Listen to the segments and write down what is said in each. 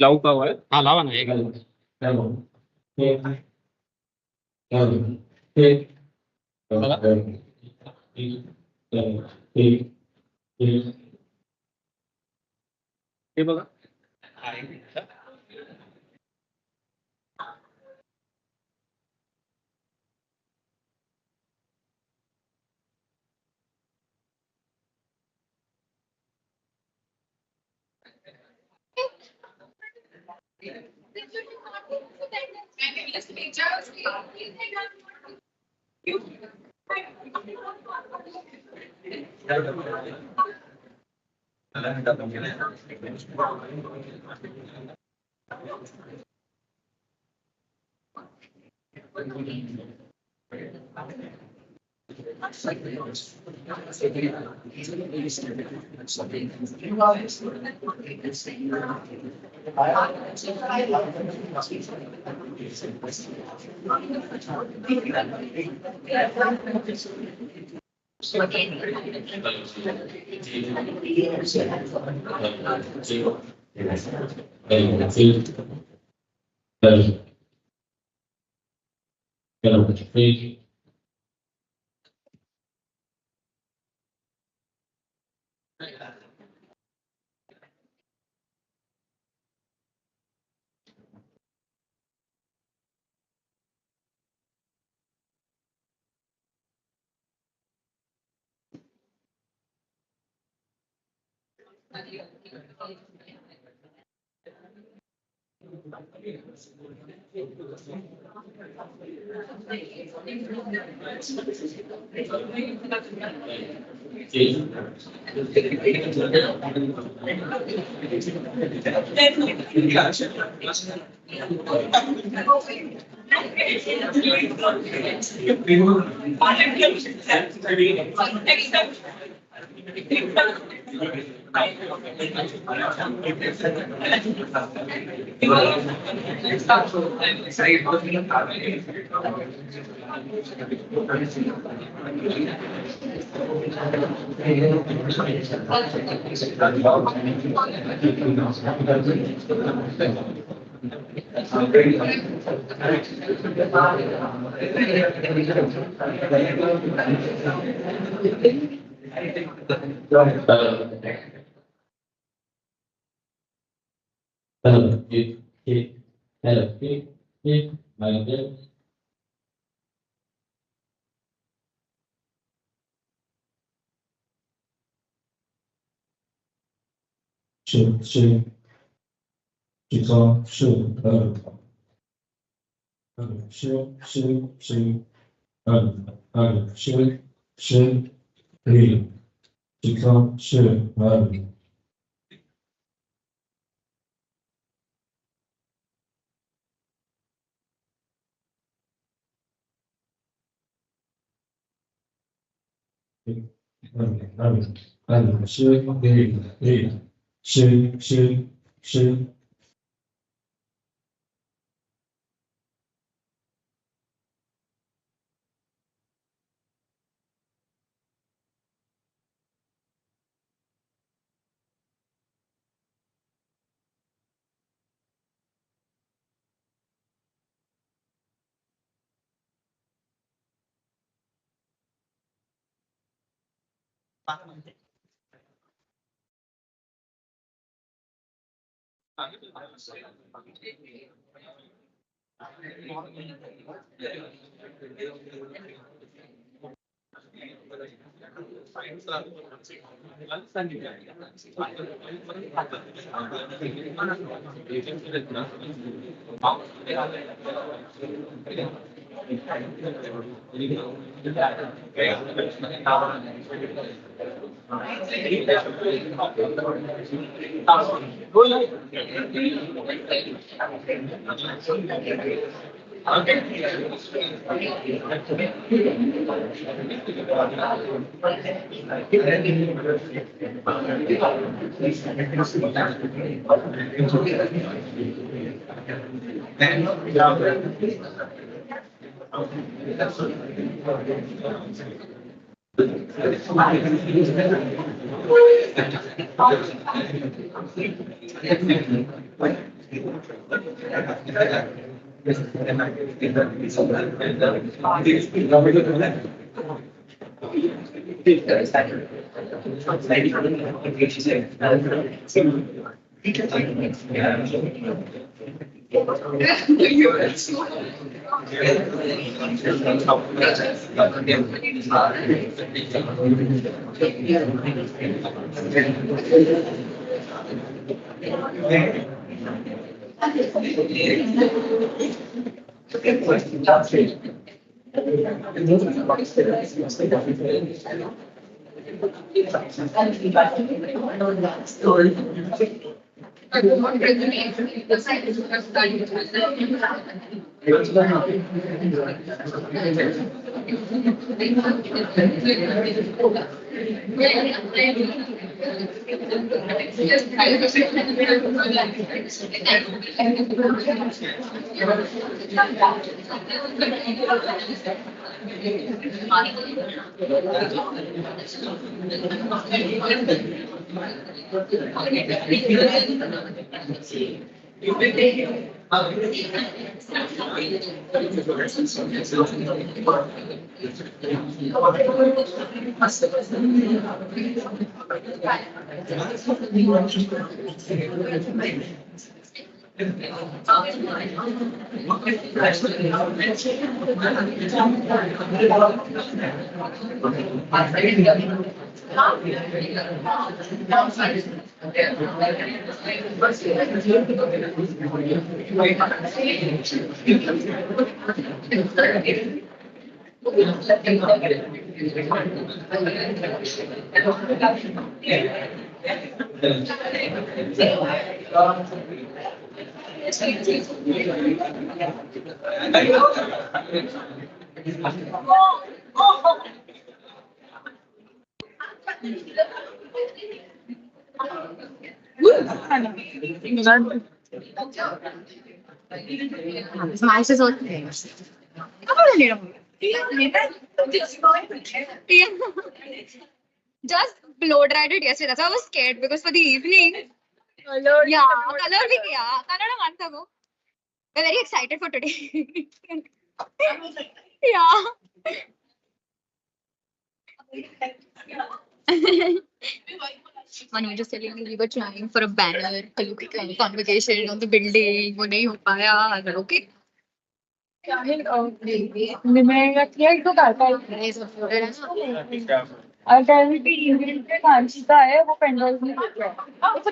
लाऊ का हुआ है? हाँ लावा ना एक हे बघा Mouse is also there. Just blow dried it yesterday. That's why I was scared because for the evening. Yeah, color bhi kiya. Kannada manta ko. We're very excited for today. Yeah. Manu was just telling me we were trying for a banner, a convocation on the building. वो नहीं हो पाया. Okay.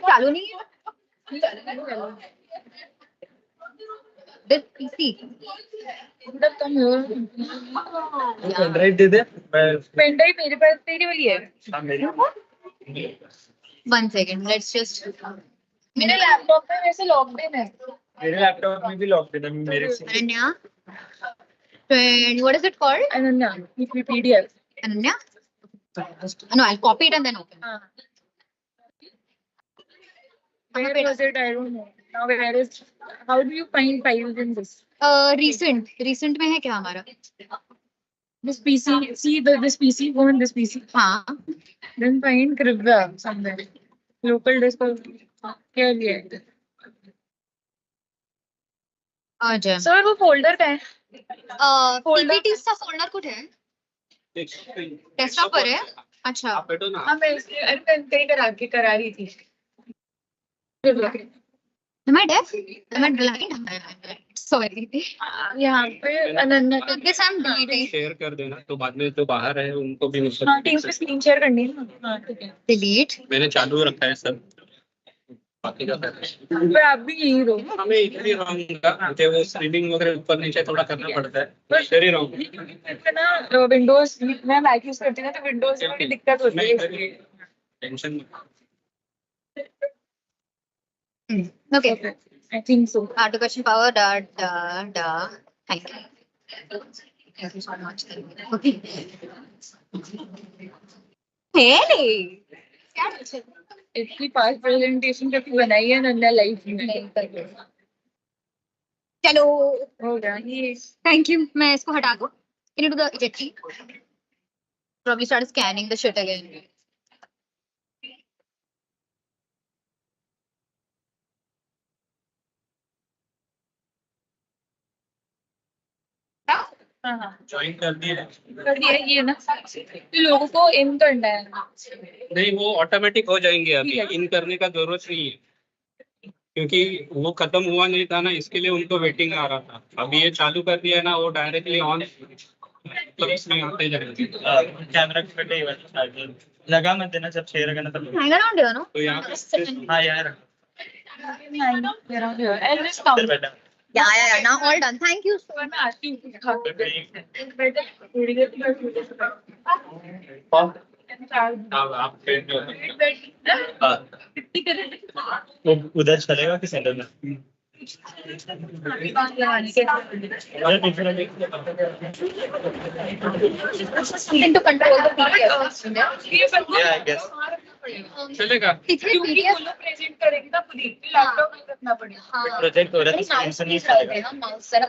चालू नहीं है PC. Pen drive दे दे pen drive मेरे पास तेरी वाली है One second, let's just. मेरे लैपटॉप में वैसे लॉक्ड इन है मेरे लैपटॉप में भी लॉक है मेरे से Ananya. What is it called? Ananya PDF Ananya? No, I'll copy it and then open. Where was it? I don't know. Now where is? How do you find files in this? Recent में है क्या हमारा? This PC. See this PC. Go on this PC. हाँ. Then find KRVIA somewhere. Local discourse. KRVIA. अच्छा. Sir वो folder का है? PPT का folder कुछ है? Desktop पर है? अच्छा. आप बैठो ना हाँ मैं इसलिए अटेंड करा रही थी. Am I deaf? Am I blind? Sorry. यहाँ पे Ananya I guess I'm deleting. Share कर देना तो बाद में जो बाहर है उनको भी मतलब हाँ टीम पे स्क्रीन शेयर करनी है ना. हाँ ठीक है. Delete. मैंने चालू रखा है सब बाकी का पर आप भी यही रहो. हमें इधर रहूंगा मुझे वो स्क्रीनिंग वगैरह ऊपर नीचे थोड़ा करना पड़ता है पर शेयर ही रहूंगा ना विंडोज मैं मैक यूज करती हूँ ना तो विंडोज में थोड़ी दिक्कत होती है इसलिए. Tension Okay. I think so. Add to question power. Thank you. Thank you so much. Okay. Hey. इतनी पास प्रेजेंटेशन जब बनाई है नन्ना लाइफ में. चलो. हो गया ये. Thank you. मैं इसको हटा दूँ. Can you do the eject key? Probably start scanning the shit again. हाँ हाँ ज्वाइन कर दिया है। कर दिया है ये ना, तो लोगों को इन करना है। नहीं, वो ऑटोमेटिक हो जाएंगे, अभी इन करने का जरूरत नहीं है, क्योंकि वो खत्म हुआ नहीं था ना, इसके लिए उनको वेटिंग आ रहा था। अभी ये चालू कर दिया है ना, वो डायरेक्टली ऑन इसमें आते जाएंगे। कैमरा पे ही लगा मत देना, जब शेयर करना तब Hang around here, no? तो यहाँ पे हाँ यार I'll just count. बेटा Yeah. Now all done. Thank you so मैं much. आती हूँ। अब आप वो उधर चलेगा कि सेंटर में? Something to control the PDF. Yeah, I guess. चलेगा। कितने क्योंकि PDF? वो लोग प्रेजेंट करेंगे ना खुद ही, लैपटॉप में करना पड़ेगा। हाँ। प्रोजेक्ट हो रहा है तो Mouse स्क्रीन नहीं please रख चलेगा। देना, mouse जरा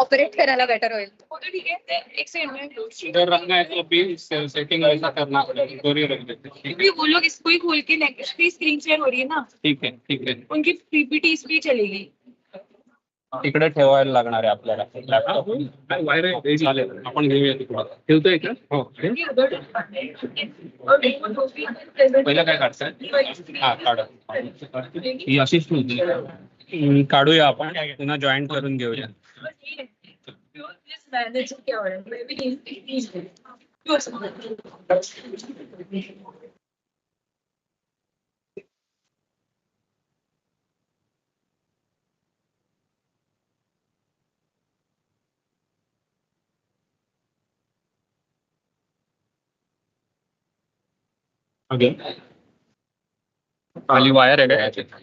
operate करायला better होईल. वो तो ठीक है, एक सेकंड में इधर रखना है तो भी सेटिंग वैसा करना पड़ेगा, इधर ही रख देते हैं। क्योंकि वो लोग इसको ही खोल के नेक्स्ट की स्क्रीन शेयर हो रही है ना, ठीक है, ठीक है। उनकी पीपीटी इस पे चलेगी। तिकडे ठेवायला लागणार आहे आपल्याला लॅपटॉप। वायर आहे, चालेल, आपण घेऊया तिकडे। ठेवतोय का? हो। पहिलं काय काढताय? हा, काढा। ही अशीच ठेवते, काढूया आपण, पुन्हा जॉईन करून घेऊया। क्या हो रहा है? ओके, खाली वायर आहे का याच्यात?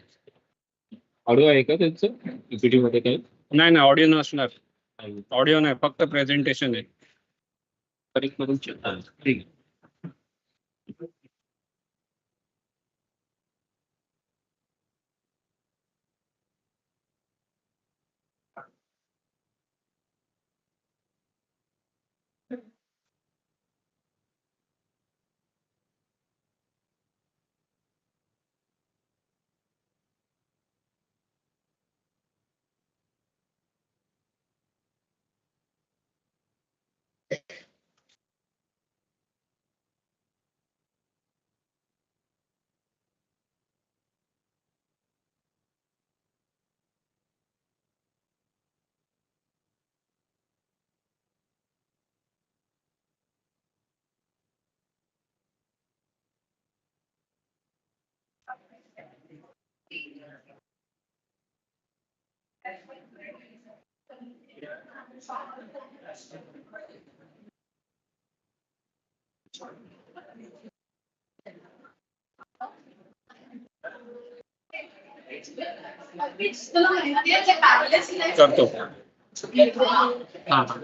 ऑडिओ आहे का त्याचं पीपीटी मध्ये काही? नाही नाही, ऑडिओ नसणार, ऑडिओ नाही, फक्त प्रेझेंटेशन आहे। तरी करून check करा. ठीक आहे। करतो। हाँ।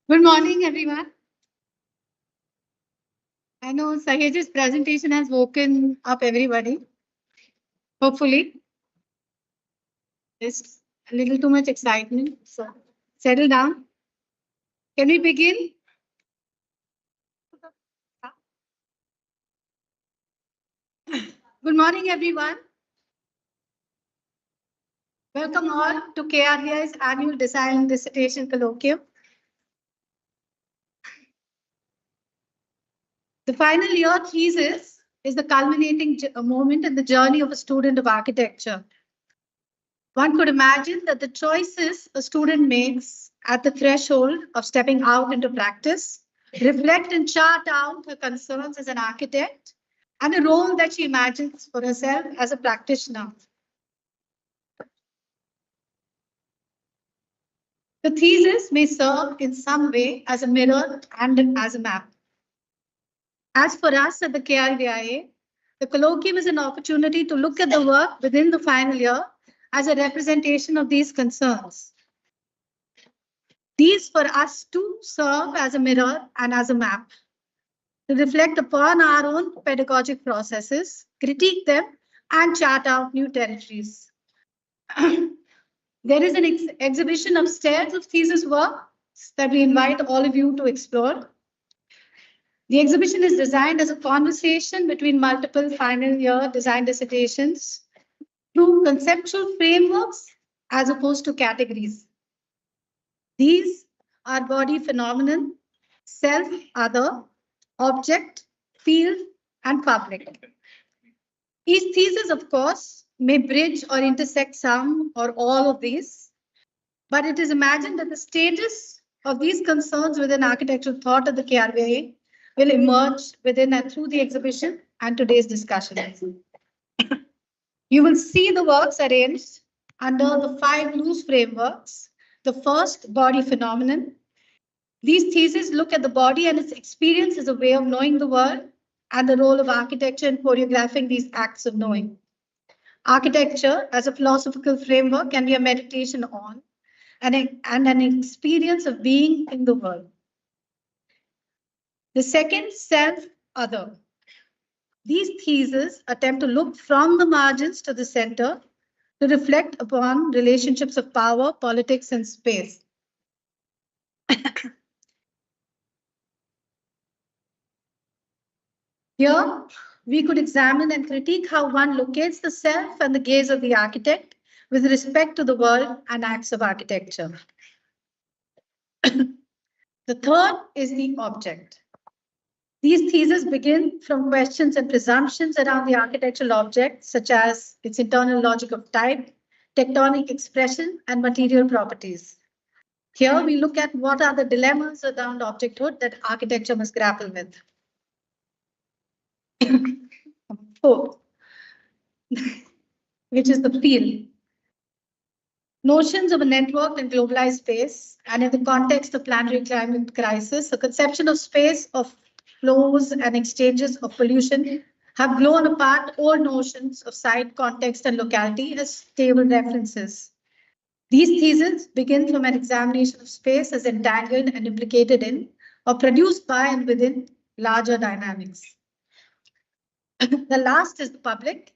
Good morning, everyone. I know Sahej's presentation has woken up everybody. Hopefully, there's a little too much excitement. So settle down. Can we begin? Good morning, everyone. Welcome all to KRVI's annual Design Dissertation Colloquium. The final year thesis is the culminating moment in the journey of a student of architecture. One could imagine that the choices a student makes at the threshold of stepping out into practice reflect and chart out her concerns as an architect and a role that she imagines for herself as a practitioner. The thesis may serve in some way as a mirror and as a map. As for us at the KRVIA, the colloquium is an opportunity to look at the work within the final year as a representation of these concerns. These for us to serve as a mirror and as a map, to reflect upon our own pedagogic processes, critique them, and chart out new territories. There is an exhibition upstairs of thesis work that we invite all of you to explore. The exhibition is designed as a conversation between multiple final year design dissertations through conceptual frameworks as opposed to categories. These are body phenomenon, self, other, object, field, and public. Each thesis, of course, may bridge or intersect some or all of these, but it is imagined that the status of these concerns within architectural thought at the KRVIA will emerge within and through the exhibition and today's discussion. You will see the works arranged under the 5 loose frameworks. The first, body phenomenon. These theses look at the body and its experience as a way of knowing the world and the role of architecture in choreographing these acts of knowing. Architecture as a philosophical framework can be a meditation on and an experience of being in the world. The second, self, other. These theses attempt to look from the margins to the center to reflect upon relationships of power, politics, and space. Here, we could examine and critique how one locates the self and the gaze of the architect with respect to the world and acts of architecture. The third is the object. These theses begin from questions and presumptions around the architectural object, such as its internal logic of type, tectonic expression, and material properties. Here, we look at what are the dilemmas around objecthood that architecture must grapple with. Fourth, which is the field. Notions of a networked and globalized space, and in the context of planetary climate crisis, the conception of space of flows and exchanges of pollution have blown apart old notions of site, context, and locality as stable references. These theses begin from an examination of space as entangled and implicated in, or produced by and within, larger dynamics. The last is the public.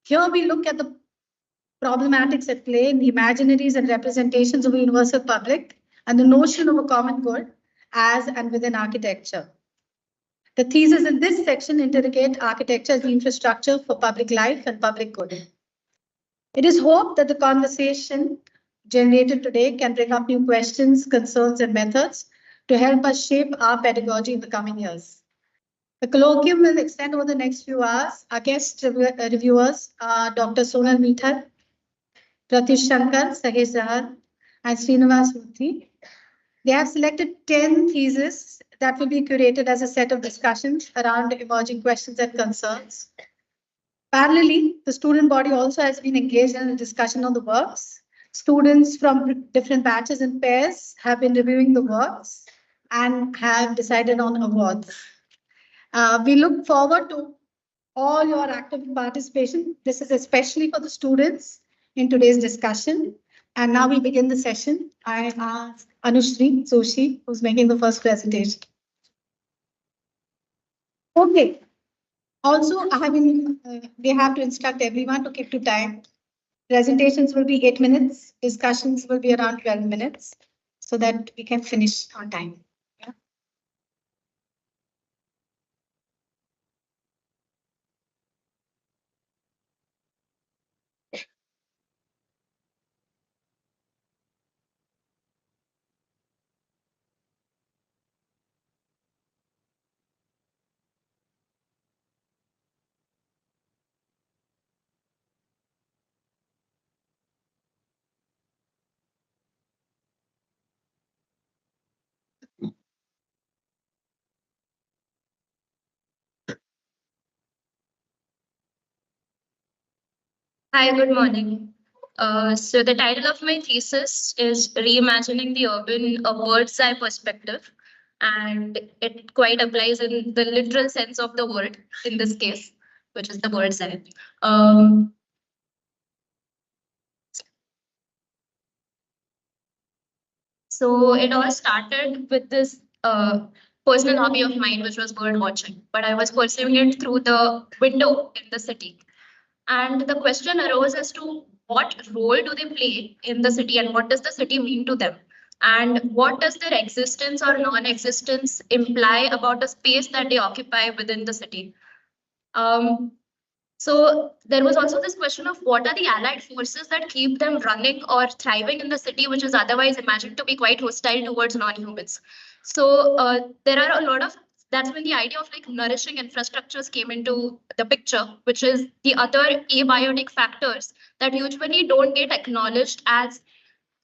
Here we look at the problematics at play in the imaginaries and representations of a universal public and the notion of a common good as and within architecture. The theses in this section interrogate architecture as the infrastructure for public life and public good. It is hoped that the conversation generated today can bring up new questions, concerns, and methods to help us shape our pedagogy in the coming years. The colloquium will extend over the next few hours. Our guest reviewers are Dr. Sonal Mithal, Pratyush Shankar, Sahej Zahar, and Srinivas Murthy. They have selected 10 theses that will be curated as a set of discussions around emerging questions and concerns. Parallelly, the student body also has been engaged in a discussion on the works. Students from different batches and pairs have been reviewing the works. and have decided on awards. We look forward to all your active participation. This is especially for the students in today's discussion. And now we begin the session. I ask Anushri Joshi, who's making the first presentation. Okay. Also, we have to instruct everyone to keep to time. Presentations will be 8 minutes. Discussions will be around 12 minutes so that we can finish on time. Yeah. Hi, good morning. So the title of my thesis is Reimagining the Urban a Bird's Eye Perspective, and it quite applies in the literal sense of the word in this case, which is the bird's eye. So it all started with this personal hobby of mine, which was bird watching, but I was pursuing it through the window in the city. And the question arose as to what role do they play in the city and what does the city mean to them? And what does their existence or non-existence imply about the space that they occupy within the city? So there was also this question of what are the allied forces that keep them running or thriving in the city, which is otherwise imagined to be quite hostile towards non-humans. So there are a lot of, that's when the idea of like nourishing infrastructures came into the picture, which is the other abiotic factors that usually don't get acknowledged as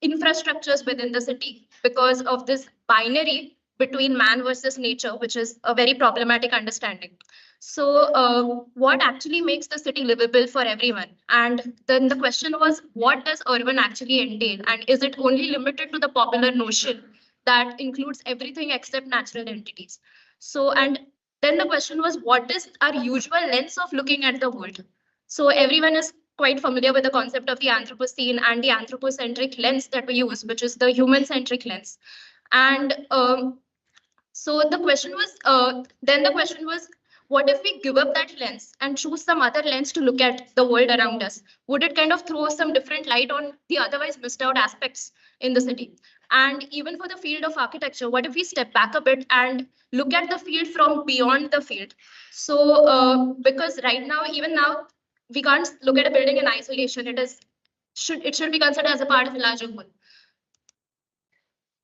infrastructures within the city because of this binary between man versus nature, which is a very problematic understanding. So what actually makes the city livable for everyone? And then the question was, what does urban actually entail? And is it only limited to the popular notion that includes everything except natural entities? So, and then the question was, what is our usual lens of looking at the world? So everyone is quite familiar with the concept of the Anthropocene and the anthropocentric lens that we use, which is the human-centric lens. And so the question was, what if we give up that lens and choose some other lens to look at the world around us? Would it kind of throw some different light on the otherwise missed out aspects in the city? And even for the field of architecture, what if we step back a bit and look at the field from beyond the field? So because right now, even now, we can't look at a building in isolation. It should be considered as a part of a larger whole.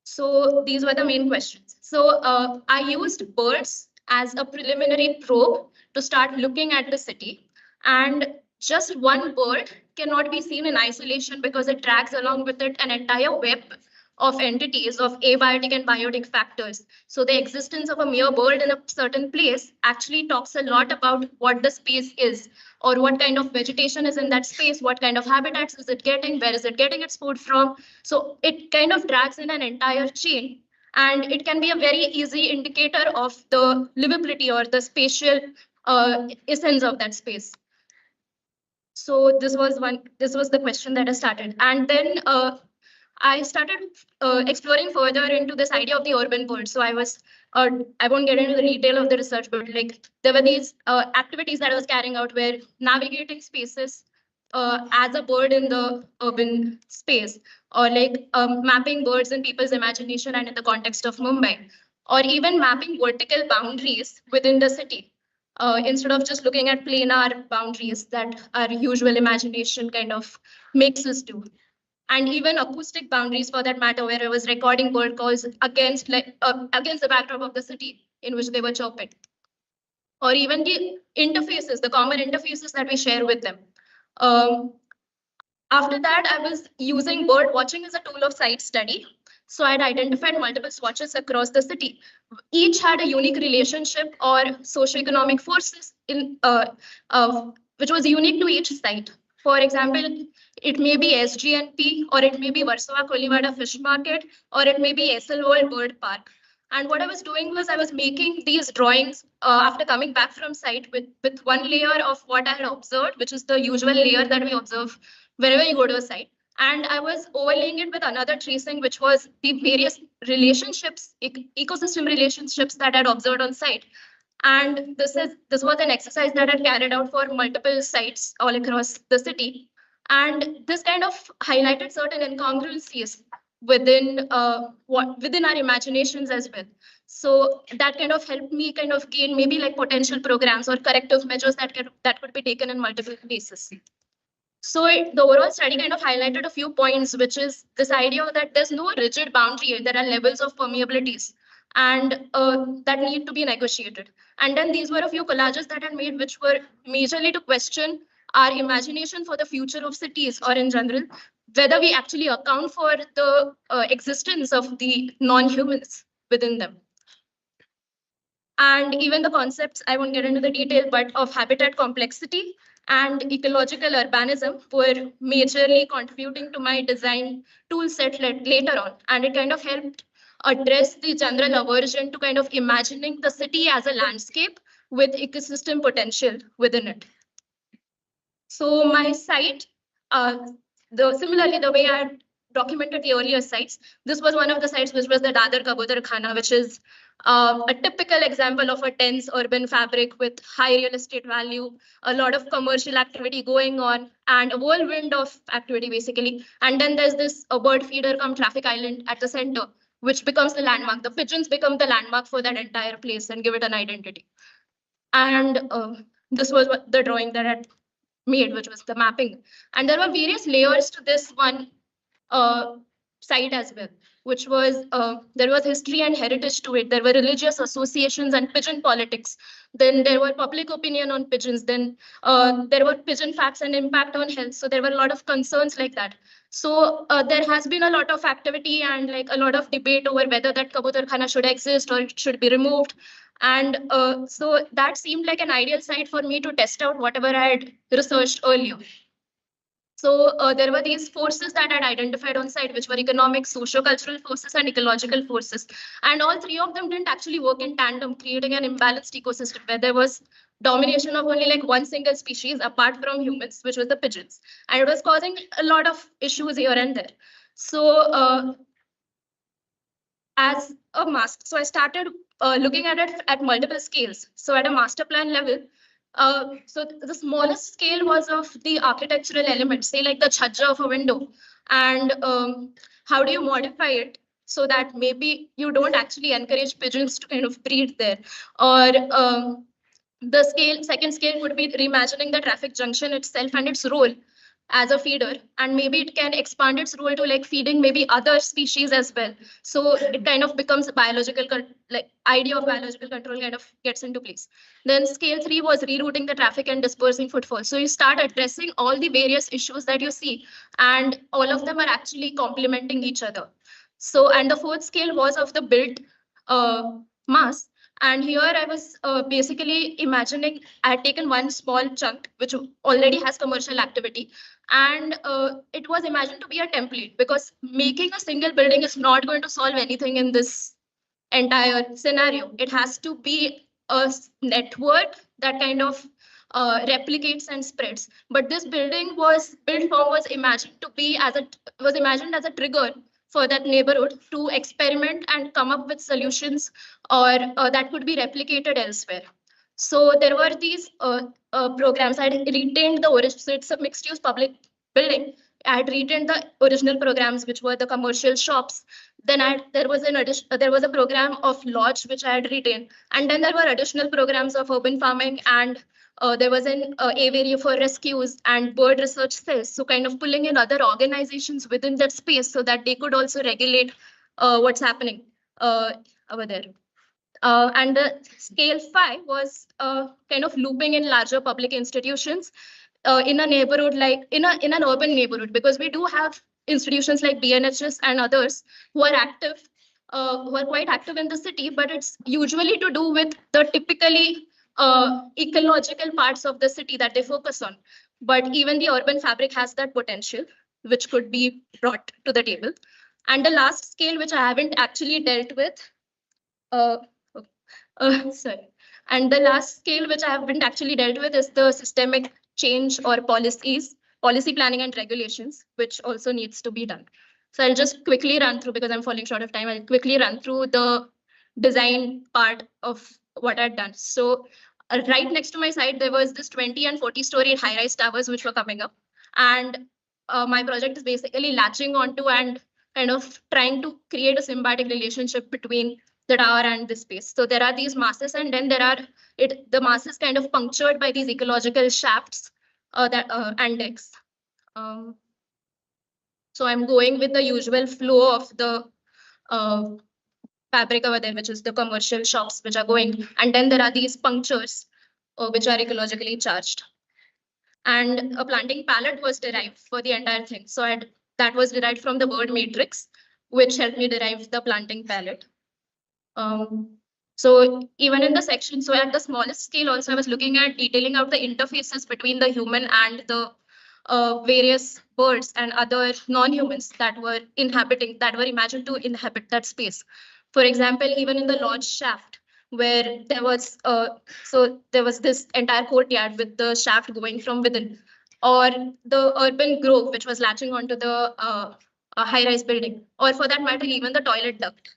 So these were the main questions. So I used birds as a preliminary probe to start looking at the city. And just one bird cannot be seen in isolation because it drags along with it an entire web of entities of abiotic and biotic factors. So the existence of a mere bird in a certain place actually talks a lot about what the space is, or what kind of vegetation is in that space, what kind of habitats is it getting, where is it getting its food from. So it kind of drags in an entire chain, and it can be a very easy indicator of the livability or the spatial essence of that space. So this was the question that I started. And then I started exploring further into this idea of the urban bird. So I won't get into the detail of the research, but like there were these activities that I was carrying out where navigating spaces as a bird in the urban space, or like mapping birds in people's imagination and in the context of Mumbai, or even mapping vertical boundaries within the city. Instead of just looking at planar boundaries that our usual imagination kind of makes us do. And even acoustic boundaries for that matter, where I was recording bird calls against the backdrop of the city in which they were chirping. Or even the interfaces, the common interfaces that we share with them. After that, I was using bird watching as a tool of site study. So I'd identified multiple swatches across the city. Each had a unique relationship or socioeconomic forces which was unique to each site. For example, it may be SGNP, or it may be Warsaw Kolivada Fish Market, or it may be Esselwold Bird Park. And what I was doing was I was making these drawings after coming back from site with one layer of what I had observed, which is the usual layer that we observe whenever you go to a site. And I was overlaying it with another tracing, which was the various relationships, ecosystem relationships that I had observed on site. And this was an exercise that I carried out for multiple sites all across the city. And this kind of highlighted certain incongruencies within within our imaginations as well. So that kind of helped me kind of gain maybe like potential programs or corrective measures that could be taken in multiple places. So the overall study kind of highlighted a few points, which is this idea that there's no rigid boundary. There are levels of permeabilities and that need to be negotiated. And then these were a few collages that I made, which were majorly to question our imagination for the future of cities or in general, whether we actually account for the existence of the non-humans within them. And even the concepts, I won't get into the detail, but of habitat complexity and ecological urbanism were majorly contributing to my design tool set later on. And it kind of helped address the general aversion to kind of imagining the city as a landscape with ecosystem potential within it. So my site, similarly, the way I documented the earlier sites, this was one of the sites which was the Dadar Kabutar Khana, which is a typical example of a dense urban fabric with high real estate value, a lot of commercial activity going on, and a whirlwind of activity basically. And then there's this bird feeder come traffic island at the center, which becomes the landmark. The pigeons become the landmark for that entire place and give it an identity. And this was what the drawing that I made, which was the mapping. And there were various layers to this one site as well, which was there was history and heritage to it. There were religious associations and pigeon politics. Then there were public opinion on pigeons. Then there were pigeon facts and impact on health. So there were a lot of concerns like that. So there has been a lot of activity and like a lot of debate over whether that Kabutar Khana should exist or it should be removed. And so that seemed like an ideal site for me to test out whatever I had researched earlier. So there were these forces that I had identified on site, which were economic, socio-cultural forces and ecological forces. And all three of them didn't actually work in tandem, creating an imbalanced ecosystem where there was domination of only like one single species apart from humans, which was the pigeons. And it was causing a lot of issues here and there. So as a master, so I started looking at it at multiple scales. So at a master plan level, so the smallest scale was of the architectural elements, say like the chhajja of a window. And how do you modify it so that maybe you don't actually encourage pigeons to kind of breed there? Or the second scale would be reimagining the traffic junction itself and its role as a feeder, and maybe it can expand its role to like feeding maybe other species as well. So it kind of becomes a biological, like idea of biological control kind of gets into place. Then scale 3 was rerouting the traffic and dispersing footfall. So you start addressing all the various issues that you see, and all of them are actually complementing each other. So, and the fourth scale was of the built mass. And here I was basically imagining, I had taken one small chunk, which already has commercial activity. And it was imagined to be a template, because making a single building is not going to solve anything in this entire scenario. It has to be a network that kind of replicates and spreads. But this building was imagined to be imagined as a trigger for that neighborhood to experiment and come up with solutions or that could be replicated elsewhere. So there were these programs. I retained the original, so it's a mixed use public building. I had retained the original programs, which were the commercial shops. Then there was a program of lodge, which I had retained. And then there were additional programs of urban farming, and there was an aviary for rescues and bird research cells. So kind of pulling in other organizations within that space so that they could also regulate what's happening over there. And the scale 5 was kind of looping in larger public institutions in a neighborhood, like in an urban neighborhood, because we do have institutions like BNHS and others who are active, who are quite active in the city, but it's usually to do with the typically ecological parts of the city that they focus on. But even the urban fabric has that potential, which could be brought to the table. And the last scale, which I haven't actually dealt with, Uh, sorry. And the last scale, which I haven't actually dealt with, is the systemic change or policy planning and regulations, which also needs to be done. So I'll just quickly run through, because I'm falling short of time. I'll quickly run through the design part of what I'd done. So right next to my site, there was this 20 and 40-story high-rise towers which were coming up. And my project is basically latching onto and kind of trying to create a symbiotic relationship between the tower and the space. So there are these masses, and then there are the masses kind of punctured by these ecological shafts and decks. So I'm going with the usual flow of the fabric over there, which is the commercial shops which are going, and then there are these punctures which are ecologically charged. And a planting palette was derived for the entire thing. So that was derived from the bird matrix, which helped me derive the planting palette. So even in the section, so at the smallest scale also, I was looking at detailing out the interfaces between the human and the various birds and other non-humans that were imagined to inhabit that space. For example, even in the lodge shaft, where there was this entire courtyard with the shaft going from within, or the urban grove which was latching onto the high-rise building, or for that matter, even the toilet duct.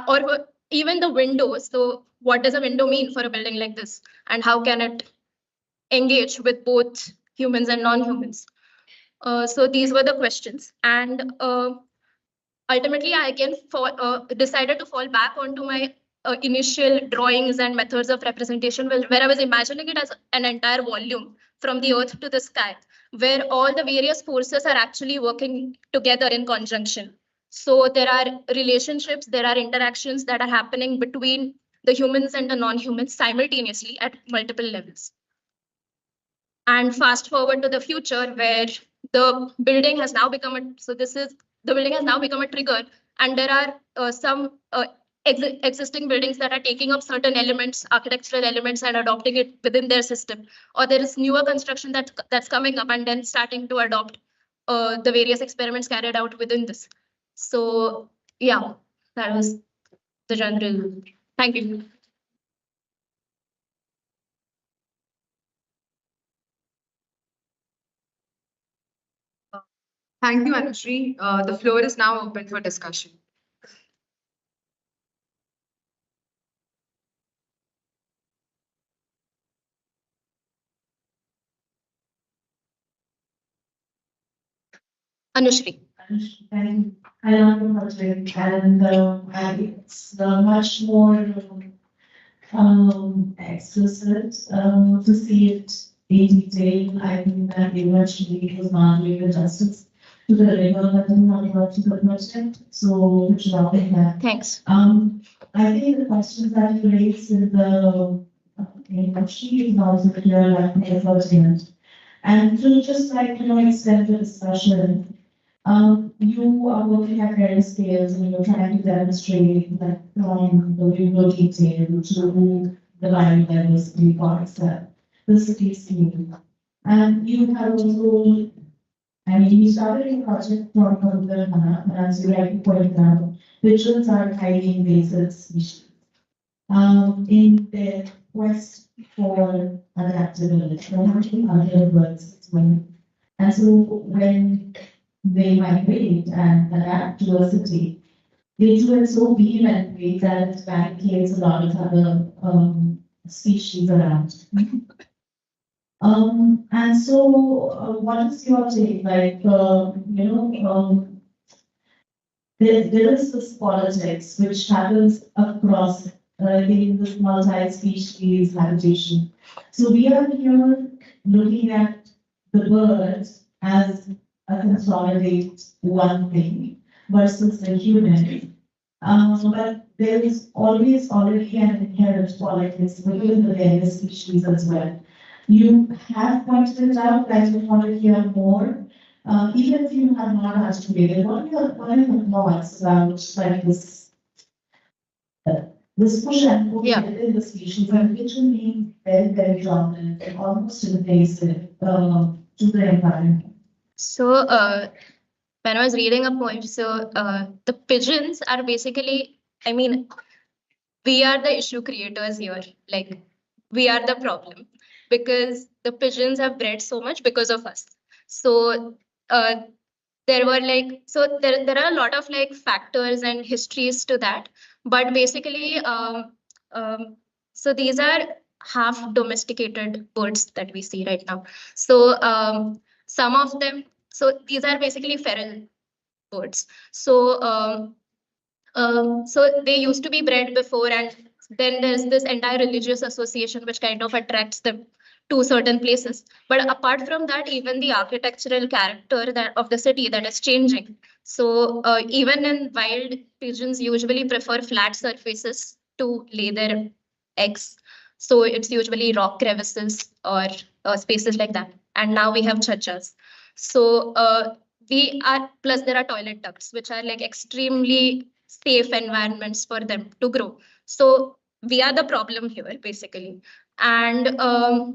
Or even the windows. So what does a window mean for a building like this? And how can it engage with both humans and non-humans? So these were the questions. And ultimately, I again decided to fall back onto my initial drawings and methods of representation, where I was imagining it as an entire volume from the earth to the sky, where all the various forces are actually working together in conjunction. So there are relationships, there are interactions that are happening between the humans and the non-humans simultaneously at multiple levels. And fast forward to the future, where the building has now become the building has now become a trigger, and there are some existing buildings that are taking up certain elements, architectural elements, and adopting it within their system. Or there is newer construction that's coming up and then starting to adopt the various experiments carried out within this. So yeah, that was the general. Thank you. Thank you, Anushree. The floor is now open for discussion. Anushree. And I love the project, and it's much more explicit to see it in detail. I think that eventually was not doing the justice to the rigor that you have brought to the project. So, good job in that. Thanks. I think the questions that you raised in the sheet is also clear, like the effort. And to just extend the discussion. You are working at various scales and you're trying to demonstrate that from the visual detail to the biodiversity parts that the city is seeing. And you have also, you started your project from Computer Hana, as you rightly pointed out, visuals are highly invasive species. In their quest for adaptability, other birds as well. And so when they migrate and adapt to a city, they do it so vehemently that it barricades a lot of other species around. And so, what is your take? There is this politics which happens across in this multi-species habitation. So we are here looking at the birds as a consolidate one thing versus the human. But there is always already an inherent politics within the various species as well. You have pointed it out, I just want to hear more. Even if you have not articulated, what are your thoughts about this push and pull within the species, and which will mean very, very dominant and almost invasive to the environment? So when I was reading a poem, so the pigeons are basically, I mean, we are the issue creators here. Like, we are the problem because the pigeons have bred so much because of us. So uh, there were like, so there are a lot of like factors and histories to that. But basically, so these are half domesticated birds that we see right now. So some of them, so these are basically feral birds. So so they used to be bred before, and then there's this entire religious association which kind of attracts them to certain places. But apart from that, even the architectural character that of the city that is changing. So even in wild, pigeons usually prefer flat surfaces to lay their eggs. So it's usually rock crevices or spaces like that. And now we have chachas. So we are, plus there are toilet ducts, which are like extremely safe environments for them to grow. So we are the problem here, basically. And while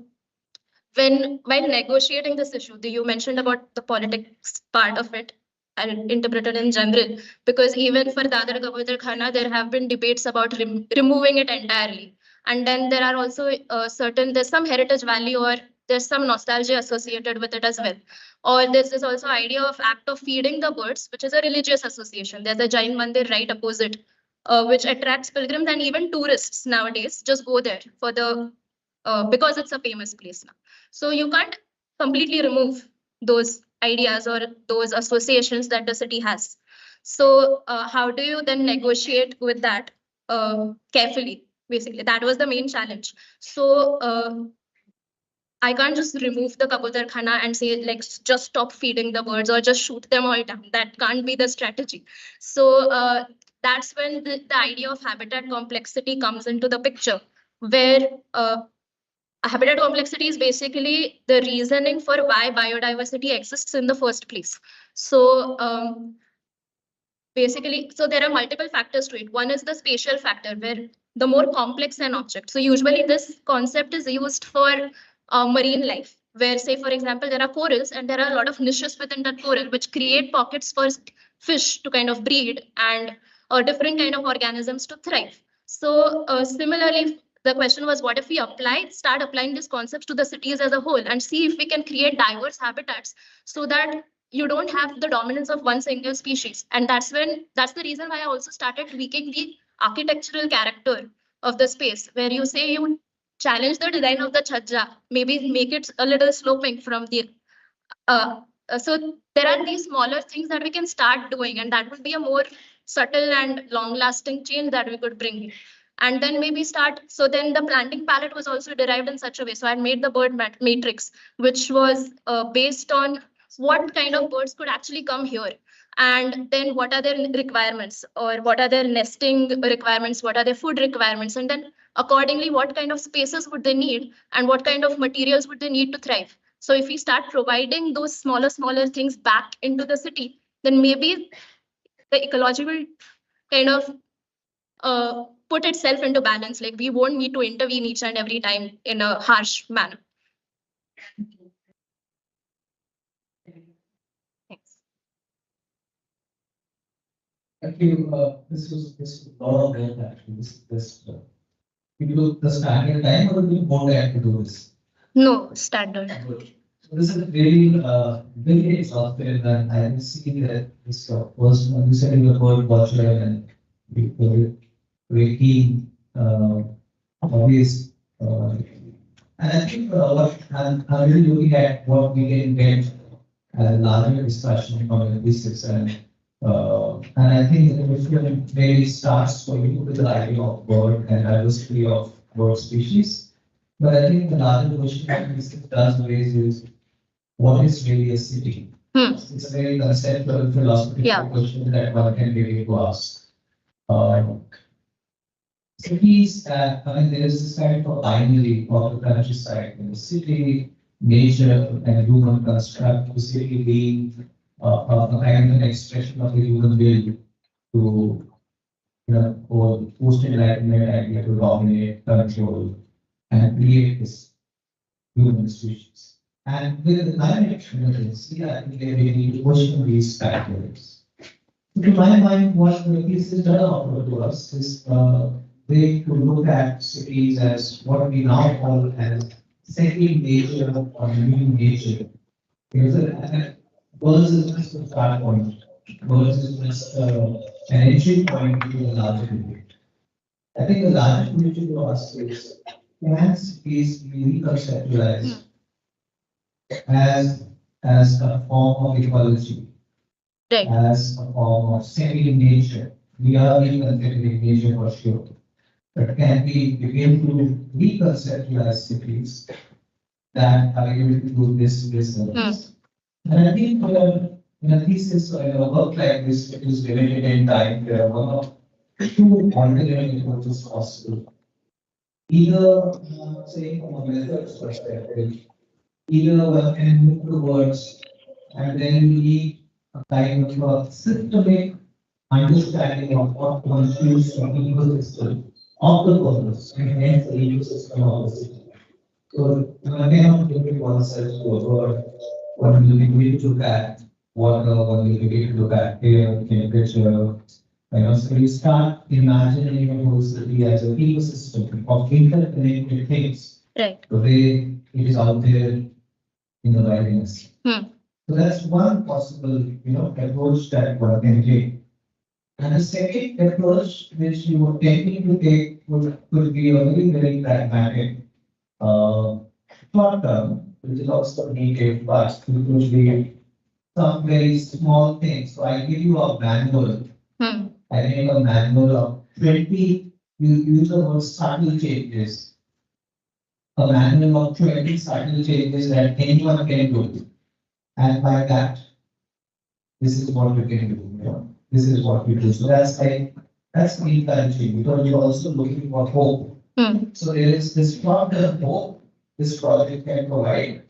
negotiating this issue, you mentioned about the politics part of it and interpreted in general, because even for Dadar Gavatar Khana, there have been debates about removing it entirely. And then there are also there's some heritage value or there's some nostalgia associated with it as well. Or there's this also idea of act of feeding the birds, which is a religious association. There's a Jain Mandir right opposite, which attracts pilgrims and even tourists nowadays just go there for the because it's a famous place now. So you can't completely remove those ideas or those associations that the city has. So how do you then negotiate with that carefully? Basically, that was the main challenge. So I can't just remove the Kabutar Khana and say, like, just stop feeding the birds or just shoot them all down. That can't be the strategy. So that's when the idea of habitat complexity comes into the picture, where habitat complexity is basically the reasoning for why biodiversity exists in the first place. So basically, so there are multiple factors to it. One is the spatial factor, where the more complex an object. So usually this concept is used for marine life, where, say, for example, there are corals and there are a lot of niches within that coral, which create pockets for fish to kind of breed and different kind of organisms to thrive. So similarly, the question was, what if we start applying these concepts to the cities as a whole and see if we can create diverse habitats so that you don't have the dominance of one single species. And that's the reason why I also started tweaking the architectural character of the space, where you say you challenge the design of the chhajja, maybe make it a little sloping from the so there are these smaller things that we can start doing, and that would be a more subtle and long lasting change that we could bring in. And then maybe start, so then the planting palette was also derived in such a way. So I made the bird matrix, which was based on what kind of birds could actually come here. And then what are their requirements, or what are their nesting requirements, what are their food requirements, and then accordingly, what kind of spaces would they need and what kind of materials would they need to thrive. So if we start providing those smaller things back into the city, then maybe the ecology will kind of put itself into balance. Like, we won't need to intervene each and every time in a harsh manner. Thanks. Thank you. This was a lot of work actually. You do the standard time or do you more time to do this? No, standard. So this is really very exhaustive, and I can see that this first one you said you were bird watcher and you were very keen, obvious. And I think what I'm really looking at what we can get a larger discussion from this and I think the question really starts for you with the idea of bird and diversity of bird species. But I think the larger question that this does raise is, what is really a city? It's a very conceptual philosophical question that one can really go ask. Cities, I mean, there is this kind of binary of the countryside in the city, nature, and human construct, the city being a kind of an expression of the human will to, or post-enlightenment idea to dominate, control, and create this human species. And with the climate emergency, I think they need to question these factors. To my mind, what the pieces does offer to us is way to look at cities as what we now call as second nature or new nature. Because Words is just a start point. Words is just an entry point to the larger debate. I think the larger question to ask is, can cities be reconceptualized as a form of ecology, Right. as a form of second nature? We are reconceptualizing nature for sure. But can we begin to reconceptualize cities that are able to do this business? And I think in a thesis or in a work like this, it is limited in time. There are one of two alternate approaches possible. Either, say, from a methods perspective, either one can move towards and then we need a kind of a systemic understanding of what constitutes the ecosystem of the purpose and hence the ecosystem of the city. So I cannot look at oneself to a word, what will be to look at, water, what will be to look at air, temperature. So you start imagining the whole city as an ecosystem of interconnected things. Right. The way it is out there in the wilderness. So that's one possible, approach that one can take. And the second approach which you would tend to take could be a very pragmatic, short term, which is also needed, but it could be some very small things. So I give you a manual. I think a manual of 20, you use the word subtle changes. A manual of 20 subtle changes that anyone can do. And by that, this is what we can do. This is what we do. So that's encouraging because you're also looking for hope. So there is this short-term hope this project can provide.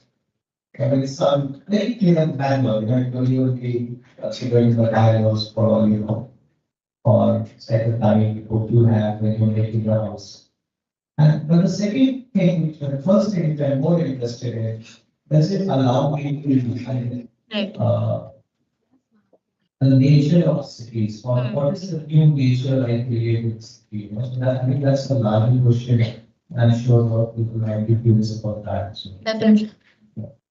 And with some very clear manual, you will be considering the dialogues for, or secretary, what you have when you're making the house. But the second thing, the first thing that I'm more interested in, does it allow me to define the nature of cities, or what is the new nature I create with cities? I think that's the larger question. I'm sure what people might be curious about that. So, Definitely.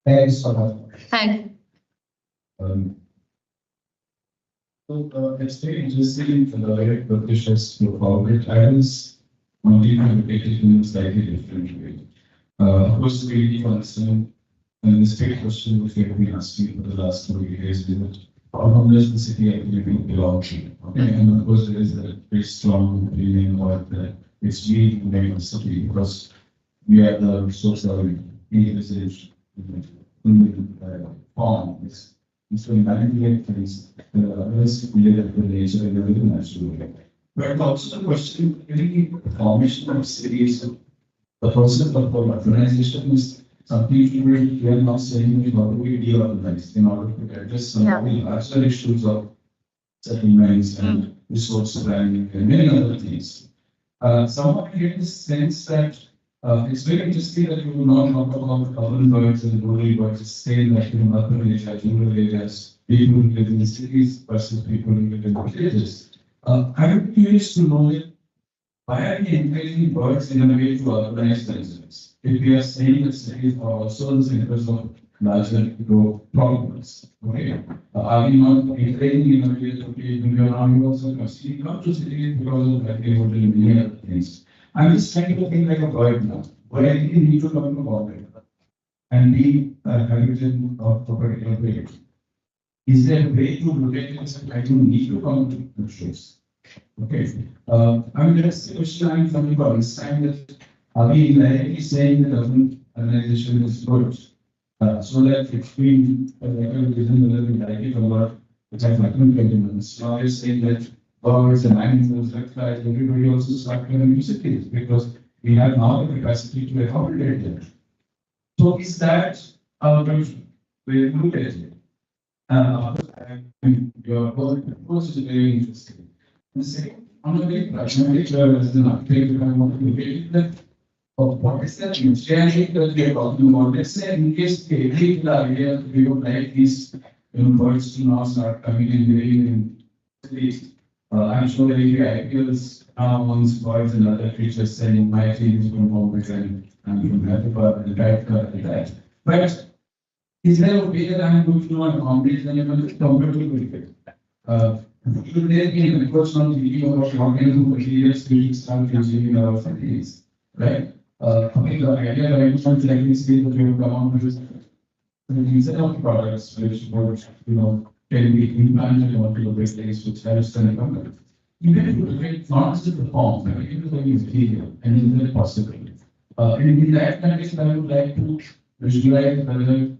thank you so much. Thank you. It's very interesting the way Turkish has forward. I was wanting to take it in a slightly different way. Of course, we really understand, and this big question which we have been asking for the last 2 years is how does the city actually belong to? Okay, and of course, there is a very strong opinion about that it's really made the city because we are the source of usage form. So manipulate things, risk related to nature and everything naturally. But also the question, really, formation of cities, the concept of urbanization is something we are not saying how do we de-urbanize in order to address some of the larger issues of settlements and resource planning and many other things. Somewhat I get the sense that it's very interesting that you will not talk about urban birds and rural birds, saying that in urban areas, rural areas, people who live in cities versus people who live in villages. I would be curious to know why are we encouraging birds in a way to urbanize themselves? If we are saying that cities are also the centers of larger problems, okay? Are we not encouraging in a way to people are not also constantly come to cities because of livelihood and many other things? I'm just trying to think like a bird now. But I think we need to come about it and be habitat of a particular way. Is there a way to look at it and say, I don't need to come to the shows? Okay. I mean, that's the question I'm coming to understand that are we directly saying that urban urbanization is good? So that it's been a reason whether we like it or not, which I like minutes. Now you're saying that birds and animals, reptiles, everybody also start coming to cities because we have now the capacity to accommodate them. So is that our way to look at it? Your work, of course, is very interesting. The second, on a very pragmatic level, as an architect, I want to look at it that of what is the functionality that we are talking about. Let's say in case every idea we would like these birds to now start coming and living in cities. I'm sure there will be ideas now amongst birds and other creatures saying my feelings from always and I'm from Hyderabad and that. But is there a way that I'm going to know and accommodate them compatible with it? Should there be an approach now thinking about what kind of materials we start consuming in our cities, right? I mean, the idea right now is like this way that we have come out with instead of products which would, can be implanted onto the place which helps them come. Even if you look at not just the form, but even the material, and is that possible? And in that context, I would like to visualize whether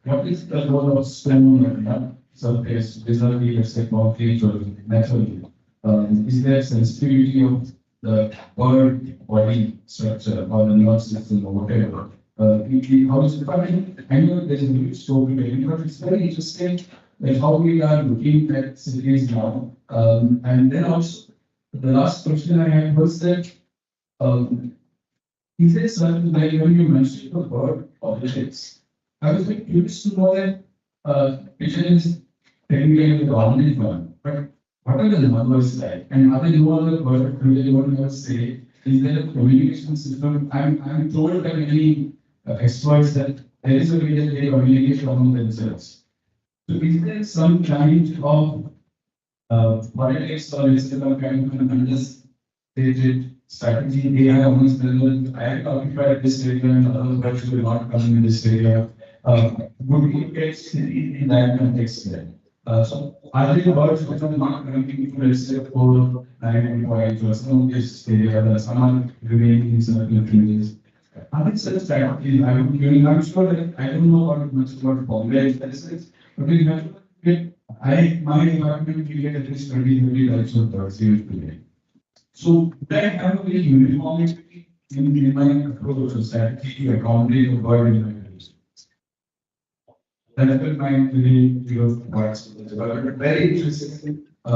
what is the role of stone or mud surface vis-a-vis, let's say, concrete or metal? Is there sensitivity of the bird body structure or the nerve system or whatever? How is it? I know there's a huge story, but it's very interesting like how we are looking at cities now. And then also, the last question I had was that, is there certain, like when you mentioned the word politics, I was like curious to know that vision is technically the dominant one, but what are the numbers like? And are there no other word really want to say? Is there a communication system? I'm told by many experts that there is a way that they communicate among themselves. So is there some kind of politics or is there some kind of an understated strategy they have amongst themselves? I have occupied this area and other birds will not come in this area. Would we get in that context there? So are there birds which are not coming to let's say 4, 9 points or some of this area that some are remaining in certain ranges? Are there such strategies? I'm sure that I don't know much about Bombay statistics, but we have to get, my department, we get at least 20 types of birds usually. So that have a very uniformity in my approach of strategy to accommodate the bird in my region. That's been my really parts of the development. Very interesting. I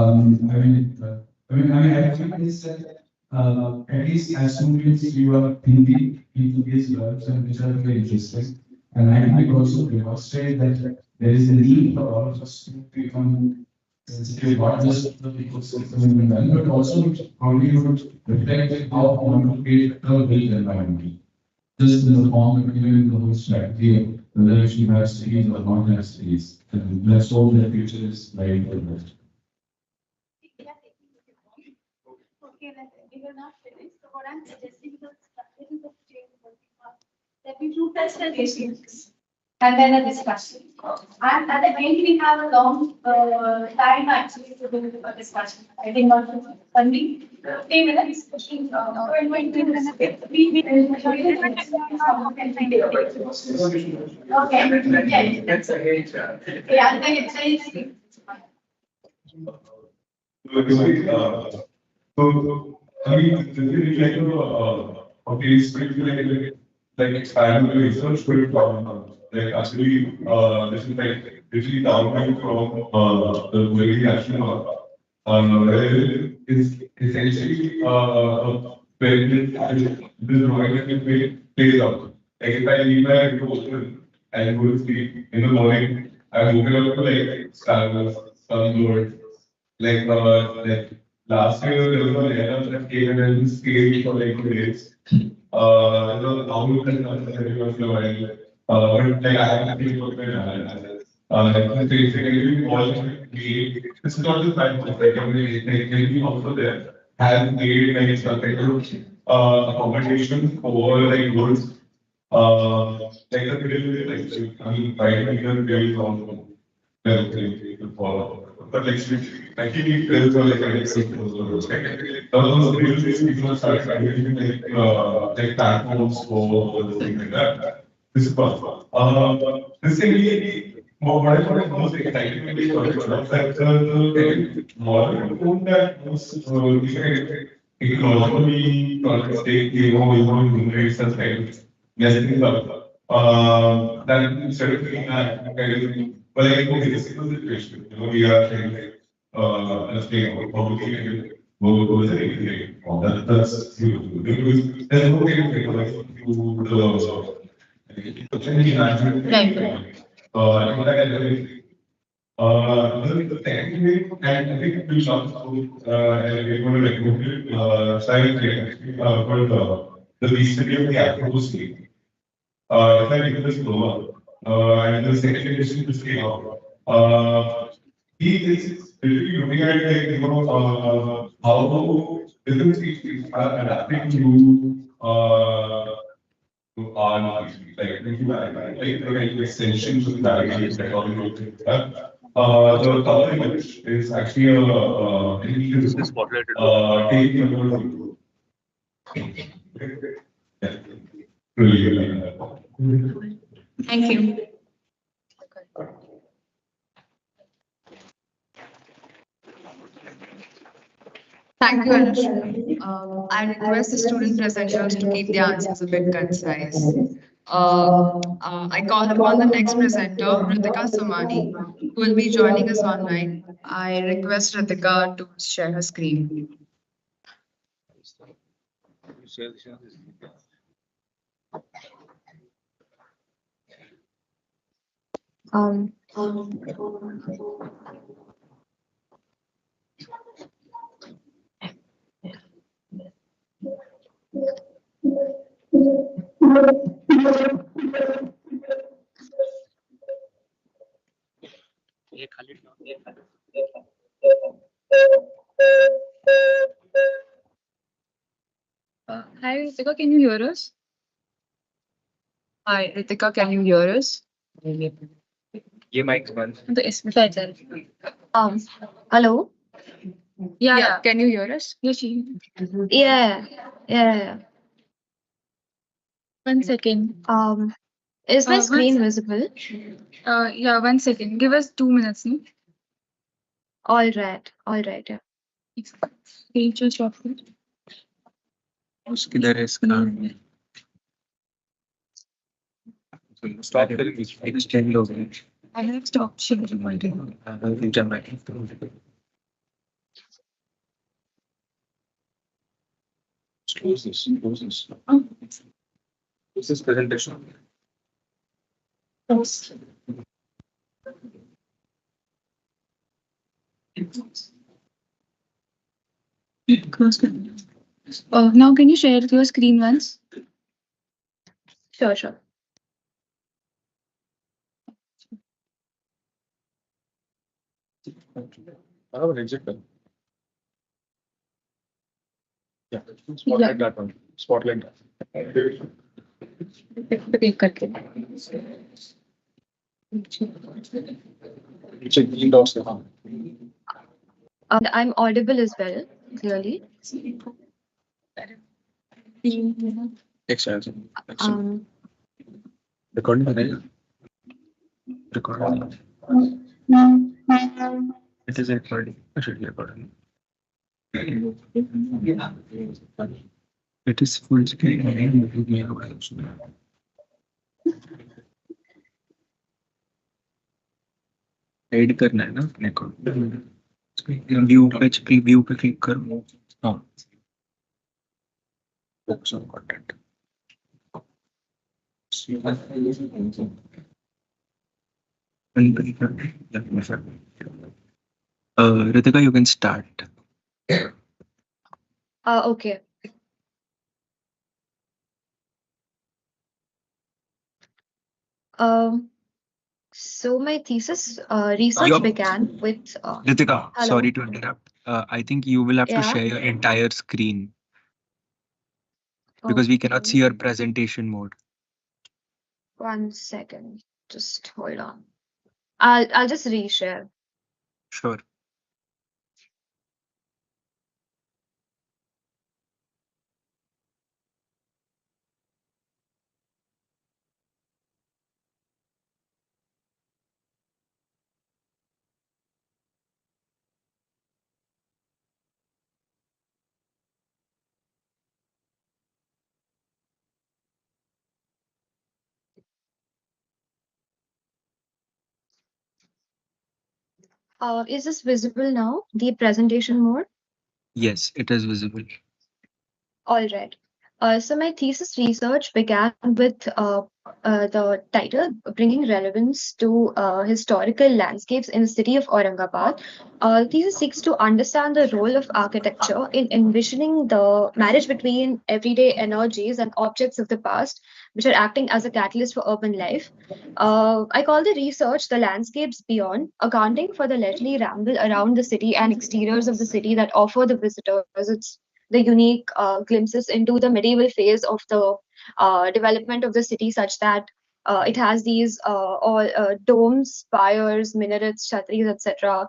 think this at least as soon as you are thinking into these verbs and which are very interesting. And I might also demonstrate that there is a need for all of us to become sensitive, not just the ecosystem in the but also how you would reflect how you want to create a built environment. Just in the form of giving the whole strategy of whether you should have cities or not have cities. And let's hope the future is very good. Okay, we will not finish. So what I'm suggesting is a change. There will be 2 presentations and then a discussion. And at the end, we have a long time actually to do a discussion. I think only 15 minutes. 20 minutes. Okay. That's a great job. Yeah, I think it's So, I mean, this is like like expanding the research group, like actually, this is like literally downloading from the very national, is essentially where this drawing plays out. Like if I leave my window open and go to sleep in the morning, I'm woken up to like stars, sunlord, like last year there was an era that came and then stayed for like 2 days. Now we can every once in a while. But like I have to think about my basically all made. It's not just that like every also there has made like some kind of accommodation for like goods. Like the middle like I mean 5 meters really long. To follow. But like, I think there's like a people start using like platforms for things like that. This is possible. This thing really, what I thought was most exciting to me was that the modern phone that was ecologically stay, generate such kind of nesting up. That instead of doing that, kind of. But like, okay, this is the situation. We are saying like, let's say, publicly, was anything. That's you. There's no way to recognize the technique, and I think we shot and we're going to recommend it. Science called the history of the Afro-State. If I take this over, and the second edition is came out. He is literally looking at like, how different species are adapting to our species, like the extensions of navigation technology. The cover image is actually taking a really. Thank you. Thank you, Anushka. I request the student presenters to keep the answers a bit concise. I call upon the next presenter, Ritika Somani, who will be joining us online. I request Ritika to share her screen. Hi, Ritika, can you hear us? Hi, Ritika, can you hear us? ये mic बंद. तो इसमें क्या चल? Hello? Yeah. Can you hear us? Yeah, she. Yeah. 1 second. Is my one screen visible? Yeah, 1 second. Give us 2 minutes, no? All right, yeah. Screen just off it. किधर है इसका? Stop extend हो गए. I have stopped sharing already. Close this. Oh. This is presentation. Yes. Now can you share your screen once? Sure. Yeah, spotlight that one. Spotlight that. Green dots है, हाँ. I'm audible as well, clearly. Excellent. Recording है. Recording. It is recording. I should be recording. It is full screen. Add करना है ना अपने को. View पे click करो. हाँ. Focus on content. Ritika, you can start. Okay. So my thesis research began with. Ritika, hello? sorry to interrupt. I think you will have to Yeah. share your entire screen because we cannot see your presentation mode. 1 second. Just hold on. I'll just reshare. Sure. Is this visible now? The presentation mode? Yes, it is visible. All right. So my thesis research began with the title Bringing Relevance to Historical Landscapes in the City of Aurangabad. Thesis seeks to understand the role of architecture in envisioning the marriage between everyday energies and objects of the past, which are acting as a catalyst for urban life. I call the research The Landscapes Beyond, accounting for the leisurely ramble around the city and exteriors of the city that offer the visitors the unique glimpses into the medieval phase of the development of the city, such that it has these all domes, spires, minarets, chatris, etc.,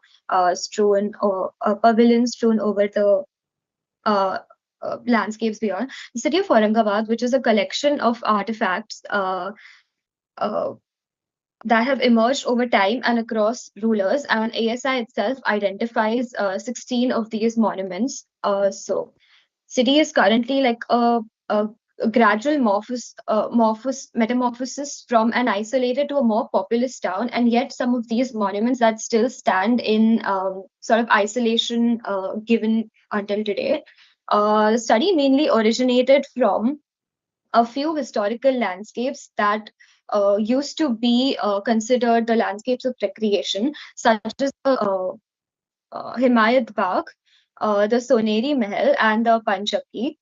strewn or pavilions strewn over the uh, landscapes beyond. The city of Aurangabad, which is a collection of artifacts uh, that have emerged over time and across rulers, and ASI itself identifies 16 of these monuments. City is currently like a gradual metamorphosis from an isolated to a more populous town, and yet some of these monuments that still stand in sort of isolation given until today. The study mainly originated from a few historical landscapes that used to be considered the landscapes of recreation, such as the Himayat Bagh, the Soneri Mahal, and the Panchaki.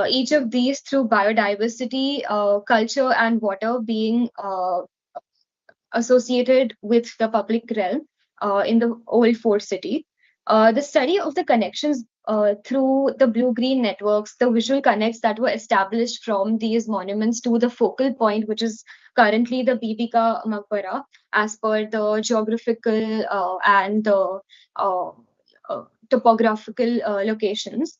Each of these, through biodiversity, culture, and water, being associated with the public realm in the old fort city. The study of the connections through the blue-green networks, the visual connects that were established from these monuments to the focal point, which is currently the Bibika Maqbara, as per the geographical and the topographical locations,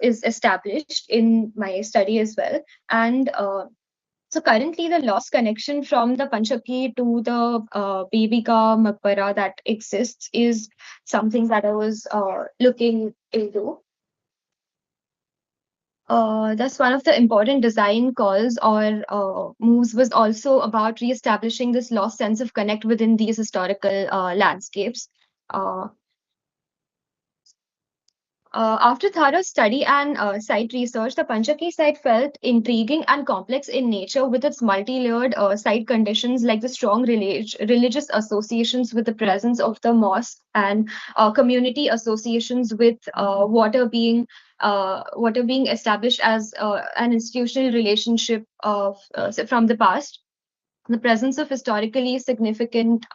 is established in my study as well. And so currently, the lost connection from the Panchaki to the Bibika Maqbara that exists is something that I was looking into. Thus, one of the important design calls or moves was also about re-establishing this lost sense of connect within these historical landscapes. After thorough study and site research, the Panchaki site felt intriguing and complex in nature, with its multi-layered site conditions like the strong religious associations with the presence of the mosque, and community associations with water being established as an institutional relationship from the past. The presence of historically significant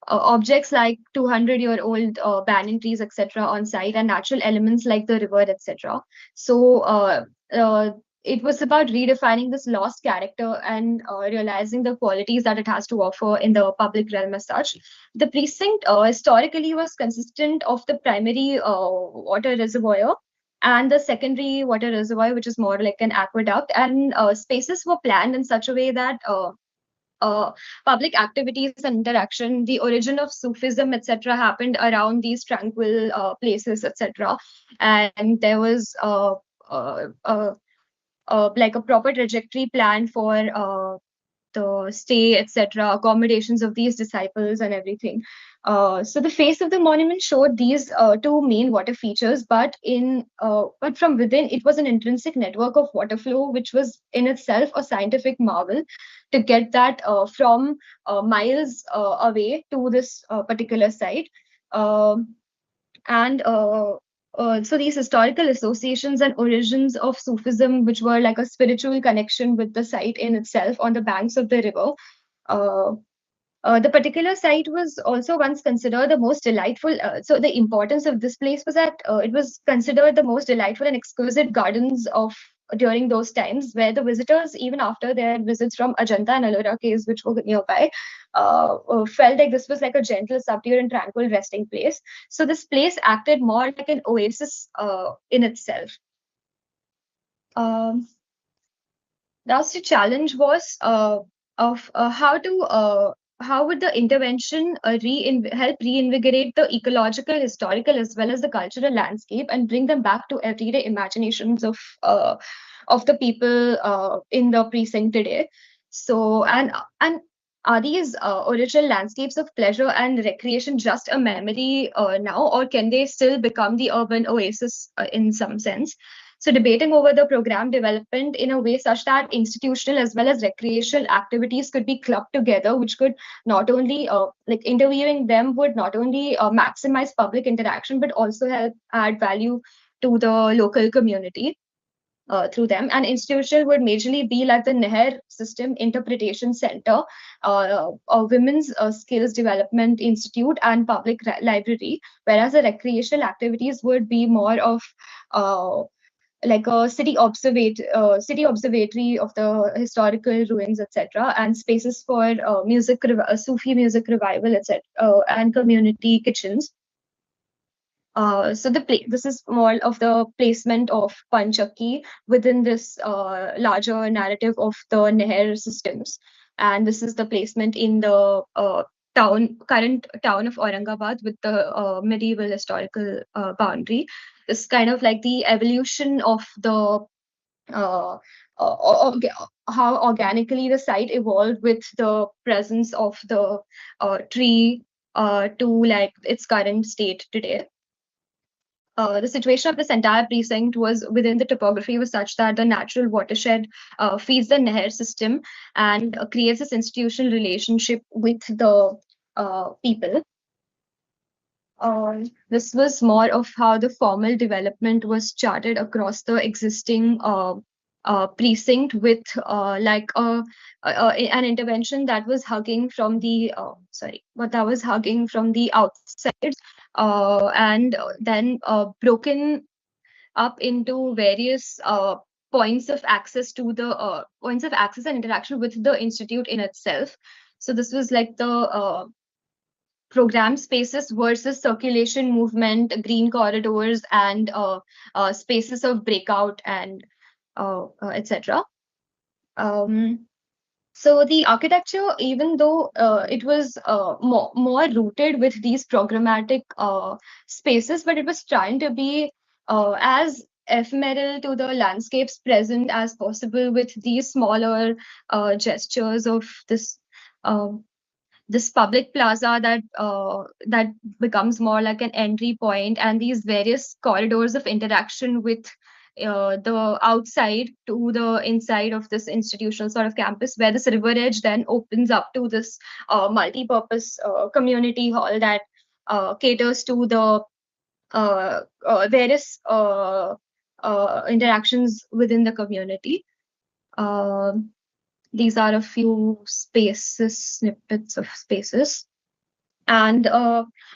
objects like 200-year-old banyan trees, etc., on site, and natural elements like the river, etc. So it was about redefining this lost character and realizing the qualities that it has to offer in the public realm as such. The precinct historically was consistent of the primary water reservoir and the secondary water reservoir, which is more like an aqueduct, and spaces were planned in such a way that public activities and interaction, the origin of Sufism, etc., happened around these tranquil places, etc. And there was like a proper trajectory plan for the stay, etc., accommodations of these disciples and everything. So the face of the monument showed these two main water features, but from within it was an intrinsic network of water flow, which was in itself a scientific marvel to get that from miles away to this particular site. So these historical associations and origins of Sufism, which were like a spiritual connection with the site in itself on the banks of the river. The particular site was also once considered the most delightful. So the importance of this place was that it was considered the most delightful and exquisite gardens of during those times, where the visitors, even after their visits from Ajanta and Ellora caves, which were nearby, felt like this was like a gentle, subdued, and tranquil resting place. So this place acted more like an oasis in itself. Last challenge was of how would the intervention help reinvigorate the ecological, historical, as well as the cultural landscape, and bring them back to everyday imaginations of the people in the precinct today. So and are these original landscapes of pleasure and recreation just a memory now, or can they still become the urban oasis in some sense? So debating over the program development in a way such that institutional as well as recreational activities could be clubbed together, which could not only like interviewing them would not only maximize public interaction, but also help add value to the local community through them. And institution would majorly be like the Neher System Interpretation Center, a women's skills development institute, and public library, whereas the recreational activities would be more of like a city observatory of the historical ruins, etc., and spaces for Sufi music revival, etc., and community kitchens. So this is more of the placement of Panchaki within this larger narrative of the Neher systems, and this is the placement in the current town of Aurangabad with the medieval historical boundary. It's kind of like the evolution of the uh, how organically the site evolved with the presence of the tree to like its current state today. The situation of this entire precinct was within the topography was such that the natural watershed feeds the Neher system and creates this institutional relationship with the people. This was more of how the formal development was charted across the existing precinct with an intervention that was hugging from the outside and then broken up into various points of access and interaction with the institute in itself. So this was like the program spaces versus circulation movement, green corridors, and spaces of breakout and etc. So the architecture, even though it was more rooted with these programmatic spaces, but it was trying to be as ephemeral to the landscapes present as possible with these smaller gestures of this public plaza that becomes more like an entry point, and these various corridors of interaction with the outside to the inside of this institutional sort of campus, where this river edge then opens up to this multi-purpose community hall that caters to the various interactions within the community. These are a few snippets of spaces. And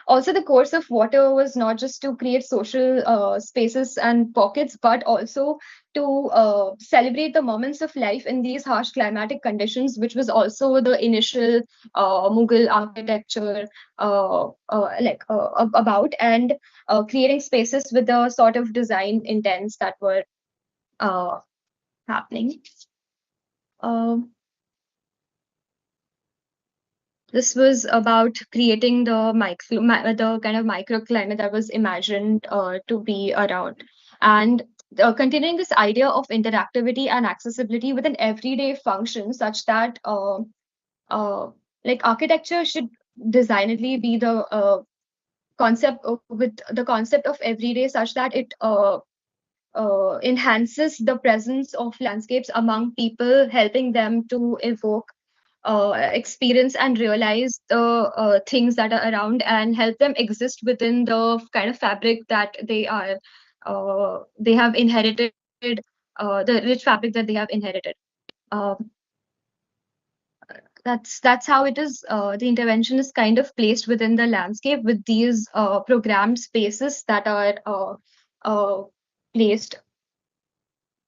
also the course of water was not just to create social spaces and pockets, but also to celebrate the moments of life in these harsh climatic conditions, which was also the initial Mughal architecture about, and creating spaces with the sort of design intents that were happening. This was about creating the kind of microclimate that was imagined to be around, and continuing this idea of interactivity and accessibility with an everyday function, such that like architecture should designedly be the concept of everyday, such that it enhances the presence of landscapes among people, helping them to evoke experience and realize the things that are around and help them exist within the kind of fabric that they have inherited, the rich fabric that they have inherited. That's how it is. The intervention is kind of placed within the landscape with these programmed spaces that are placed,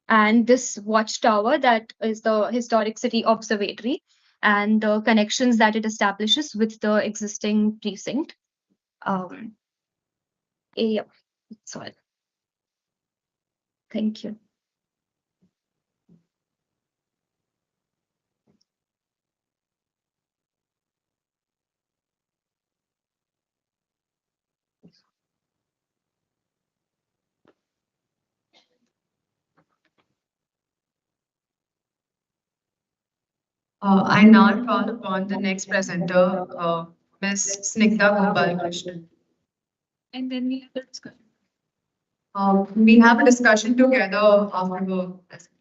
and this watchtower that is the historic city observatory, and the connections that it establishes with the existing precinct. Yeah, that's all. Thank you. I now call upon the next presenter, Ms. Snigdha Gopalakrishnan. And then we have the discussion. We have a discussion together after the presentation.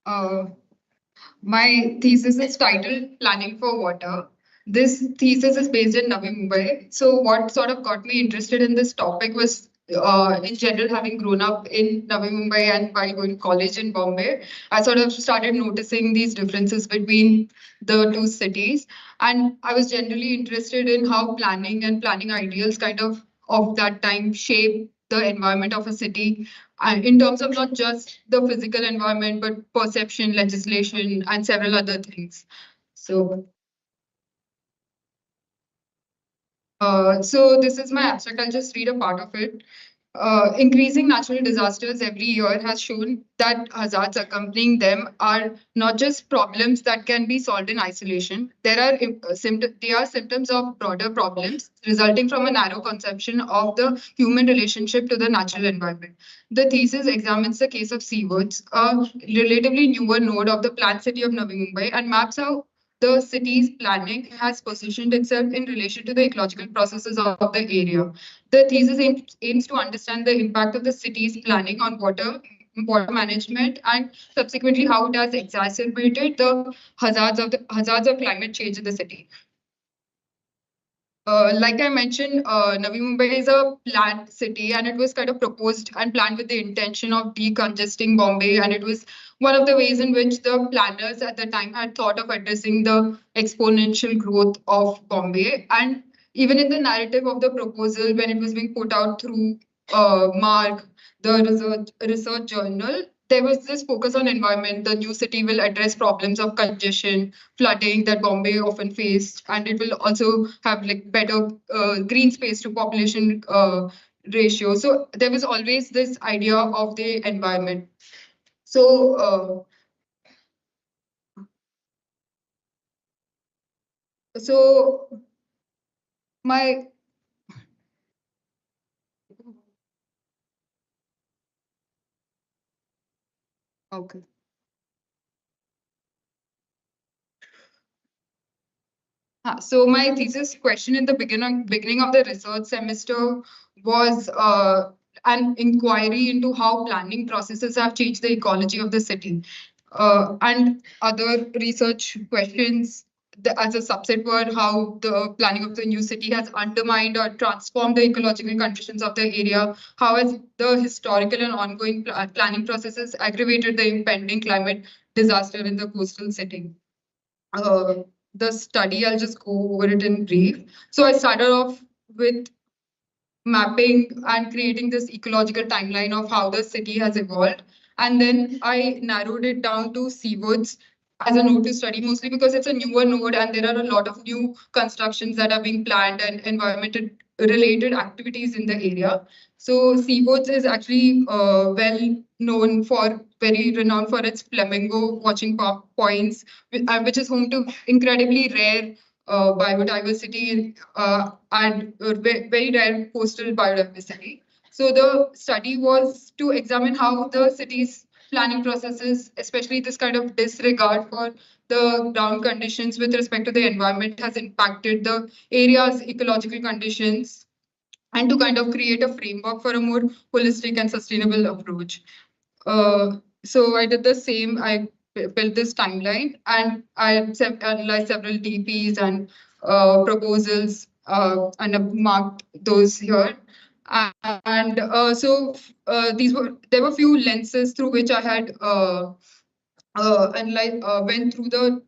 Hello. My thesis is titled Planning for Water. This thesis is based in Navi Mumbai. So what sort of got me interested in this topic was in general, having grown up in Navi Mumbai and while going to college in Bombay, I sort of started noticing these differences between the two cities. And I was generally interested in how planning and planning ideals kind of that time shape the environment of a city in terms of not just the physical environment, but perception, legislation, and several other things. So this is my abstract. I'll just read a part of it. Increasing natural disasters every year has shown that hazards accompanying them are not just problems that can be solved in isolation. They are symptoms of broader problems resulting from a narrow conception of the human relationship to the natural environment. The thesis examines the case of seawards, a relatively newer node of the planned city of Navi Mumbai, and maps how the city's planning has positioned itself in relation to the ecological processes of the area. The thesis aims to understand the impact of the city's planning on water management, and subsequently how it has exacerbated the hazards of climate change in the city. Like I mentioned, Navi Mumbai is a planned city, and it was kind of proposed and planned with the intention of decongesting Bombay. And it was one of the ways in which the planners at the time had thought of addressing the exponential growth of Bombay. And even in the narrative of the proposal, when it was being put out through Mark, the research journal, there was this focus on environment. The new city will address problems of congestion, flooding that Bombay often faced, and it will also have like better green space to population ratio. So there was always this idea of the environment. So so my okay. So my thesis question in the beginning of the research semester was an inquiry into how planning processes have changed the ecology of the city. And other research questions as a subset were how the planning of the new city has undermined or transformed the ecological conditions of the area, how has the historical and ongoing planning processes aggravated the impending climate disaster in the coastal setting. The study, I'll just go over it in brief. So I started off with mapping and creating this ecological timeline of how the city has evolved. And then I narrowed it down to seawards as a node to study, mostly because it's a newer node and there are a lot of new constructions that are being planned and environmental related activities in the area. So seawards is actually well known for, very renowned for its flamingo watching points, which is home to incredibly rare biodiversity and very rare coastal biodiversity. So the study was to examine how the city's planning processes, especially this kind of disregard for the ground conditions with respect to the environment, has impacted the area's ecological conditions, and to kind of create a framework for a more holistic and sustainable approach. So I did the same. I built this timeline, and I analyzed several DPs and proposals, and I've marked those here. And so there were few lenses through which I had went through the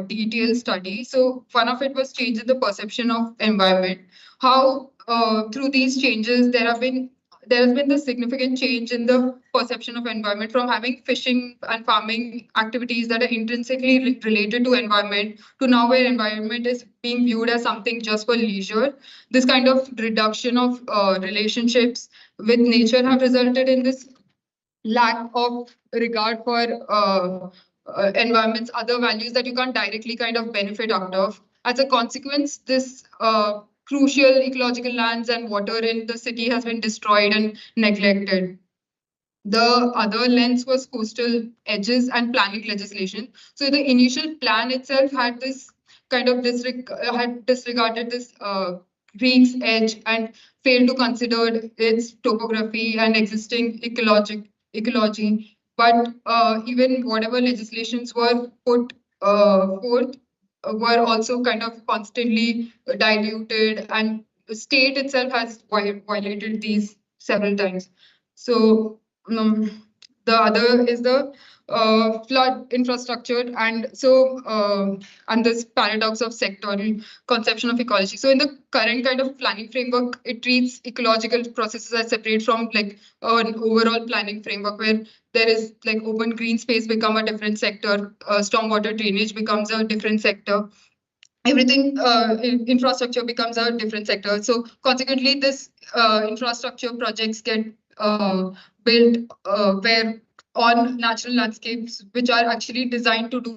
detailed study. So one of it was change in the perception of environment. How through these changes there has been the significant change in the perception of environment from having fishing and farming activities that are intrinsically related to environment to now where environment is being viewed as something just for leisure. This kind of reduction of relationships with nature have resulted in this lack of regard for environment's other values that you can't directly kind of benefit out of. As a consequence, this crucial ecological lands and water in the city has been destroyed and neglected. The other lens was coastal edges and planning legislation. So the initial plan itself had this kind of had disregarded this creek's edge and failed to consider its topography and existing ecology. But even whatever legislations were put forth were also kind of constantly diluted, and the state itself has violated these several times. So the other is the flood infrastructure, and and this paradox of sectoral conception of ecology. So in the current kind of planning framework, it treats ecological processes as separate from like an overall planning framework where there is like open green space become a different sector, stormwater drainage becomes a different sector, everything infrastructure becomes a different sector. So consequently, this infrastructure projects get built where on natural landscapes which are actually designed to do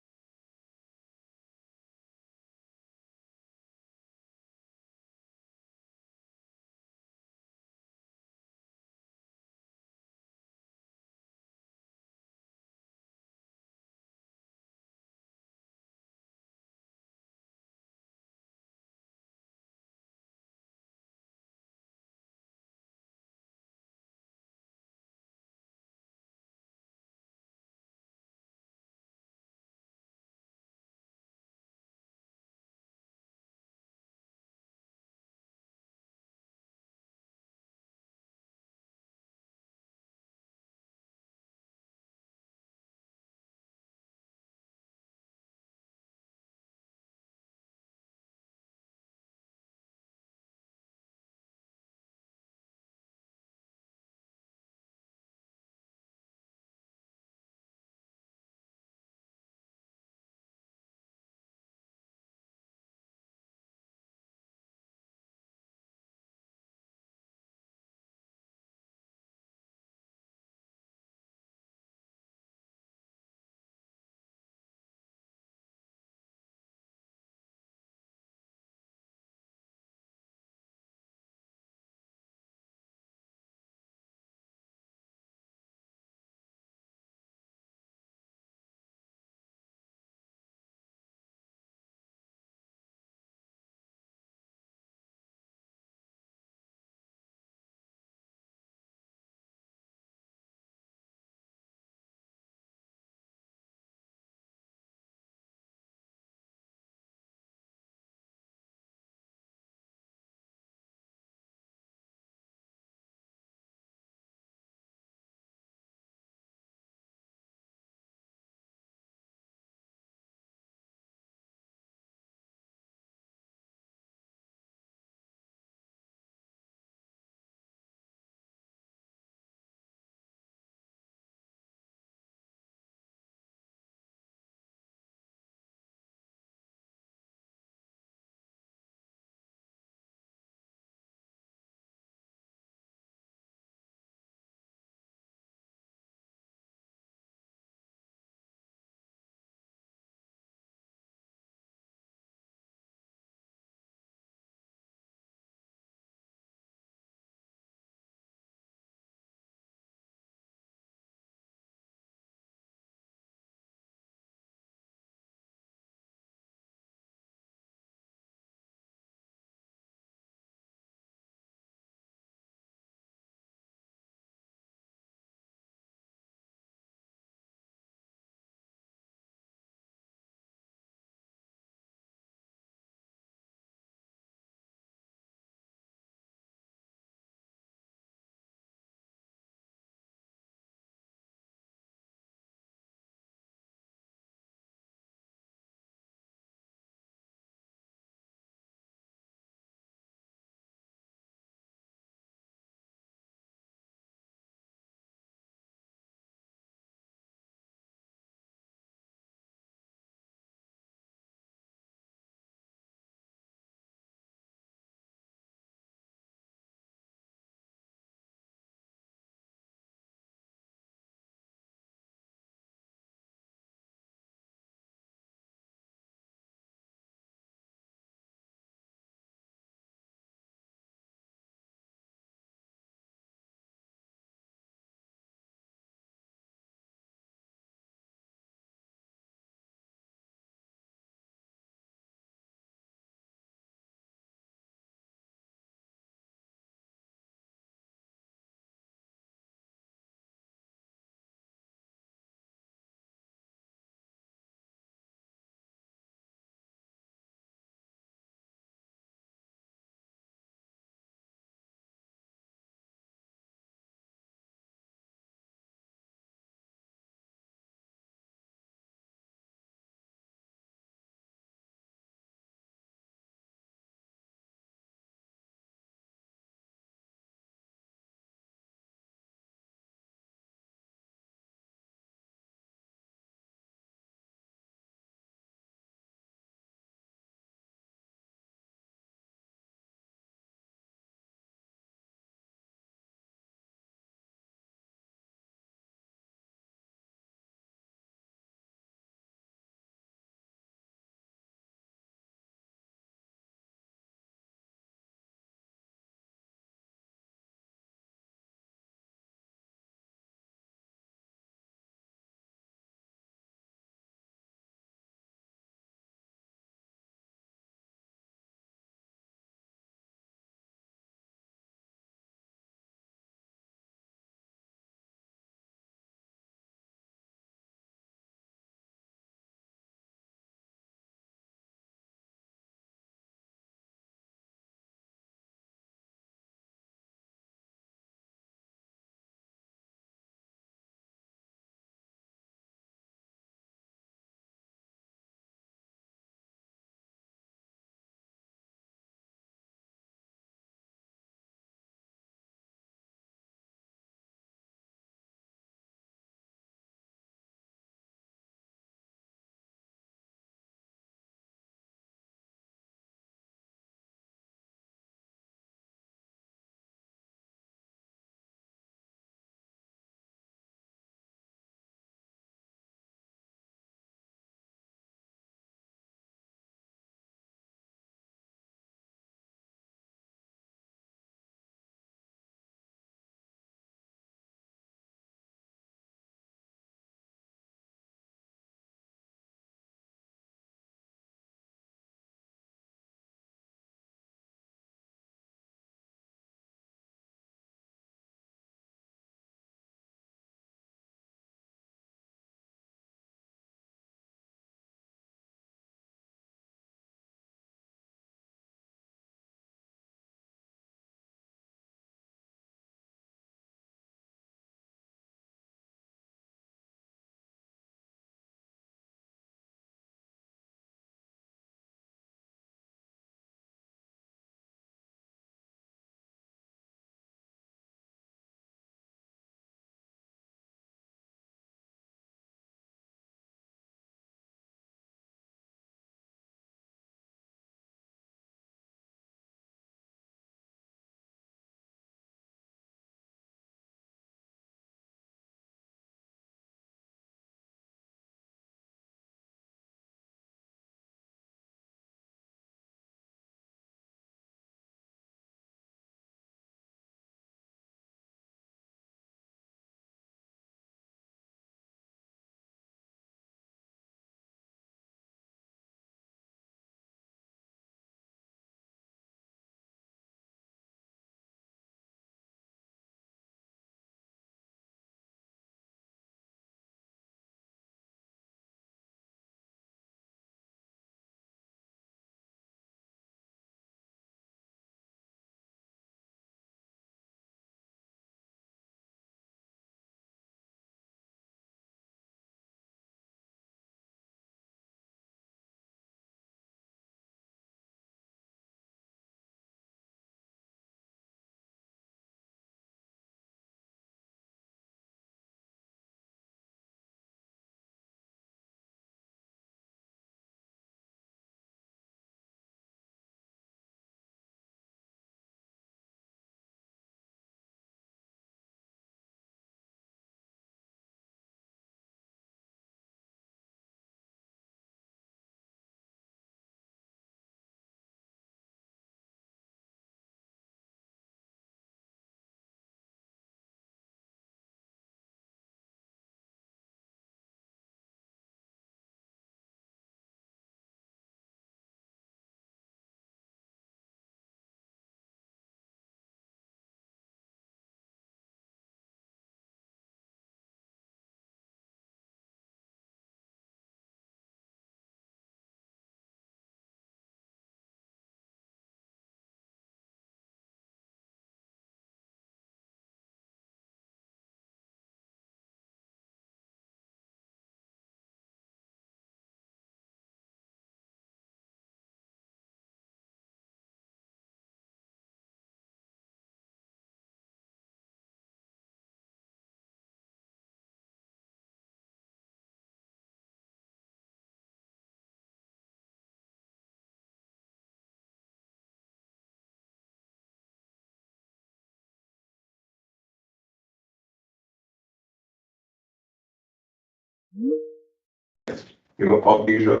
of leisure,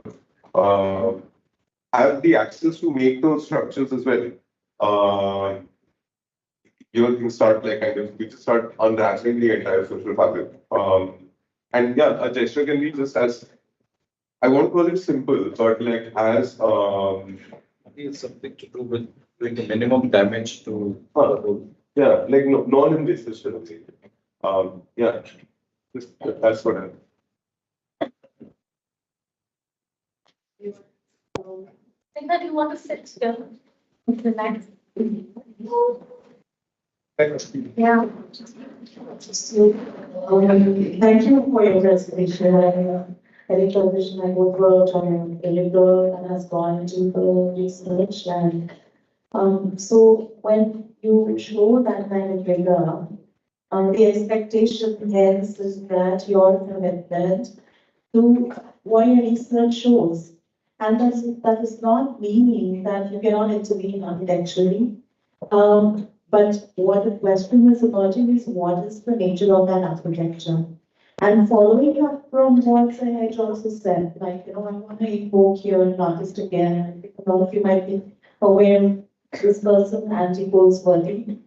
have the access to make those structures as well. Things start like kind of, we just start unraveling the entire social fabric. And yeah, a gesture can be just as, I won't call it simple, but like as It's something to do with doing the minimum damage to yeah, like non-invasive sort of thing. Yeah, that's what I. Think that you want to sit still. Relax. Yeah. Thank you for your presentation. Any transition I go through, I'm illegal and has gone into the research and so when you show that kind of rigor, the expectation hence is that your commitment to what your research shows. And that is not meaning that you cannot intervene architecturally. But what the question is emerging is what is the nature of that architecture? And following up from what Sahaj also said, like, I want to evoke here an artist again. A lot of you might be aware of this person, Andy Goldsworthy,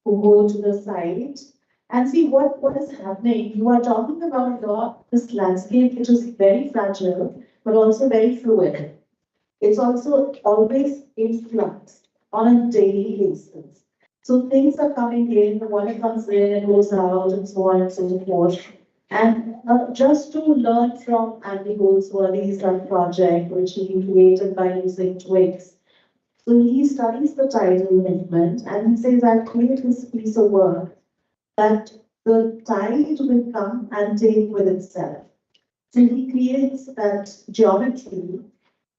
who go to the site and see what is happening. You are talking about this landscape, which is very fragile, but also very fluid. It's also always in flux on a daily basis. So things are coming in, the water comes in and goes out, and so on and so forth. And just to learn from Andy Goldsworthy's project, which he created by using twigs. So he studies the tidal movement and he says, I'll create this piece of work that the tide will come and take with itself. So he creates that geometry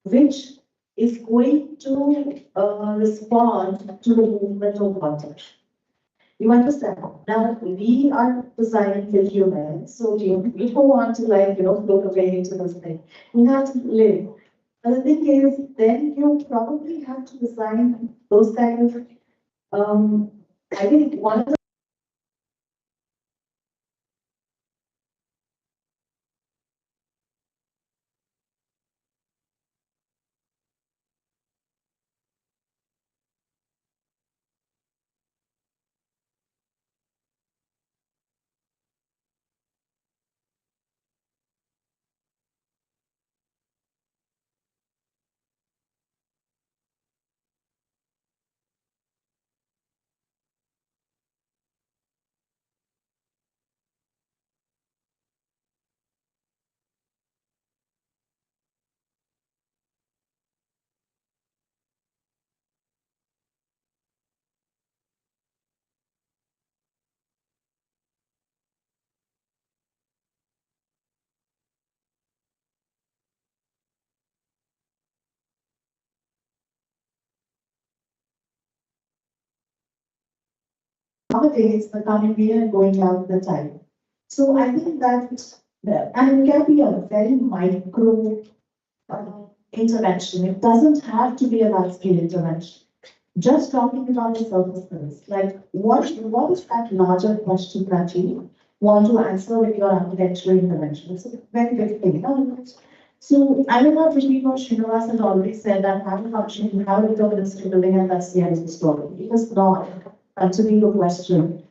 which is going to respond to the movement of water. You understand? Now, we are designing for humans, so we don't want to float away into this thing. We have to live. But the thing is, then you probably have to design those kind of, I think one of the nowadays, the coming year going out the time. So I think that, and it can be a very micro intervention. It doesn't have to be a large scale intervention. Just talking about the surfaces, like what is that larger question that you want to answer with your architectural intervention? It's a very big thing. So I will not repeat what Srinivas has already said that have a function, have a deterministic building, and that's the end of the story. It is not answering the question.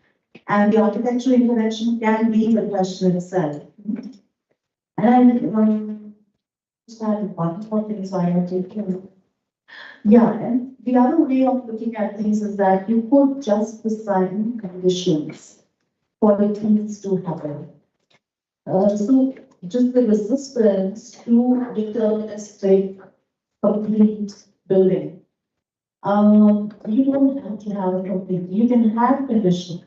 And the architectural intervention can be the question itself. And just add one more thing, so I will take care of. Yeah, and the other way of looking at things is that you could just design conditions for the things to happen. So just the resistance to deterministic complete building. You don't have to have a complete, you can have conditions.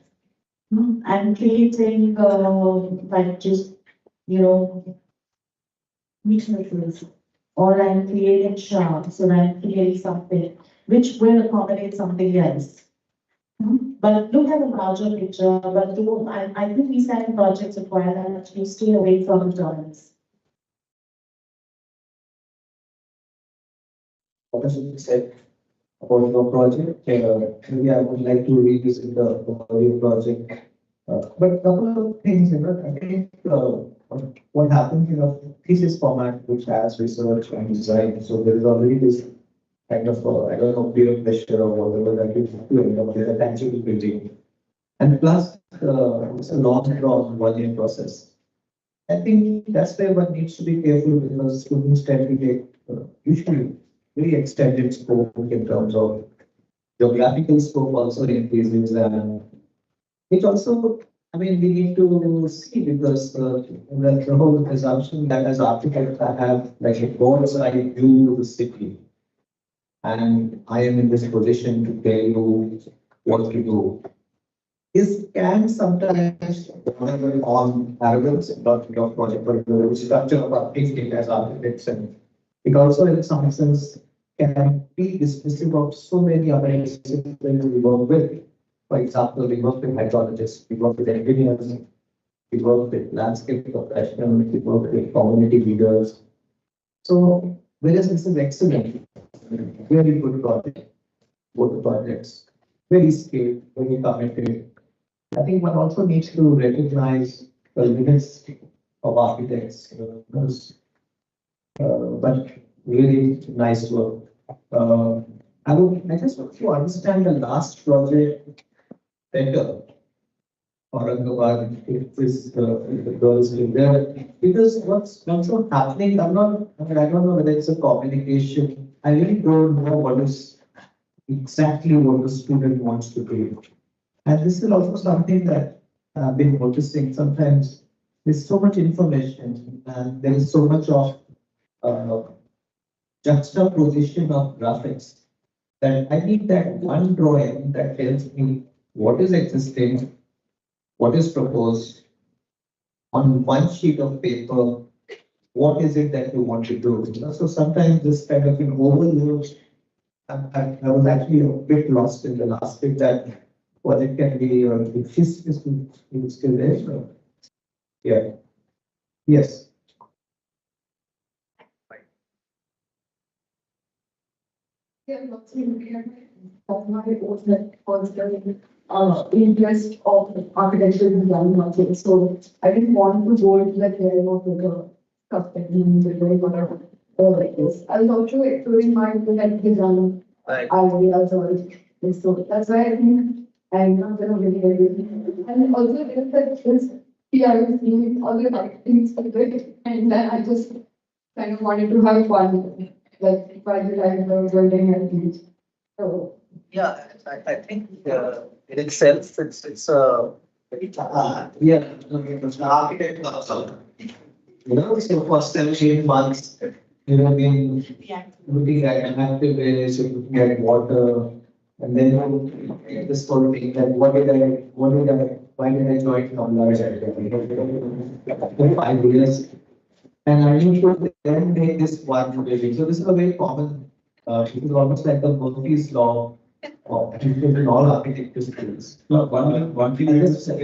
And creating like just, weaknesses, or I'm creating charms, or I'm creating something which will accommodate something else. But look at the larger picture, but I think these kind of projects require that you stay away from tolerance. What has been said about your project? Maybe I would like to revisit the earlier project But a couple of things, I think what happens in a thesis format which has research and design, so there is already this kind of, I don't know, peer pressure or whatever that you have to end up with a tangible building. And plus, it's a long drawn one-year process. I think that's where one needs to be careful because students tend to get usually very extended scope in terms of geographical scope also increases and it also, I mean, we need to see because the whole assumption that as architects I have like a bird's eye view to the city and I am in this position to tell you what to do. This can sometimes on arrogance, not your project, but the structure of our thinking as architects, and it also, in some sense, can be dismissive of so many other disciplines we work with. For example, we work with hydrologists, we work with engineers, we work with landscape professionals, we work with community leaders. So, whereas this is excellent, very good project, both the projects, very skilled, very committed. I think one also needs to recognize the limits of architects, but really nice work. I just want to understand the last project better. Aurangabad, if this the girls live there, because what's also happening, I don't know whether it's a communication. I really don't know what is exactly what the student wants to do. And this is also something that I've been noticing. Sometimes there's so much information and there is so much of juxtaposition of graphics that I need that one drawing that tells me what is existing, what is proposed on one sheet of paper, what is it that you want to do. So sometimes this kind of an overload, I was actually a bit lost in the last bit that what it can be or if it's still there. So, yeah. Yes. Interest of architectural design market. So I didn't want to go into that area of the custom, whatever, like this. I was also exploring my design ideas or this. So that's why I think I'm not going to really get it. And also there's that this PR thing, all the things like that. And then I just kind of wanted to have fun, like by the time I was building and things. So yeah, I think in itself, it's a the architect also. So for 17 months, you have been looking at an active ways, looking at water, and then you get this sort of thing that why did I join Kamla? 5 years. And I need to then make this one building. So this is a very common, it is almost like the Murphy's law of in all architecture skills. No, one thing is, and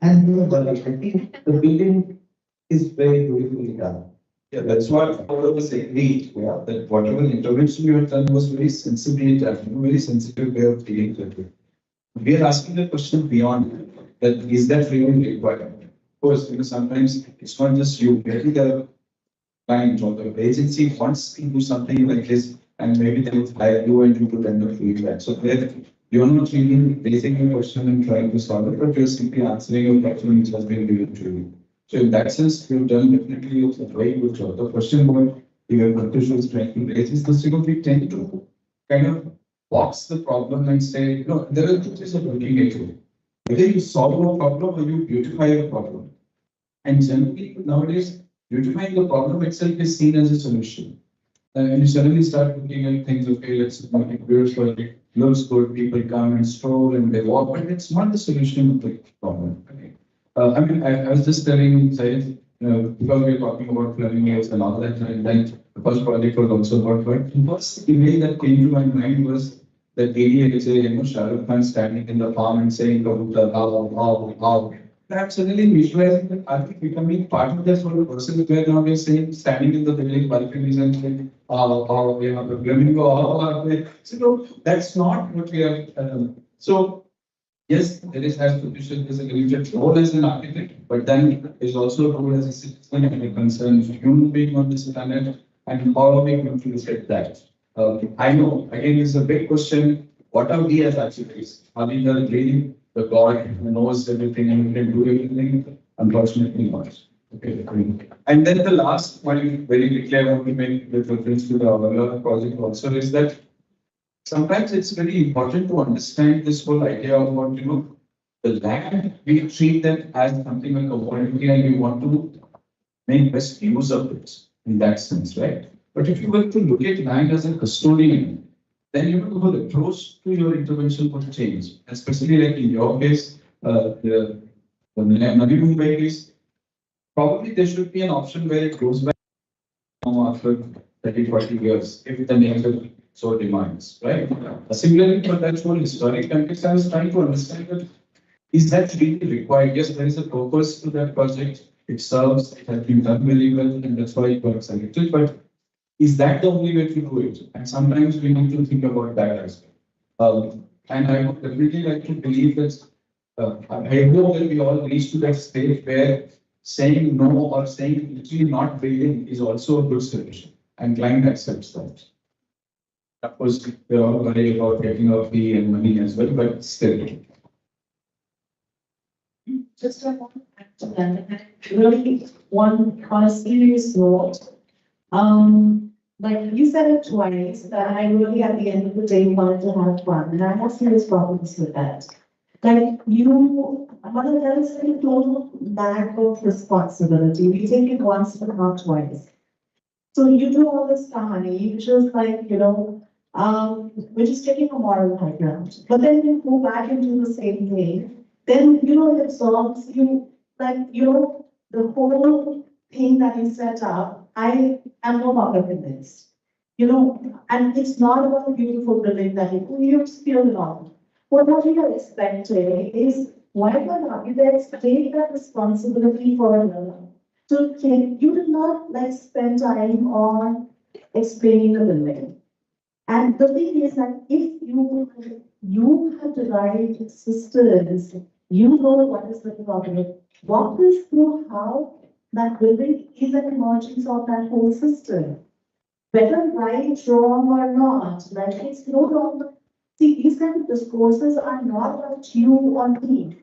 I think the building is very beautifully done. yeah, that's what all of us agreed. Yeah, that whatever intervention you had done was very sensibly done, very sensitive way of dealing with it. We are asking the question beyond that, is that really required? Of course, sometimes it's not just you, maybe the client or the agency wants to do something like this, and maybe they would hire you and you would end up feedback. So there, you're not really raising a question and trying to solve it, but you're simply answering a question which has been given to you. So in that sense, you've done definitely a very good job. The question what your conclusion is trying to raise is this, we tend to kind of box the problem and say, no, there are two ways of looking at it. Either you solve a problem or you beautify a problem. And generally nowadays, beautifying the problem itself is seen as a solution. And you suddenly start looking at things, okay, let's make it beautiful, it looks good, people come and stroll and they walk, but it's not the solution of the problem. Okay. I mean, I was just telling Syed, because we are talking about learning aids and all that, and then the first project was also about what. The first image that came to my mind was that ADHA, Shah Rukh Khan standing in the farm and saying, how. I'm suddenly visualizing that I think becoming part of that sort of person where now we're saying, standing in the building balconies and saying, so, no, that's not what we are. So, yeah, the flamingo, so, yes, there is has to be there's a limited role as an architect, but then is also a role as a citizen and a concerned human being on this planet, and how are we going to reflect that? I know, again, it's a big question. What are we as architects? Are we really the God who knows everything and can do everything? Unfortunately not. Okay. And then the last point, very quickly, I want to make with reference to the other project also is that sometimes it's very important to understand this whole idea of what, the land, we treat them as something like a commodity and we want to make best use of it in that sense, right? But if you were to look at land as a custodian, then the whole approach to your intervention would change, especially like in your case, the Navi Mumbai case, probably there should be an option where it goes back after 30, 40 years, if the nature so demands, right? Similarly, for that whole historic context, I was trying to understand that is that really required? Yes, there is a purpose to that project. It serves, it has been done very well, and that's why it got selected. But is that the only way to do it? And sometimes we need to think about that as well. And I would definitely like to believe that I hope that we all reach to that stage where saying no or saying literally not building is also a good solution, and client accepts that. Of course, we're all worried about getting our fee and money as well, but still. Just I want to add to that, really on a serious note, like you said it twice, that I really at the end of the day wanted to have fun, and I have serious problems with that. Like mother, there is a total lack of responsibility. We take it once but not twice. So you do all this kahani, which is like, we're just taking a moral high ground. But then you go back and do the same thing, then, it absorbs you, like, the whole thing that you set up, I am no longer convinced. And it's not about a beautiful building that you feel along. What we are expecting is, why can't architects take that responsibility for another? So you do not spend time on explaining the building. And the thing is that if you have derived systems, you know what is the problem. Walk us through how that building is an emergence of that whole system. Whether right, wrong, or not, it's no longer. See, these kind of discourses are not about you or me,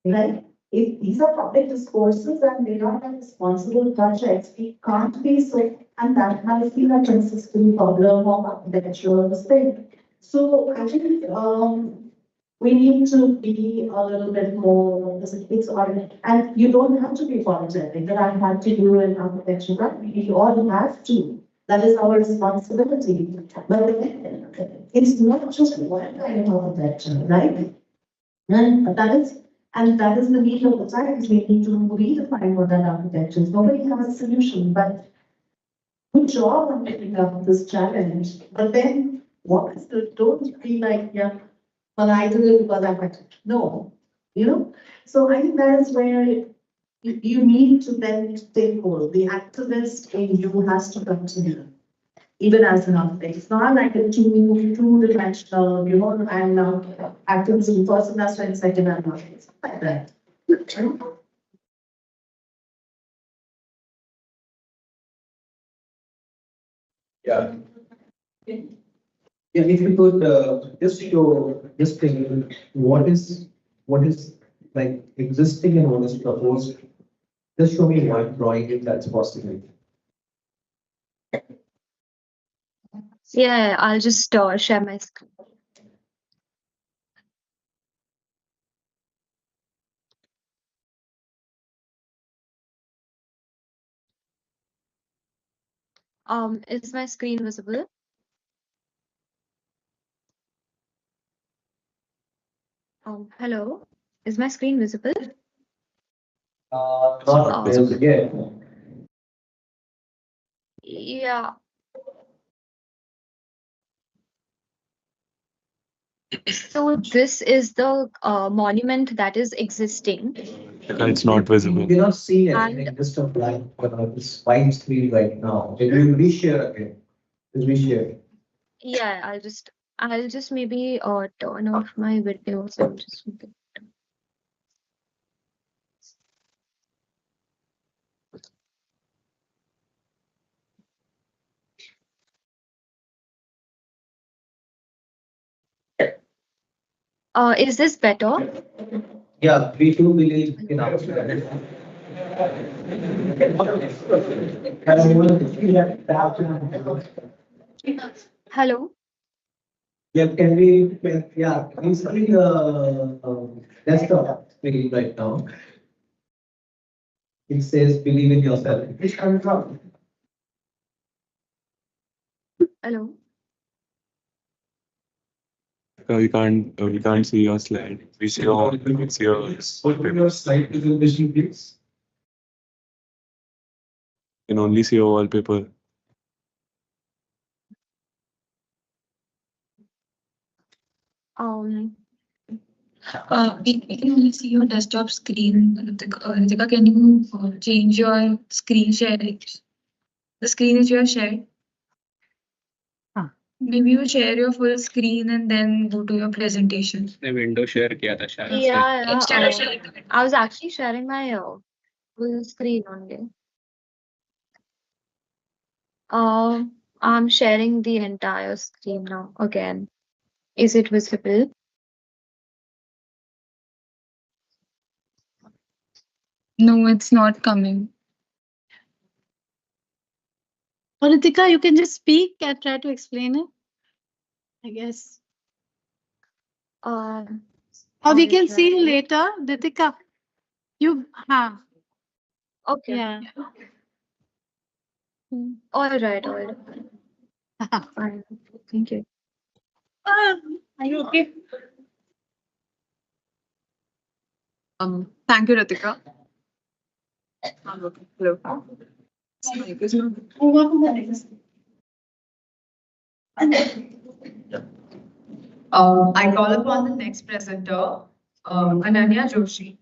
right? If these are public discourses and they are not responsible projects, we can't be so, and that has been a consistent problem of architectural thing. So actually, we need to be a little bit more, it's organic, and you don't have to be apologetic that I had to do in architecture, right? We all have to. That is our responsibility. But it's not just one kind of architecture, right? And that is the need of the times. We need to redefine what that architecture is. Nobody has a solution, but good job on picking up this challenge. But then what is the, don't be like, yeah, well, I did it because I had to. No, So I think that is where you need to then take hold. The activist in you has to continue, even as an architect. It's not like a two-dimensional, I'm now activist in first semester and second and not. It's not like that. Yeah. Yeah, if you could just show this thing, what is like existing and what is proposed. Just show me one drawing if that's possible. Yeah, I'll just share my screen. Is my screen visible? Hello, is my screen visible? Not again. Yeah. So this is the monument that is existing. It's not visible. You're not seeing anything, just a blank, this white screen right now. Can you reshare again? Just reshare. Yeah, I'll just maybe turn off my videos and just make it. Is this better? Yeah, we do believe in our. Hello? Yeah, can we, yeah, he's putting desktop screen right now. It says believe in yourself. It's coming from. Hello? We can't see your slide. We see your slide presentation, please. Can only see your wallpaper. We can only see your desktop screen. Ritika, can you change your screen sharing? The screen that you have shared. Maybe you share your full screen and then go to your presentation. ने window share किया था शायद से. Yeah, I was actually sharing my full screen only. I'm sharing the entire screen now again. Is it visible? No, it's not coming. Ritika, you can just speak and try to explain it, I guess. Or we can see you later, Ritika. Okay. Yeah. All right. Fine. Thank you. Are you okay? Thank you, Ritika. Hello. I call upon the next presenter, Ananya Joshi.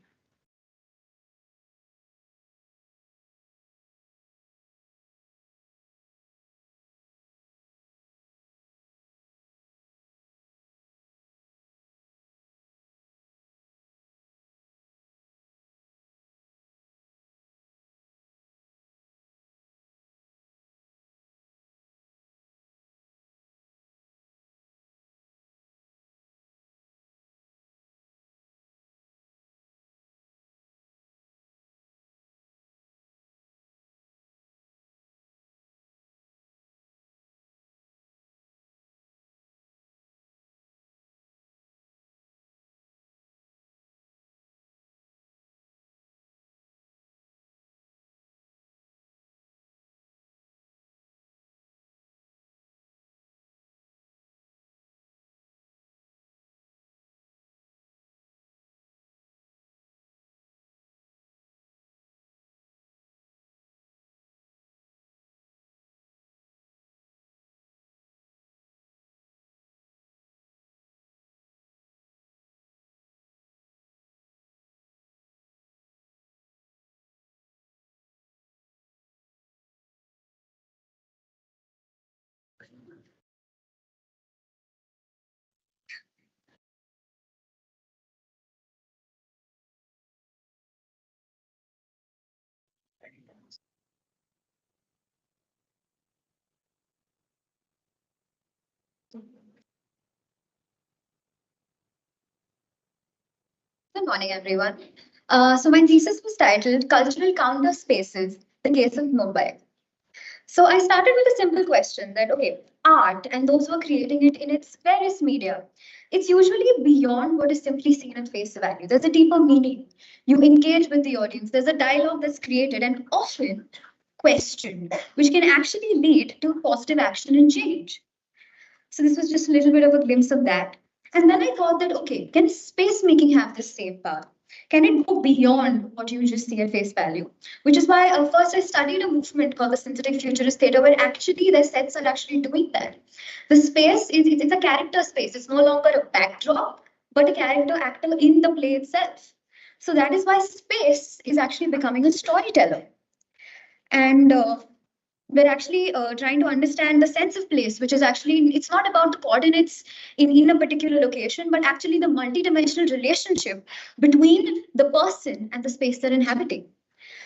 Good morning, everyone. So my thesis was titled Cultural Counter Spaces, the Case of Mumbai. So I started with a simple question that, okay, art and those who are creating it in its various media, it's usually beyond what is simply seen at face value. There's a deeper meaning. You engage with the audience. There's a dialogue that's created and often questioned, which can actually lead to positive action and change. So this was just a little bit of a glimpse of that. And then I thought that, okay, can space making have the same power? Can it go beyond what you just see at face value? Which is why first I studied a movement called the synthetic futurist theater, where actually their sets are actually doing that. The space it's a character space. It's no longer a backdrop, but a character actor in the play itself. So that is why space is actually becoming a storyteller. And we're actually trying to understand the sense of place, which is actually, it's not about the coordinates in a particular location, but actually the multidimensional relationship between the person and the space they're inhabiting.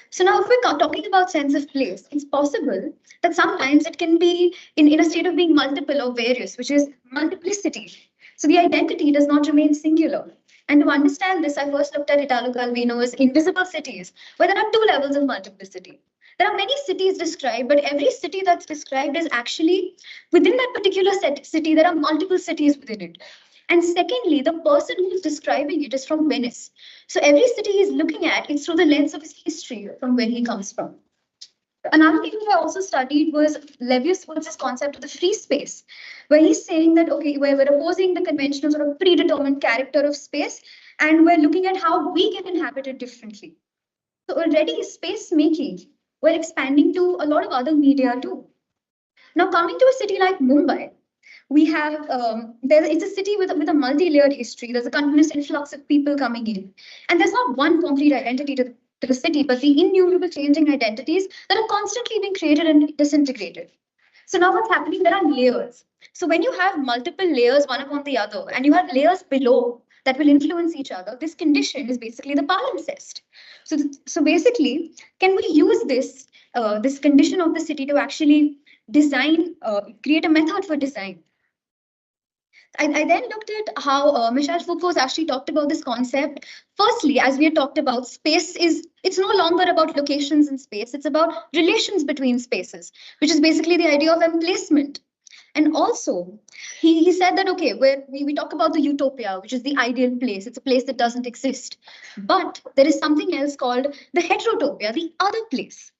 So now if we're talking about sense of place, it's possible that sometimes it can be in a state of being multiple or various, which is multiplicity. So the identity does not remain singular. And to understand this, I first looked at Italo Calvino's Invisible Cities, where there are two levels of multiplicity. There are many cities described, but every city that's described is actually within that particular city, there are multiple cities within it. And secondly, the person who's describing it is from Venice. So every city he's looking at is through the lens of his history from where he comes from. Another thing that I also studied was Levi-Strauss's concept of the free space, where he's saying that, okay, where we're opposing the conventional sort of predetermined character of space, and we're looking at how we can inhabit it differently. So already space making, we're expanding to a lot of other media too. Now coming to a city like Mumbai, we have, it's a city with a multi-layered history. There's a continuous influx of people coming in. And there's not one concrete identity to the city, but the innumerable changing identities that are constantly being created and disintegrated. So now what's happening, there are layers. So when you have multiple layers, one upon the other, and you have layers below that will influence each other, this condition is basically the palimpsest. So basically, can we use this, this condition of the city to actually design, create a method for design? I then looked at how Michel Foucault actually talked about this concept. Firstly, as we had talked about, it's no longer about locations in space, it's about relations between spaces, which is basically the idea of emplacement. And also, he said that, okay, where we talk about the utopia, which is the ideal place, it's a place that doesn't exist. But there is something else called the heterotopia, the other place.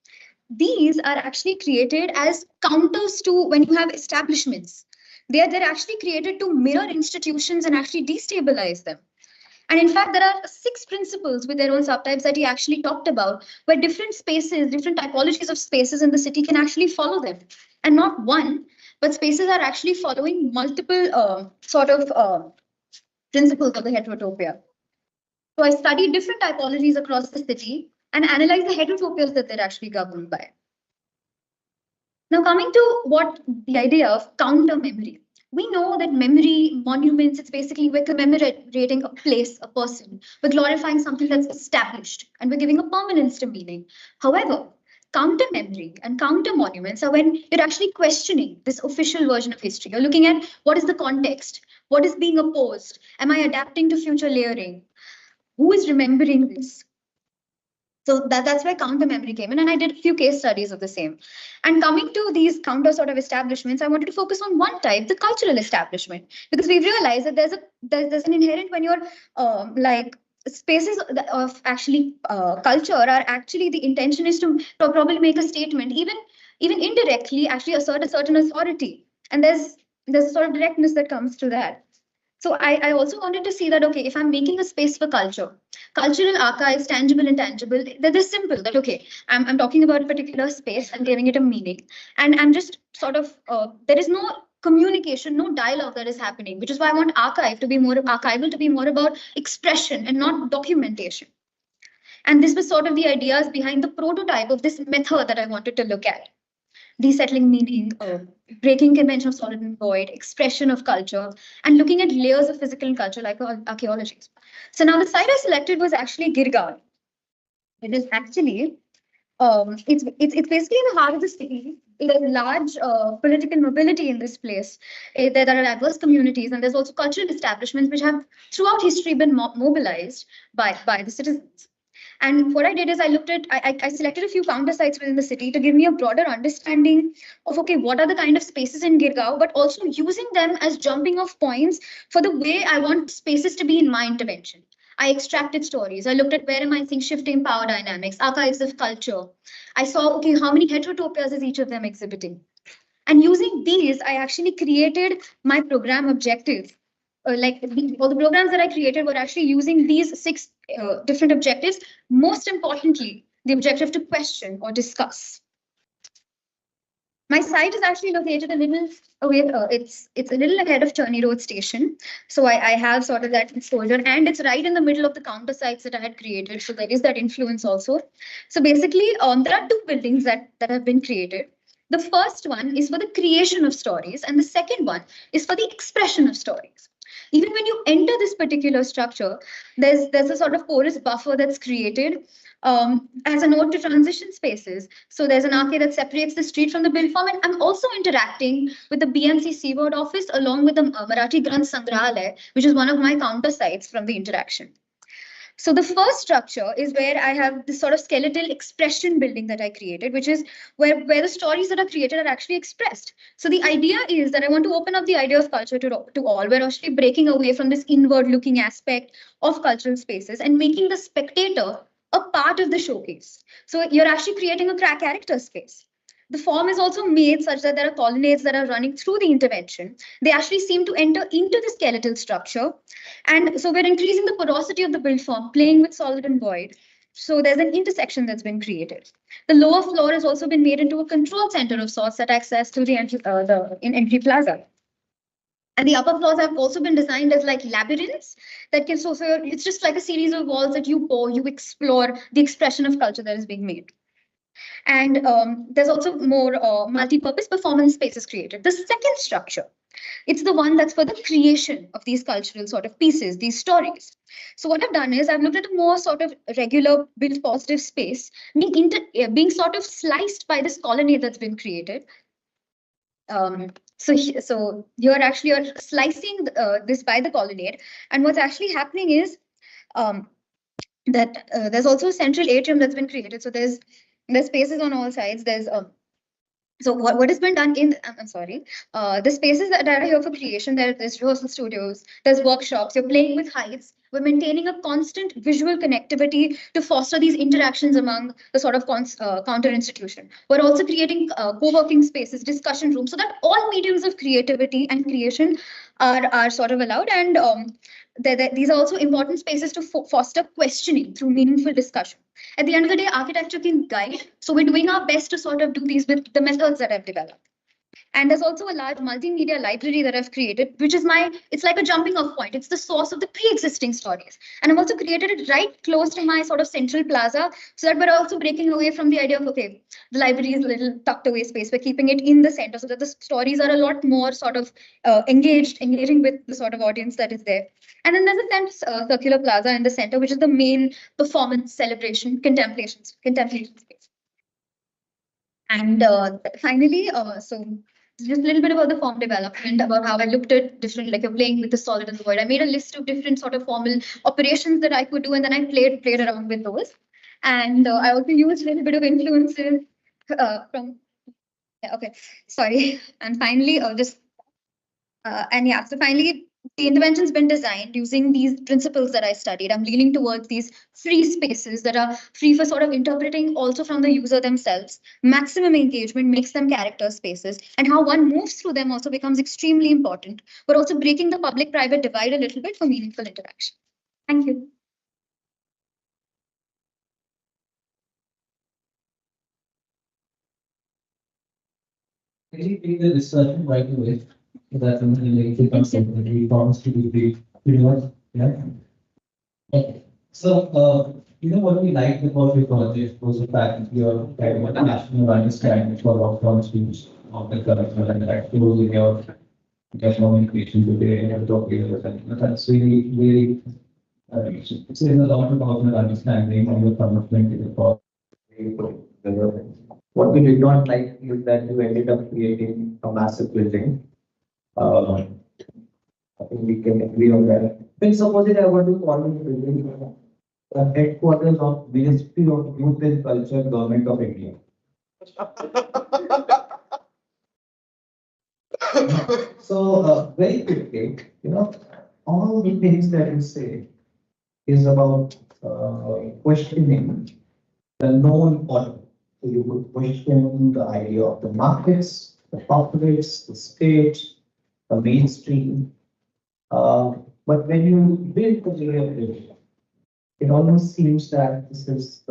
These are actually created as counters to when you have establishments. They're actually created to mirror institutions and actually destabilize them. And in fact, there are 6 principles with their own subtypes that he actually talked about, where different spaces, different typologies of spaces in the city can actually follow them. And not one, but spaces are actually following multiple principles of the heterotopia. So I studied different typologies across the city and analyzed the heterotopias that they're actually governed by. Now coming to what the idea of counter memory. We know that memory, monuments, it's basically we're commemorating a place, a person. We're glorifying something that's established and we're giving a permanence to meaning. However, counter memory and counter monuments are when you're actually questioning this official version of history. You're looking at what is the context? What is being opposed? Am I adapting to future layering? Who is remembering this? So that's where counter memory came in, and I did a few case studies of the same. And coming to these counter sort of establishments, I wanted to focus on one type, the cultural establishment, because we've realized that there's an inherent when you're like spaces of actually culture are actually the intention is to probably make a statement, even indirectly, actually assert a certain authority, and there's a sort of directness that comes to that. So I also wanted to see that, okay, if I'm making a space for culture, cultural archives, tangible and intangible, they're simple, that, okay, I'm talking about a particular space and giving it a meaning. And I'm just sort of, there is no communication, no dialogue that is happening, which is why I want archival to be more about expression and not documentation. And this was sort of the ideas behind the prototype of this method that I wanted to look at. Desettling meaning, breaking convention of solid and void, expression of culture, and looking at layers of physical and culture like archaeology. So now the site I selected was actually Girgaon. It is actually, it's basically in the heart of the city. There's large political mobility in this place. There are diverse communities, and there's also cultural establishments which have throughout history been mobilized by the citizens. And what I did is I selected a few counter sites within the city to give me a broader understanding of, okay, what are the kind of spaces in Girgaon, but also using them as jumping off points for the way I want spaces to be in my intervention. I extracted stories. I looked at where am I seeing shifting power dynamics, archives of culture. I saw, okay, how many heterotopias is each of them exhibiting? And using these, I actually created my program objectives. All the programs that I created were actually using these 6 different objectives. Most importantly, the objective to question or discuss. My site is actually located a little away. It's a little ahead of Churney Road Station. So I have sort of that exposure, and it's right in the middle of the counter sites that I had created. So there is that influence also. So basically, there are 2 buildings that have been created. The first one is for the creation of stories, and the second one is for the expression of stories. Even when you enter this particular structure, there's a sort of porous buffer that's created as a node to transition spaces. So there's an arcade that separates the street from the build form, and I'm also interacting with the BMC Seaward office along with the Marathi Granth Sangrahalaya, which is one of my counter sites from the interaction. So the first structure is where I have this sort of skeletal expression building that I created, which is where the stories that are created are actually expressed. So the idea is that I want to open up the idea of culture to all. We're actually breaking away from this inward looking aspect of cultural spaces and making the spectator a part of the showcase. So you're actually creating a character space. The form is also made such that there are colonnades that are running through the intervention. They actually seem to enter into the skeletal structure. And so we're increasing the porosity of the build form, playing with solid and void. So there's an intersection that's been created. The lower floor has also been made into a control center of sorts that access to the entry plaza. And the upper floors have also been designed as like labyrinths that can so it's just like a series of walls that you explore the expression of culture that is being made. And there's also more multi-purpose performance spaces created. The second structure, it's the one that's for the creation of these cultural sort of pieces, these stories. So what I've done is I've looked at a more sort of regular built positive space being sort of sliced by this colonnade that's been created. So here actually you're slicing this by the colonnade, and what's actually happening is that there's also a central atrium that's been created. So there's spaces on all sides. There's so what has been done in I'm sorry, the spaces that are here for creation. There's rehearsal studios, there's workshops. You're playing with heights. We're maintaining a constant visual connectivity to foster these interactions among the sort of counter institution. We're also creating co-working spaces, discussion rooms, so that all mediums of creativity and creation are sort of allowed. And these are also important spaces to foster questioning through meaningful discussion. At the end of the day, architecture can guide. So we're doing our best to sort of do these with the methods that I've developed. And there's also a large multimedia library that I've created, which is it's like a jumping off point. It's the source of the pre-existing stories. And I've also created it right close to my sort of central plaza, so that we're also breaking away from the idea of, okay, the library is a little tucked away space. We're keeping it in the center so that the stories are a lot more sort of engaging with the sort of audience that is there. And then there's a circular plaza in the center, which is the main performance, celebration, contemplation space. And finally, so just a little bit about the form development, about how I looked at different, like you're playing with the solid and the void. I made a list of different sort of formal operations that I could do, and then I played around with those. And I also used a little bit of influences from, yeah, okay, sorry. And finally, so finally, the intervention's been designed using these principles that I studied. I'm leaning towards these free spaces that are free for sort of interpreting also from the user themselves. Maximum engagement makes them character spaces, and how one moves through them also becomes extremely important. We're also breaking the public-private divide a little bit for meaningful interaction. Thank you. Can you take the discussion right away? So that we promise to be pretty much, yeah. Okay. So what we liked about your project was the fact that you're having a national understanding for outcome students of the curriculum, and that shows in your communication today and your talk here. That's really it says a lot about your understanding and your commitment to the cause. What we did not like is that you ended up creating a massive building. I think we can agree on that. But suppose I want to call it building the headquarters of Ministry of Youth and Culture, Government of India. So very quickly, all the things that you say is about questioning the known order. So you would question the idea of the markets, the populace, the state, the mainstream. But when you build the way of living, it almost seems that this is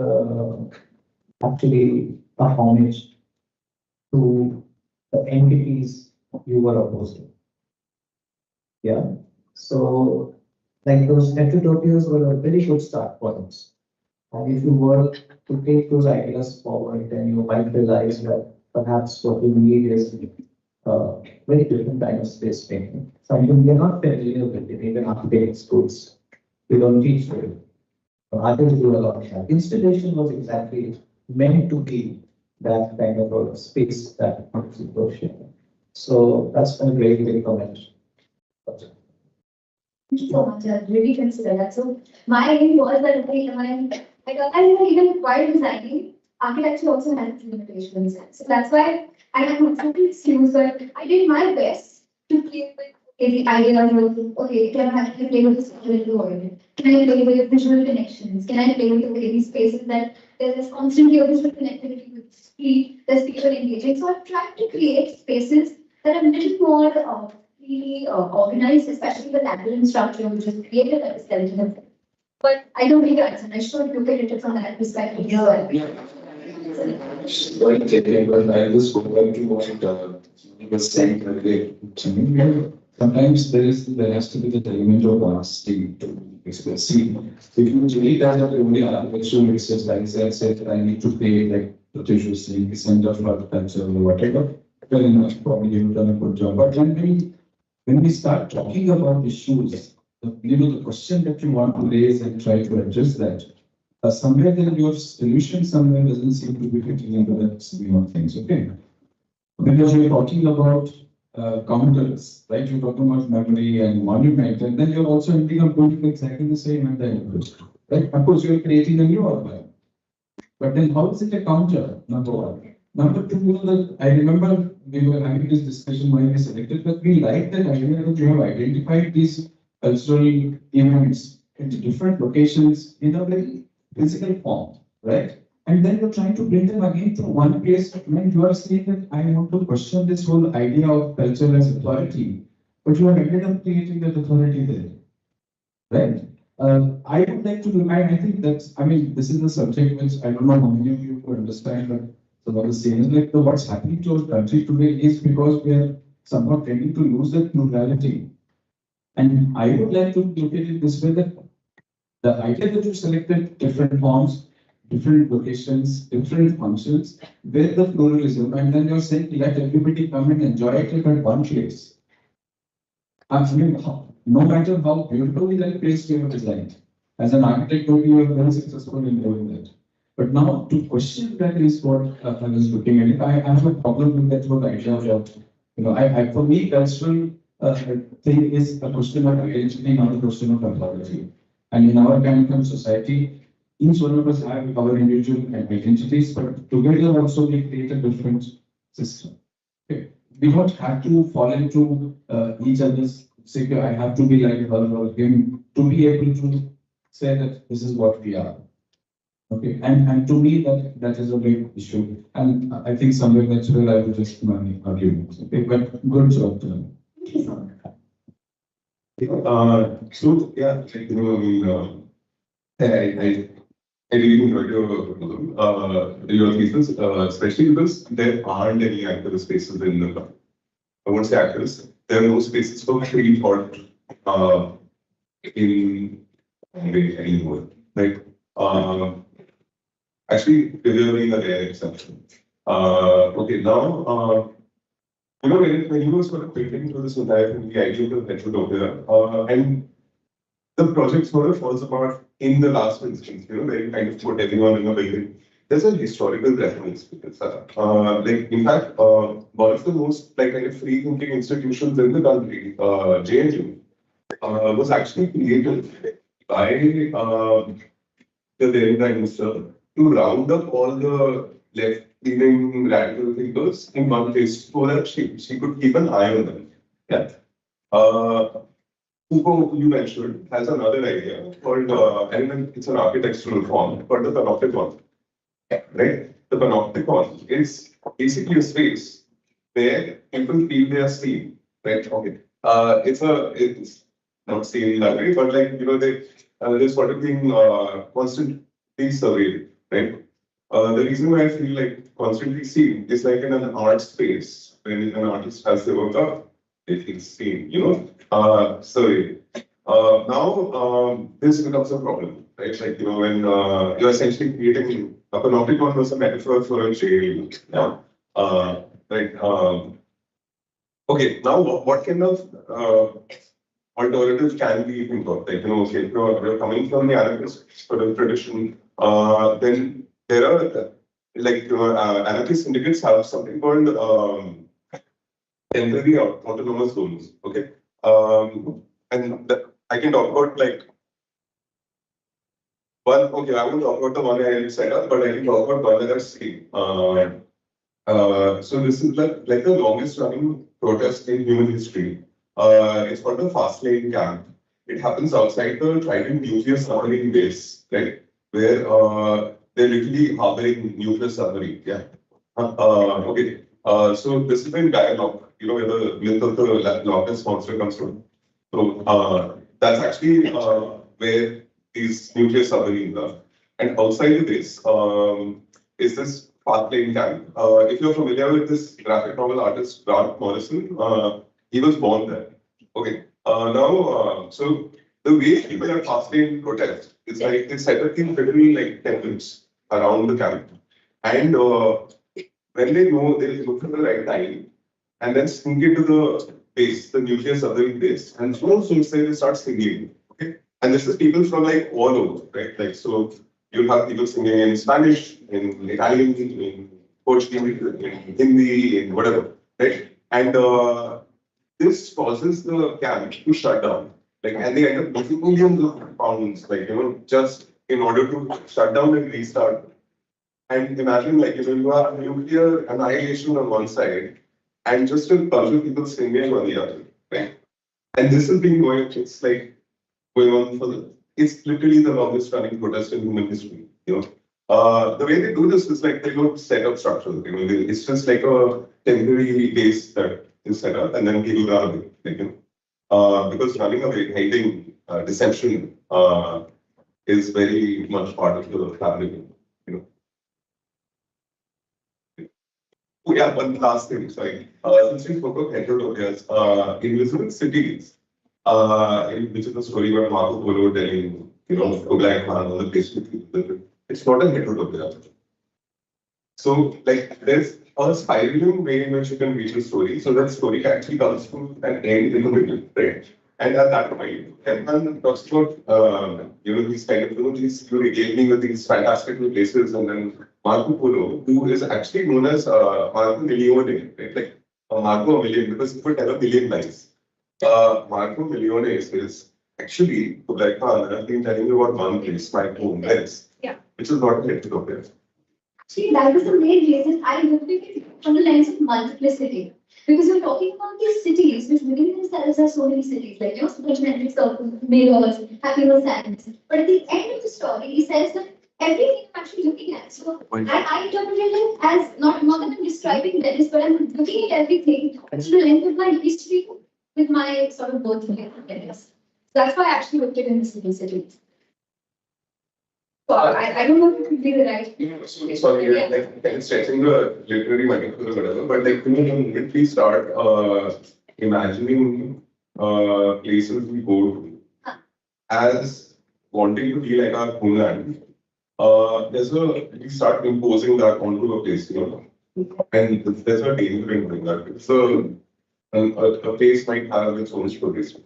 actually a homage to the entities you were opposing. Yeah. So, like those methodopias were a very good start points. And if you were to take those ideas forward, then you might realize that perhaps what we need is very different kind of space painting. Something we are not familiar with in even architecture schools. We don't teach it. Artists do a lot of that. Installation was exactly meant to be that kind of a space that situation. So that's a great, great comment. Thank you so much. I really consider that. So my aim was that okay, I even while designing, architecture also has its limitations. So that's why I am completely excused, but I did my best to play with the idea of okay, can I play with this void? Can I play with visual connections? Can I play with okay, these spaces that there's constantly a visual connectivity with street, there's people engaging. So I've tried to create spaces that are a little more really organized, especially the labyrinth structure, which is created at the skeleton. But I don't really understand. I should look at it from that perspective. Sorry, JK, but I just go back to what you were saying earlier. Sometimes there has to be the element of honesty to express. See, if you really that only architectural research, like I said, I need to pay like the tissues, the center for culture or whatever. Fair enough, probably you've done a good job. But when we start talking about issues, the question that you want to raise and try to address that, somewhere then your solution somewhere doesn't seem to be fitting into that scheme of things, okay? Because you're talking about counters, right? You're talking about memory and monument, and then you're also ending up going to exactly the same and then, right? Of course, you're creating a new outline. But then how is it a counter, number one? Number two, I remember we were having this discussion when we selected, but we like that idea that you have identified these cultural events into different locations in a very physical form, right? And then you're trying to bring them again to one place when you are saying that I want to question this whole idea of culture as authority, but you have ended up creating that authority there, right? I would like to remind, I think that's, this is a subject which I don't know how many of you could understand, but some of the same is like what's happening to our country today is because we are somehow tending to lose that plurality. And I would like to look at it this way that the idea that you selected different forms, different locations, different functions with the pluralism, and then you're saying let everybody come and enjoy it at one place. No matter how beautifully that place you have designed, as an architect, you are very successful in doing that. But now to question that is what I was looking at. I have a problem with that whole idea of, for me, cultural thing is a question of identity, not a question of authority. And in our kind of society, each one of us have our individual identities, but together also we create a different system. Okay. We don't have to fall into each other's, say, I have to be like her or him to be able to say that this is what we are. Okay, and to me that is a big issue, and I think somewhere that's where I would just argue. Okay, but good job. Thank you so much. So yeah, I really enjoyed your thesis, especially because there aren't any activist spaces in the. I won't say activists. There are no spaces for free thought in anymore. Like actually, KRVIA being a rare exception. Okay, now when you were sort of building through this entire thing, the idea of heterotopia, and the project sort of falls apart in the last instance, where you kind of put everyone in a building. There's a historical reference with that. In fact, one of the most kind of free-thinking institutions in the country, JNU, was actually created by the then Prime Minister to round up all the left-leaning radical thinkers in one place so that she could keep an eye on them. Yeah. Foucault, you mentioned, has another idea called, it's an architectural form called the panopticon. Right? The panopticon is basically a space where people feel they are seen. Right? Okay. It's not seen that way, but they're sort of being constantly surveilled. Right? The reason why I feel like constantly seen is like in an art space, when an artist has their work up, they feel seen, surveyed. Now, this becomes a problem, right? When you're essentially creating a panopticon was a metaphor for a jail. Yeah. Okay, now what kind of alternative can we think of? Like, okay, if you're coming from the anarchist sort of tradition, then there are anarchist syndicates have something called temporary autonomous zones. Okay, and I can talk about like one. Okay, I won't talk about the one I set up, but I can talk about one that I've seen. So this is like the longest running protest in human history. It's called the Fast Lane Camp. It happens outside the Trident nuclear submarine base, right? Where they're literally harboring nuclear submarine. Yeah. Okay. So this is in dialogue, where the myth of the Loch Ness monster comes from. So that's actually where these nuclear submarines are. And outside the base is this Fast Lane Camp. If you're familiar with this graphic novel artist, Grant Morrison, he was born there. Okay. So the way people at Fast Lane protest is like they set up in between like temples around the camp. And when they know, they look for the right time and then sneak into the base, the nuclear submarine base. And so they start singing. Okay. And this is people from like all over, right? Like, so you'll have people singing in Spanish, in Italian, in Portuguese, in Hindi, in whatever, right? And this causes the camp to shut down. Like, and they end up losing millions of pounds, like, just in order to shut down and restart. And imagine, like, you have nuclear annihilation on one side and just a bunch of people singing on the other, right? And this has been going, it's like going on for it's literally the longest running protest in human history. The way they do this is like they don't set up structures. It's just like a temporary base that is set up, and then people run away. Because running away, hiding, deception is very much part of the fabric. Oh yeah, one last thing. Sorry. Since we spoke of heterotopias, invisible cities. Which is the story about Marco Polo telling, Kublai Khan on the place. It's not a heterotopia. So, like, there's a spiraling way in which you can reach a story. So that story actually comes to an end in the middle, right? And at that point, everyone talks about, these kind of, you regale me with these fantastic places, and then Marco Polo, who is actually known as Marco Milione, right? Like Marco a million, because he could tell a million lies. Marco Milione is actually Kublai Khan, and I've been telling you about one place, my home, Venice, which is not connected to there. See, that was the main reason I looked at it from the lens of multiplicity. Because we're talking about these cities, which within themselves are so many cities, like supergenetic circles, mirrors, happiness, sadness. But at the end of the story, he says that everything I'm actually looking at. So I interpreted it as not that I'm describing Venice, but I'm looking at everything through the lens of my history with my sort of birthplace of Venice. That's why I actually looked at it in the cities. So I don't know if it would be the right. Sorry, you're like kind of stretching the literary metaphor or whatever, but like when we start imagining places we go to as wanting to be like our homeland, we start imposing that onto a place, and there's a danger in doing that. So a place might have its own stories.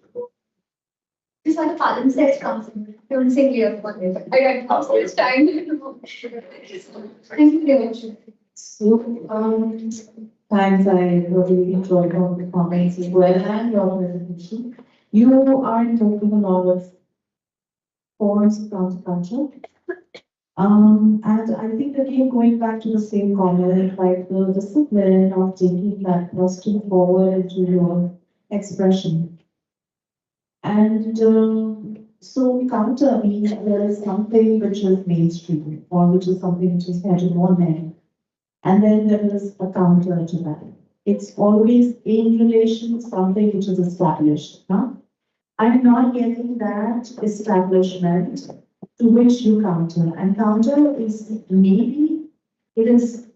This is why the Palan says comes in. Don't say clear for it. I got this time. Thank you very much. So, thanks. I really enjoyed all the comments as well and your presentation. You are talking a lot of forms of counterculture. And I think again going back to the same comment, like the discipline of taking that question forward into your expression. And so counter means there is something which is mainstream or which is something which is hegemonic. And then there is a counter to that. It's always in relation to something which is established. I'm not getting that establishment to which you counter. And counter is maybe, it is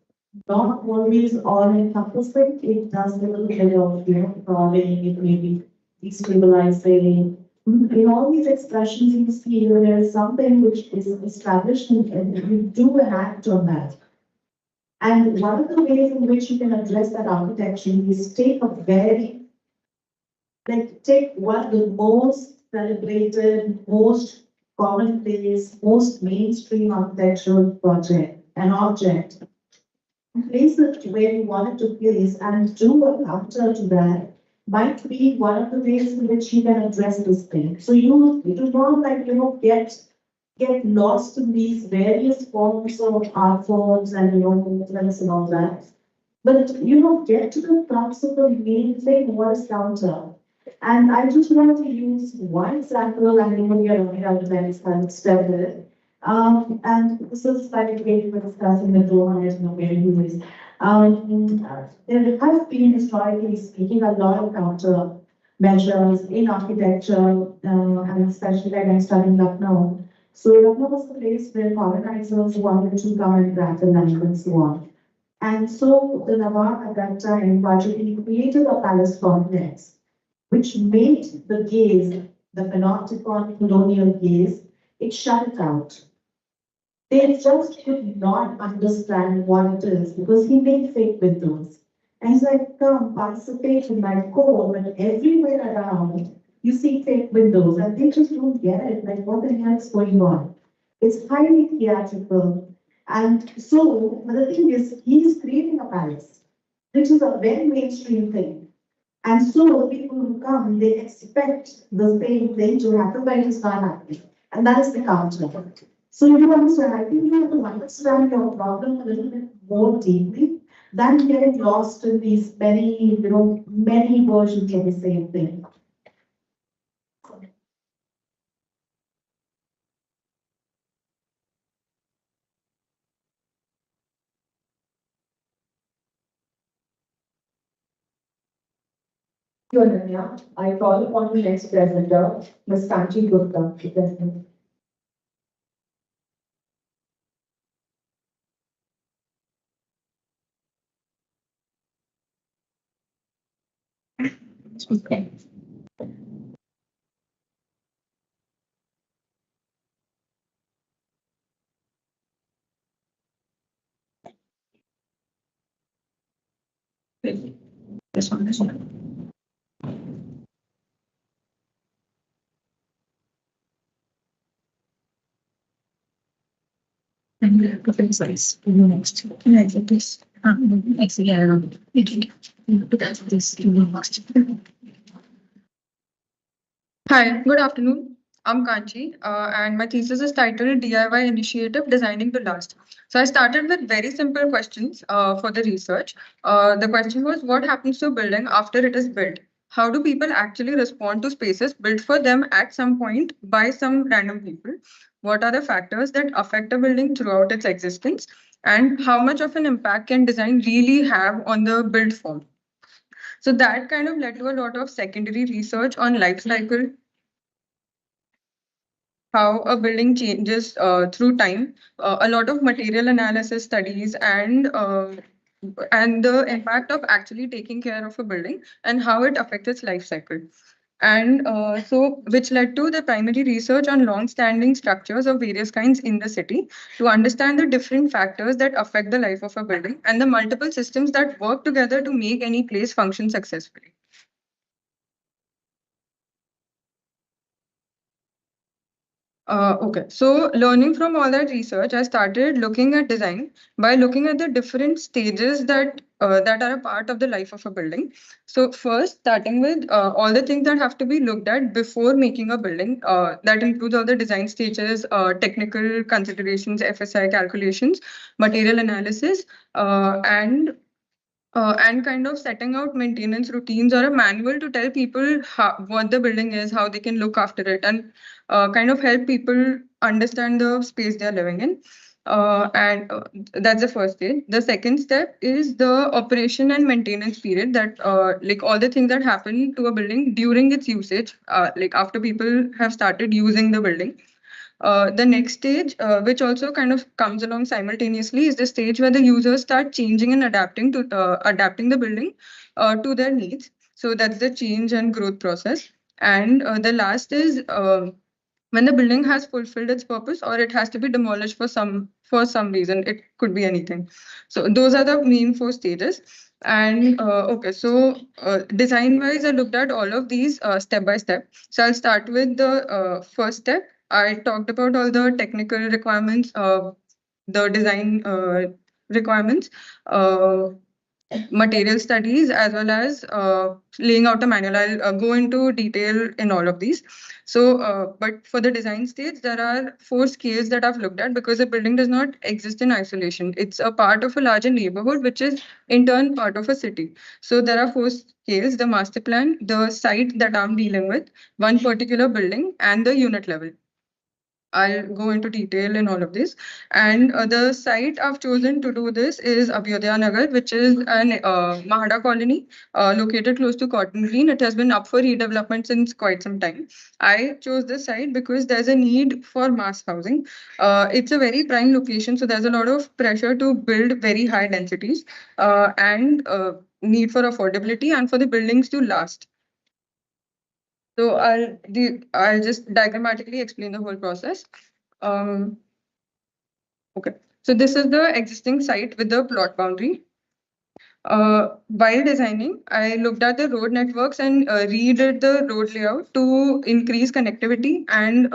not always all encompassing. It does a little bit of, crawling, it may be destabilizing. In all these expressions, you see there is something which is established and you do act on that. And one of the ways in which you can address that architecture is take one of the most celebrated, most commonplace, most mainstream architectural project, an object, place it where you want it to place and do a counter to that might be one of the ways in which you can address this thing. So you do not get lost in these various forms of art forms and movements and all that. But get to the crux of the main thing, what is counter? And I just want to use one example, and we are running out of time, kind of step with it. And this is like a way we're discussing the door and where he is. There has been, historically speaking, a lot of counter measures in architecture, and especially like I'm studying Lucknow. So Lucknow was the place where colonizers wanted to come and grab the land and so on. And so the Nawab at that time budgetly created a palace complex, which made the gaze, the panopticon colonial gaze, it shut it out. They just could not understand what it is because he made fake windows. And he's like, come participate in my core, but everywhere around you see fake windows and they just don't get it. Like, what the hell is going on? It's highly theatrical. And so, but the thing is, he's creating a palace, which is a very mainstream thing. And so the people who come, they expect the same thing to happen, but it's not happening. And that is the counter. So you understand, I think you have to understand your problem a little bit more deeply than getting lost in these many versions of the same thing. I call upon the next presenter, Ms. Kanchi Gupta. Okay. This one. And we have to fix this. Next. Can I get this? I see. I don't know. This next. Hi, good afternoon. I'm Kanchi, and my thesis is titled DIY Initiative Designing to Last. So I started with very simple questions for the research. The question was, what happens to a building after it is built? How do people actually respond to spaces built for them at some point by some random people? What are the factors that affect a building throughout its existence? And how much of an impact can design really have on the build form? So that kind of led to a lot of secondary research on life cycle, how a building changes through time, a lot of material analysis studies, and the impact of actually taking care of a building and how it affects its life cycle. And so, which led to the primary research on long-standing structures of various kinds in the city to understand the different factors that affect the life of a building and the multiple systems that work together to make any place function successfully. Okay, so learning from all that research, I started looking at design by looking at the different stages that are a part of the life of a building. So first, starting with all the things that have to be looked at before making a building. That includes all the design stages, technical considerations, FSI calculations, material analysis, and kind of setting out maintenance routines or a manual to tell people what the building is, how they can look after it, and kind of help people understand the space they're living in. And that's the first stage. The second step is the operation and maintenance period, that like all the things that happen to a building during its usage, like after people have started using the building. The next stage, which also kind of comes along simultaneously, is the stage where the users start changing and adapting the building to their needs. So that's the change and growth process. And the last is when the building has fulfilled its purpose or it has to be demolished for some reason. It could be anything. So those are the main 4 stages. And okay, so design wise, I looked at all of these step by step. So I'll start with the first step. I talked about all the technical requirements, the design requirements, material studies, as well as laying out a manual. I'll go into detail in all of these. So, but for the design stage, there are 4 scales that I've looked at, because a building does not exist in isolation. It's a part of a larger neighborhood, which is in turn part of a city. So there are 4 scales: the master plan, the site that I'm dealing with, one particular building, and the unit level. I'll go into detail in all of this. And the site I've chosen to do this is Abhyodaya Nagar, which is an Mahada colony located close to Cotton Green. It has been up for redevelopment since quite some time. I chose this site because there's a need for mass housing. It's a very prime location, so there's a lot of pressure to build very high densities and need for affordability and for the buildings to last. So I'll just diagrammatically explain the whole process. Okay, so this is the existing site with the plot boundary. While designing, I looked at the road networks and redid the road layout to increase connectivity and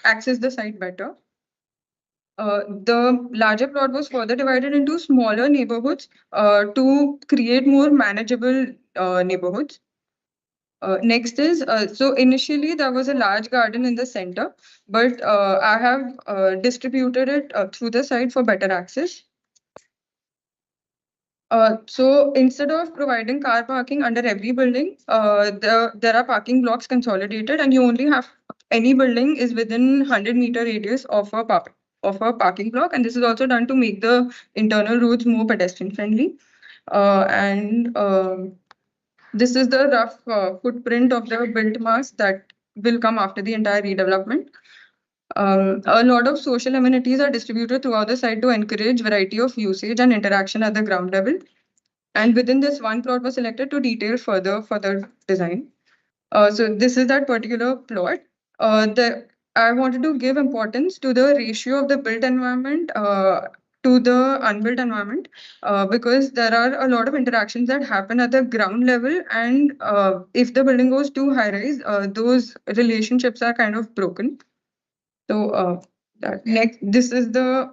access the site better. The larger plot was further divided into smaller neighborhoods to create more manageable neighborhoods. Next is, so initially there was a large garden in the center, but I have distributed it through the site for better access. So instead of providing car parking under every building, there are parking blocks consolidated, and you only have, any building is within 100-meter radius of a parking block, and this is also done to make the internal roads more pedestrian friendly. This is the rough footprint of the built mass that will come after the entire redevelopment. A lot of social amenities are distributed throughout the site to encourage variety of usage and interaction at the ground level. And within this, one plot was selected to detail further design. So this is that particular plot. I wanted to give importance to the ratio of the built environment to the unbuilt environment, because there are a lot of interactions that happen at the ground level, and if the building goes too high rise, those relationships are kind of broken. So next, this is the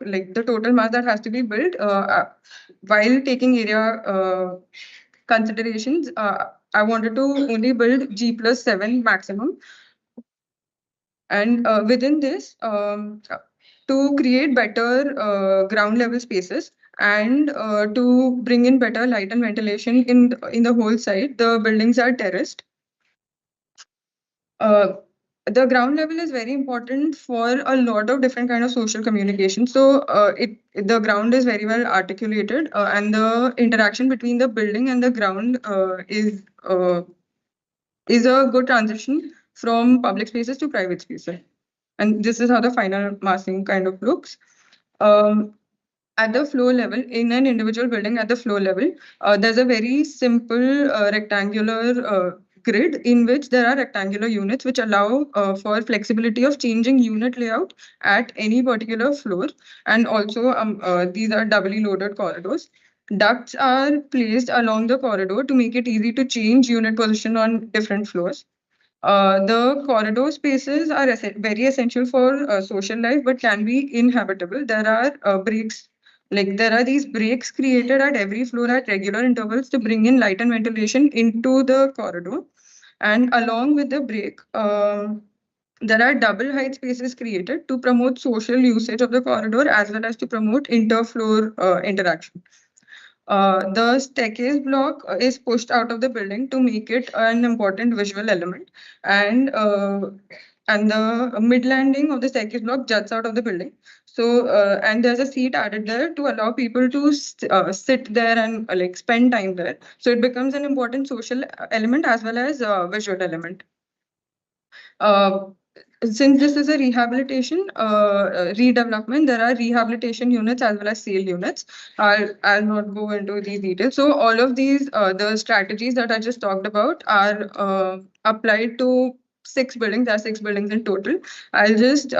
total mass that has to be built while taking area considerations. I wanted to only build G+7 maximum, and within this, to create better ground level spaces and to bring in better light and ventilation in the whole site, the buildings are terraced. The ground level is very important for a lot of different kind of social communication. So the ground is very well articulated, and the interaction between the building and the ground is a good transition from public spaces to private spaces. And this is how the final massing kind of looks. At the floor level, in an individual building at the floor level, there's a very simple rectangular grid in which there are rectangular units which allow for flexibility of changing unit layout at any particular floor. And also these are doubly loaded corridors. Ducts are placed along the corridor to make it easy to change unit position on different floors. The corridor spaces are very essential for social life, but can be inhabitable. There are breaks, there are these breaks created at every floor at regular intervals to bring in light and ventilation into the corridor. And along with the break, there are double height spaces created to promote social usage of the corridor as well as to promote interfloor interaction. The staircase block is pushed out of the building to make it an important visual element, and the mid landing of the staircase block juts out of the building. So and there's a seat added there to allow people to sit there and spend time there. So it becomes an important social element as well as a visual element. Since this is a rehabilitation redevelopment, there are rehabilitation units as well as sale units. I'll not go into these details. So all of these, the strategies that I just talked about are applied to 6 buildings. There are 6 buildings in total. I'll just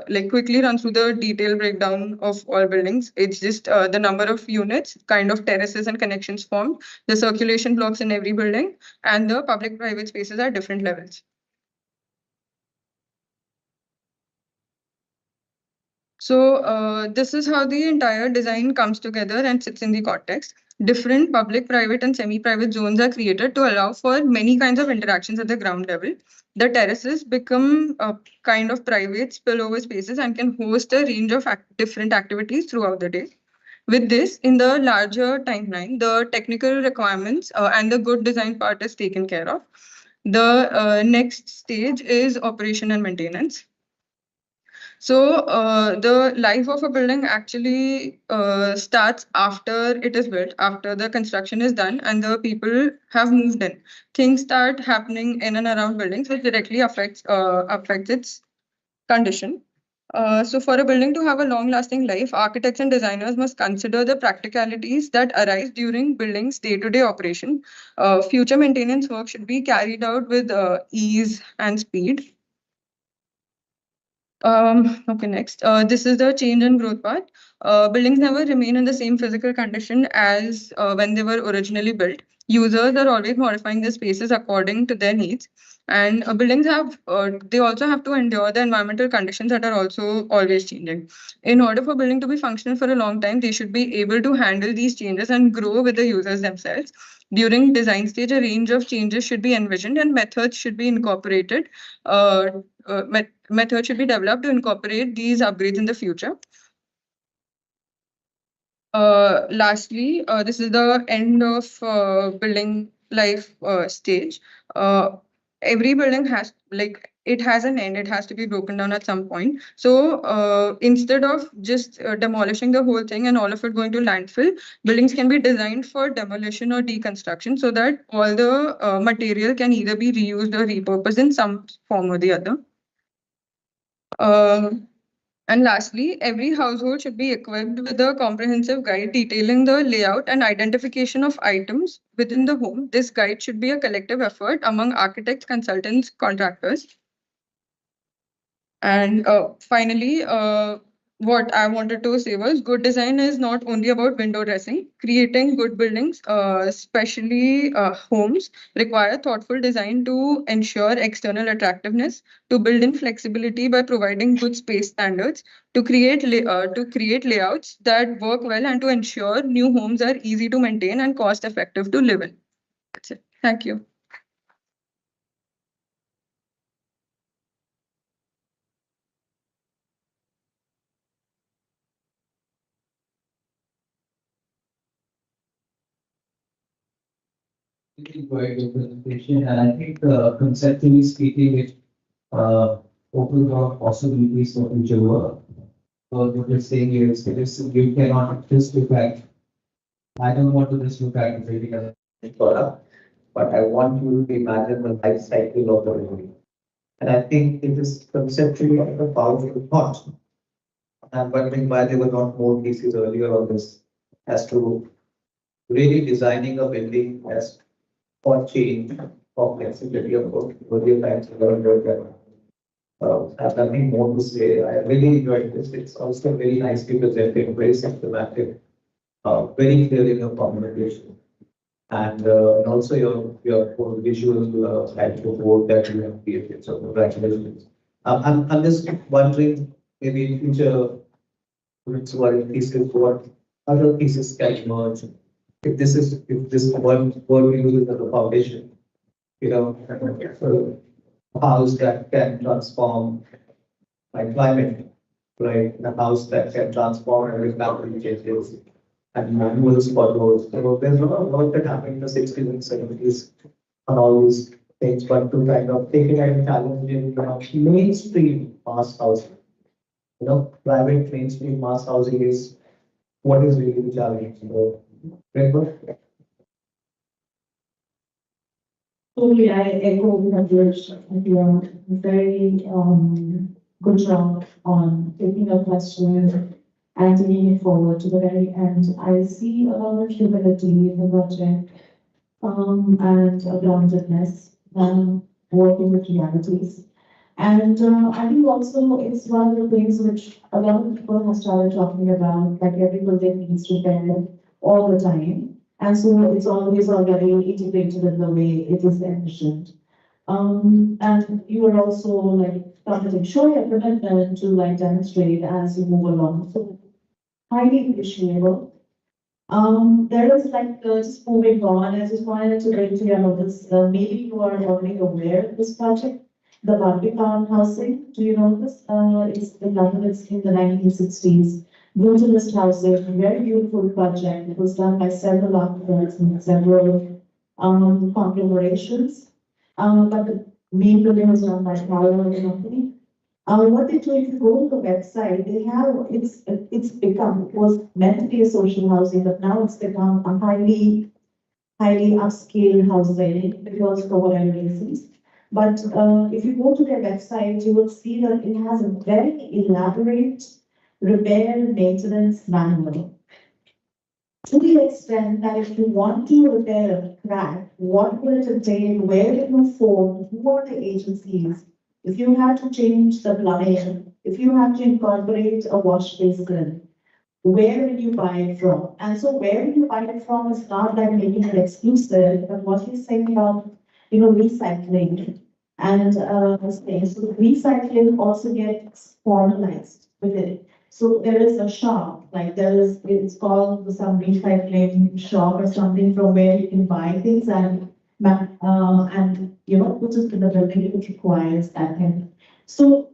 like quickly run through the detailed breakdown of all buildings. It's just the number of units, kind of terraces and connections formed, the circulation blocks in every building, and the public-private spaces at different levels. So this is how the entire design comes together and sits in the context. Different public, private, and semi-private zones are created to allow for many kinds of interactions at the ground level. The terraces become a kind of private spillover spaces and can host a range of different activities throughout the day. With this, in the larger timeline, the technical requirements and the good design part is taken care of. The next stage is operation and maintenance. So the life of a building actually starts after it is built, after the construction is done and the people have moved in. Things start happening in and around buildings, which directly affects its condition. So for a building to have a long-lasting life, architects and designers must consider the practicalities that arise during building's day-to-day operation. Future maintenance work should be carried out with ease and speed. Okay, next. This is the change and growth part. Buildings never remain in the same physical condition as when they were originally built. Users are always modifying the spaces according to their needs. And buildings have, they also have to endure the environmental conditions that are also always changing. In order for building to be functional for a long time, they should be able to handle these changes and grow with the users themselves. During design stage, a range of changes should be envisioned and methods should be incorporated. Methods should be developed to incorporate these upgrades in the future. Lastly, this is the end of building life stage. Every building has, like, it has an end, it has to be broken down at some point. So instead of just demolishing the whole thing and all of it going to landfill, buildings can be designed for demolition or deconstruction so that all the material can either be reused or repurposed in some form or the other. And lastly, every household should be equipped with a comprehensive guide detailing the layout and identification of items within the home. This guide should be a collective effort among architects, consultants, contractors. And finally, what I wanted to say was good design is not only about window dressing. Creating good buildings, especially homes, require thoughtful design to ensure external attractiveness, to build in flexibility by providing good space standards, to create layouts that work well, and to ensure new homes are easy to maintain and cost effective to live in. That's it. Thank you. Very good presentation, and I think conceptually speaking, it opens up possibilities for future work. So what you're saying is, you cannot just look at. I don't want to just look at building a product, but I want you to imagine the life cycle of the building. And I think it is conceptually a powerful thought. I'm wondering why there were not more cases earlier on this, as to really designing a building as for change, for flexibility of work, earlier times I learned that. I have nothing more to say. I really enjoyed this. It's also very nicely presented, very systematic, very clear in your communication, and also your whole visual board that you have created. So congratulations. I'm just wondering, maybe in future, what other pieces can emerge. If this one word we use as a foundation, you know, a house that can transform my climate, right? A house that can transform every boundary changes and manuals for those. So there's a lot of work that happened in the 60s and 70s on all these things, but to kind of take it as a challenge in mainstream mass housing. You know, private mainstream mass housing is what is really the challenge. So, Totally, I echo Raj's very good job on taking a question and taking it forward to the very end. I see a lot of humility in the project and a groundedness. working with realities. And I think also it's one of the things which a lot of people have started talking about, like every building needs repair all the time. And so it's always already integrated in the way it is envisioned. And you are also like committing, show your commitment to like demonstrate as you move along. So highly appreciable. There is like just moving on, I just wanted to bring to your notice, maybe you are already aware of this project, the Barbican housing. Do you know this? It's in London, it's in the 1960s. Brutalist housing, very beautiful project. It was done by several architects and several conglomerations. But the main building was done by Power Company. What they do, if you go to the website, they have, it's become, it was meant to be a social housing, but now it's become a highly upscale housing because for whatever reasons. But if you go to their website, you will see that it has a very elaborate repair and maintenance manual. To the extent that if you want to repair a crack, what will it entail, where it will form, who are the agencies? If you have to change the plumbing, if you have to incorporate a wash basin, where will you buy it from? And so where you buy it from is not like making it exclusive, but what he's saying about, recycling and things. So recycling also gets formalized with it. So there is a shop, like it's called some recycling shop or something from where you can buy things and put it in the building which requires that thing. So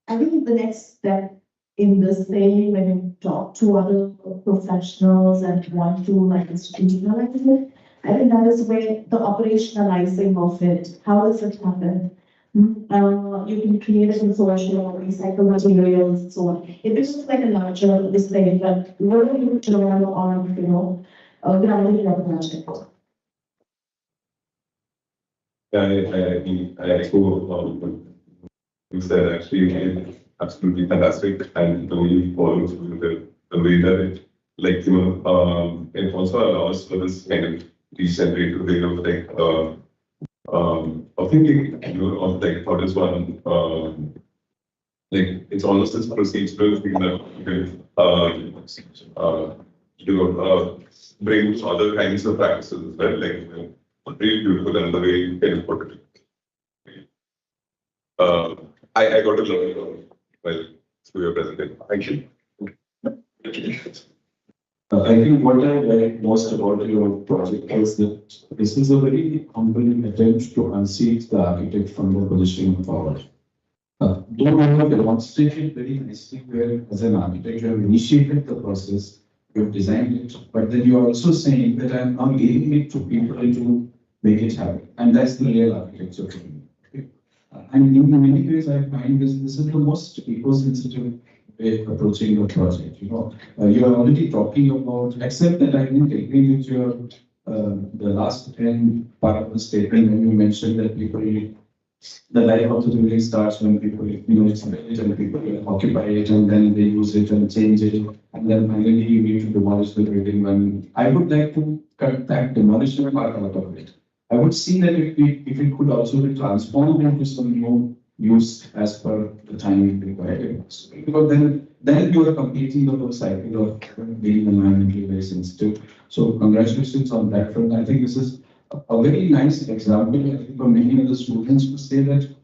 I think the next step in this thing, when you talk to other professionals and want to like institutionalize it, I think that is where the operationalizing of it, how does it happen? You can create a consortium, recycle materials, and so on. It becomes like a larger this thing, but what are you doing on, grounding your project? I echo you said actually it's absolutely fantastic, and the way you follow through the way that it it also allows for this kind of decentrated way of of thinking, of like how does one like it's almost this procedural thing that you can bring to other kinds of practices as well, like really beautiful and the way you kind of put it. I got to learn well through your presentation. Thank you. I think what I like most about your project is that this is a very humble attempt to unseat the architect from the position of power. Though you have demonstrated very nicely where, as an architect, you have initiated the process, you have designed it, but then you are also saying that I am now leaving it to people to make it happen. And that's the real architecture for me. And in many ways, I find this is the most eco-sensitive way of approaching the project. You are already talking about, except that I didn't agree with your the last end part of the statement when you mentioned that the life of the building starts when people, it's built and people occupy it and then they use it and change it. And then finally you need to demolish the building. When I would like to cut that demolition part out of it. I would see that if it could also be transformed into some new use as per the time required. Because then you are completing the whole cycle of being environmentally very sensitive. So congratulations on that front. I think this is a very nice example, I think, for many of the students to say that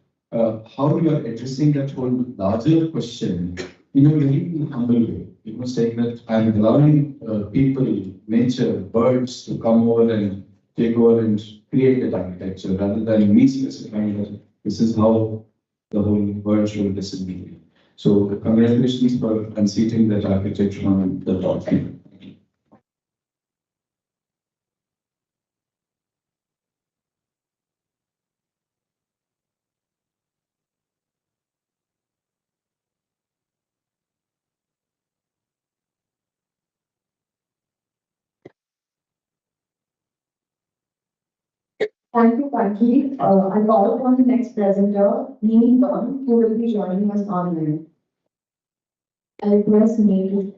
how you are addressing that whole larger question in a very humble way. Saying that I'm allowing people, nature, birds to come over and take over and create that architecture rather than me specifying that this is how the whole world should be. So congratulations for unseating that architecture on the top. Thank you, Panji. I call upon the next presenter, Neil Bond, who will be joining us online. I request Neil.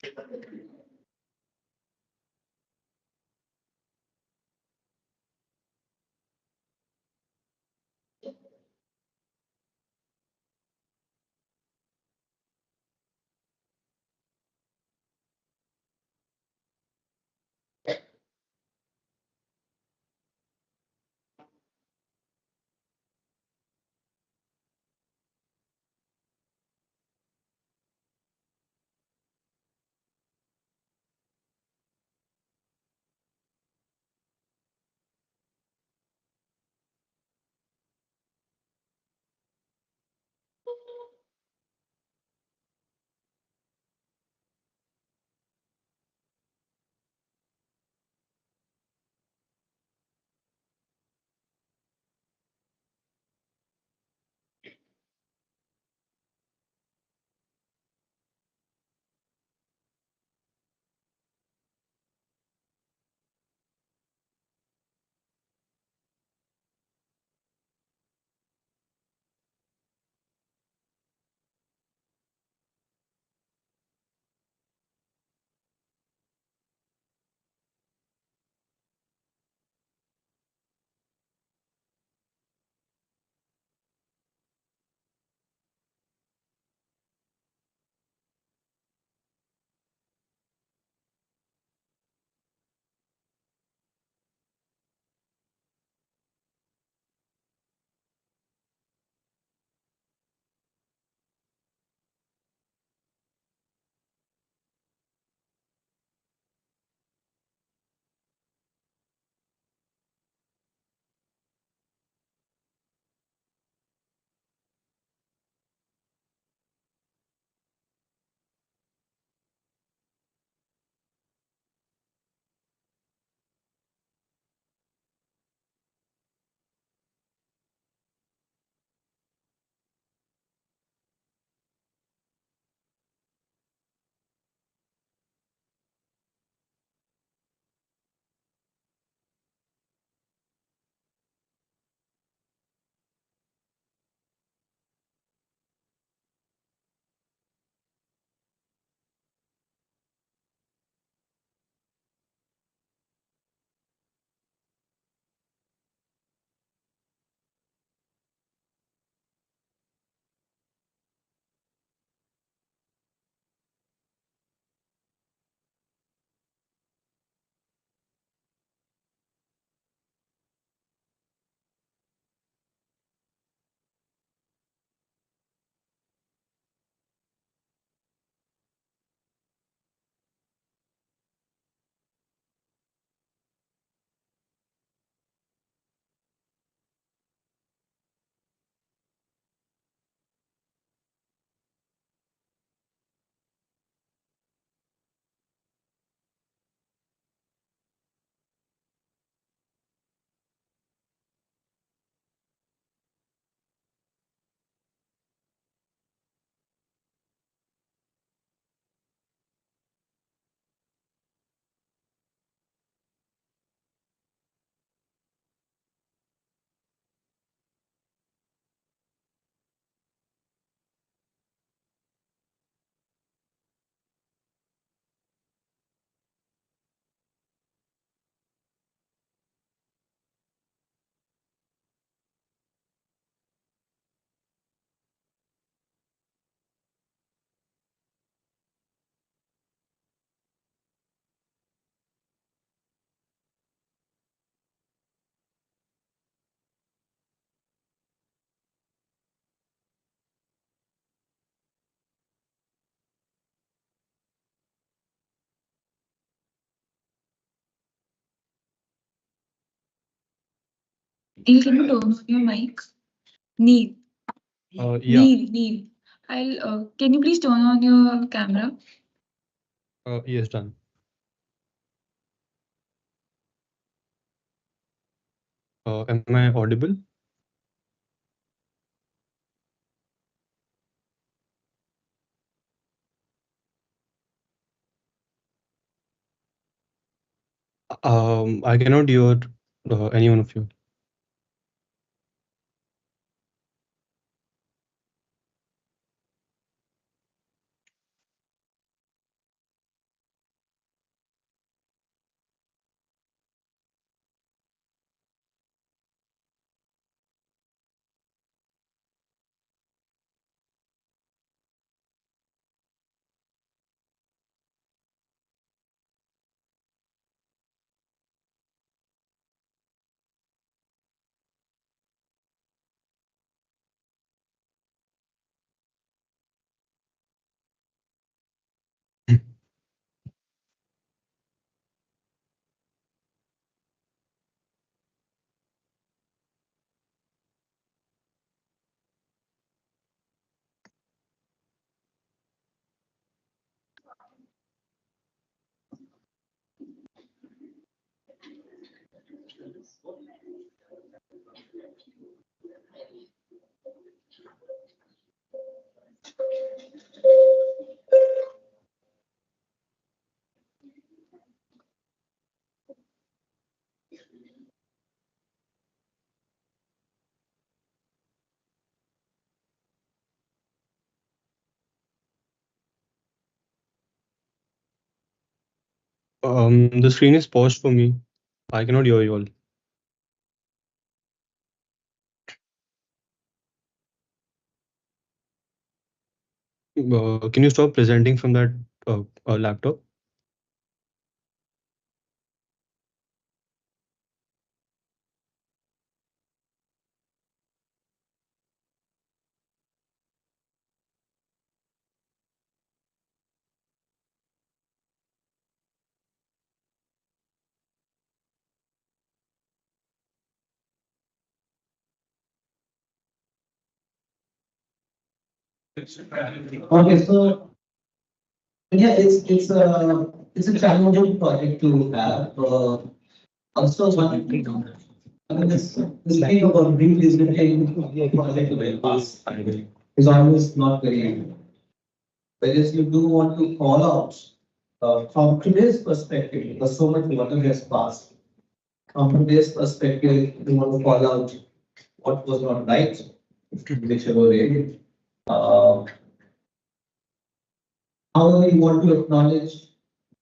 Neil, can you turn on your mic? Neil. Yeah. Neil. Can you please turn on your camera? Yes, done. Am I audible? I cannot hear any one of you. The screen is paused for me. I cannot hear you all. Can you stop presenting from that laptop? Okay, so yeah, it's a challenging project to have. Also, one I mean, this thing about revisiting the project of the past is always not very. Whereas you do want to call out from today's perspective, because so much water has passed. From today's perspective, you want to call out what was not right, whichever way. However, you want to acknowledge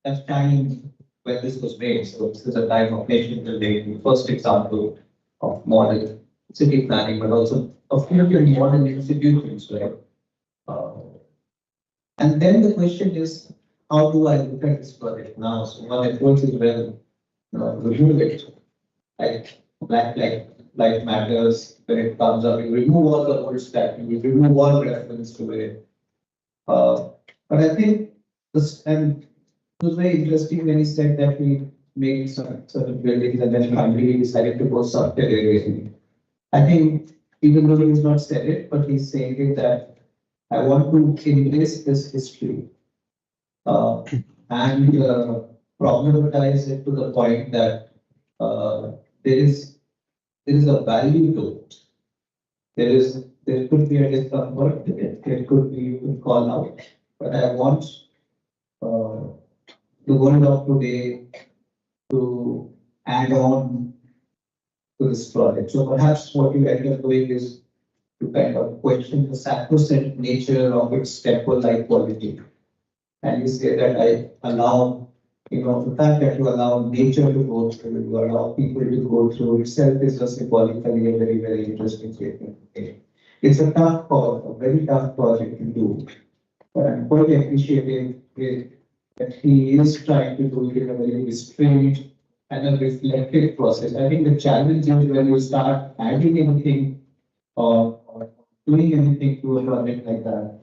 that time when this was made. So this is a time of nation building, the first example of modern city planning, but also of future modern institutions, right? And then the question is, how do I look at this project now? So one approach is well, remove it, like life matters when it comes up. You remove all the old stuff, you remove all reference to it. But I think this, and it was very interesting when he said that we made some certain buildings and then finally decided to go subterranean. I think even though he's not said it, but he's saying it that I want to embrace this history and problematize it to the point that there is a value to it. There could be a discomfort, there could be you could call out, but I want the world of today to add on to this project. So perhaps what you end up doing is to kind of question the sacrosanct nature of its temple-like quality. And you say that I allow, the fact that you allow nature to go through, you allow people to go through itself is just symbolically a very, very interesting statement. It's a tough call, a very tough project to do. But I'm quite appreciative that he is trying to do it in a very restrained and a reflective process. I think the challenge is when you start adding anything or doing anything to a project like that,